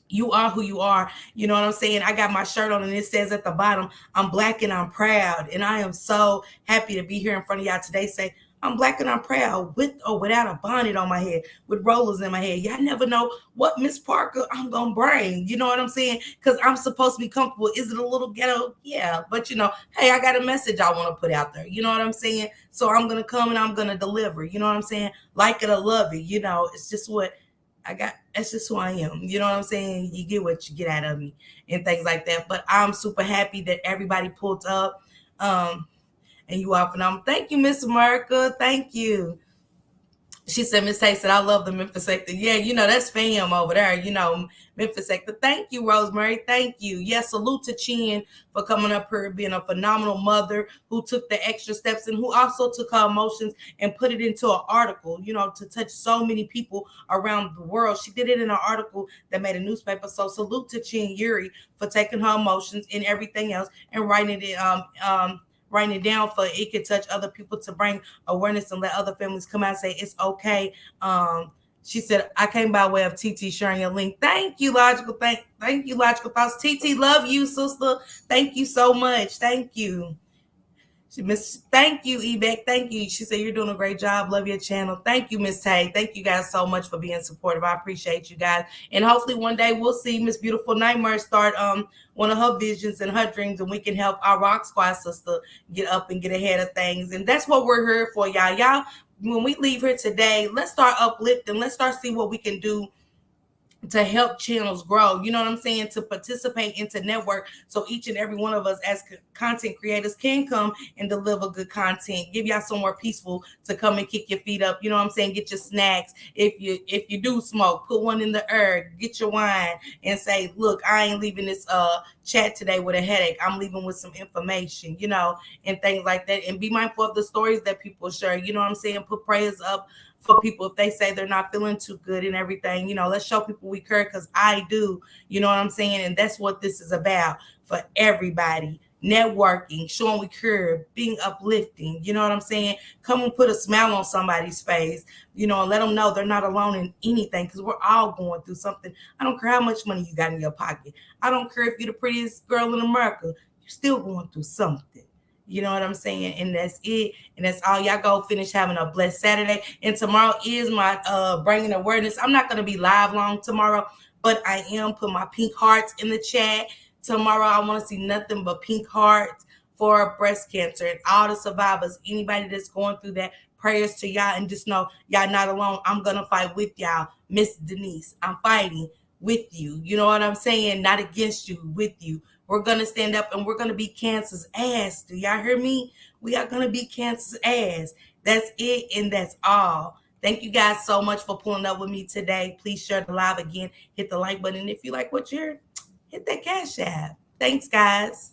You are who you are. You know what I'm saying? I got my shirt on and it says at the bottom, I'm black and I'm proud. And I am so happy to be here in front of y'all today. Say, I'm black and I'm proud, with or without a bonnet on my head, with rollers in my head. Y'all never know what Miss Parker I'm going to bring. You know what I'm saying? Because I'm supposed to be comfortable. Is it a little ghetto? Yeah. But, hey, I got a message I want to put out there. You know what I'm saying? So I'm going to come and I'm going to deliver. You know what I'm saying? Like it or love it. It's just what I got. That's just who I am. You know what I'm saying? You get what you get out of me and things like that. But I'm super happy that everybody pulled up. And you are phenomenal. Thank you, Miss America. Thank you. She said, Miss Hay said, I love the Memphis sector. Yeah, that's fam over there, Memphis sector. Thank you, Rosemary. Thank you. Yes, salute to Chin for coming up here, being a phenomenal mother who took the extra steps and who also took her emotions and put it into an article, to touch so many people around the world. She did it in an article that made a newspaper. So salute to Chinyere for taking her emotions and everything else and writing it down for it could touch other people to bring awareness and let other families come out and say it's okay. She said, I came by way of TT sharing your link. Thank you, Logical. Thank you, Logical Thoughts. TT, love you, sister. Thank you so much. Thank you. Thank you, Ebeck. Thank you. She said, you're doing a great job. Love your channel. Thank you, Miss Tay. Thank you guys so much for being supportive. I appreciate you guys. And hopefully one day we'll see Miss Beautiful Nightmare start one of her visions and her dreams, and we can help our Rock Squad sister get up and get ahead of things. And that's what we're here for, y'all. Y'all, when we leave here today, let's start uplifting. Let's start see what we can do to help channels grow, you know what I'm saying, to participate into network so each and every one of us as content creators can come and deliver good content, give y'all somewhere peaceful to come and kick your feet up, you know what I'm saying, get your snacks. If you do smoke, put one in the air, get your wine and say, look, I ain't leaving this chat today with a headache, I'm leaving with some information, and things like that. And be mindful of the stories that people share, you know what I'm saying, put prayers up for people if they say they're not feeling too good and everything. Let's show people we care, because I do, you know what I'm saying? And that's what this is about for everybody. Networking, showing we care, being uplifting, you know what I'm saying? Come and put a smile on somebody's face, and let them know they're not alone in anything, because we're all going through something. I don't care how much money you got in your pocket. I don't care if you're the prettiest girl in America. You're still going through something. You know what I'm saying? And that's it. And that's all. Y'all go finish having a blessed Saturday. And tomorrow is my bringing awareness. I'm not going to be live long tomorrow, but I am putting my pink hearts in the chat. Tomorrow, I want to see nothing but pink hearts for breast cancer and all the survivors. Anybody that's going through that, prayers to y'all. And just know y'all not alone. I'm going to fight with y'all. Miss Denise, I'm fighting with you. You know what I'm saying? Not against you, with you. We're going to stand up and we're going to beat cancer's ass. Do y'all hear me? We are going to beat cancer's ass. That's it and that's all. Thank you guys so much for pulling up with me today. Please share the live again. Hit the like button. And if you like what you heard, hit that cash app. Thanks, guys.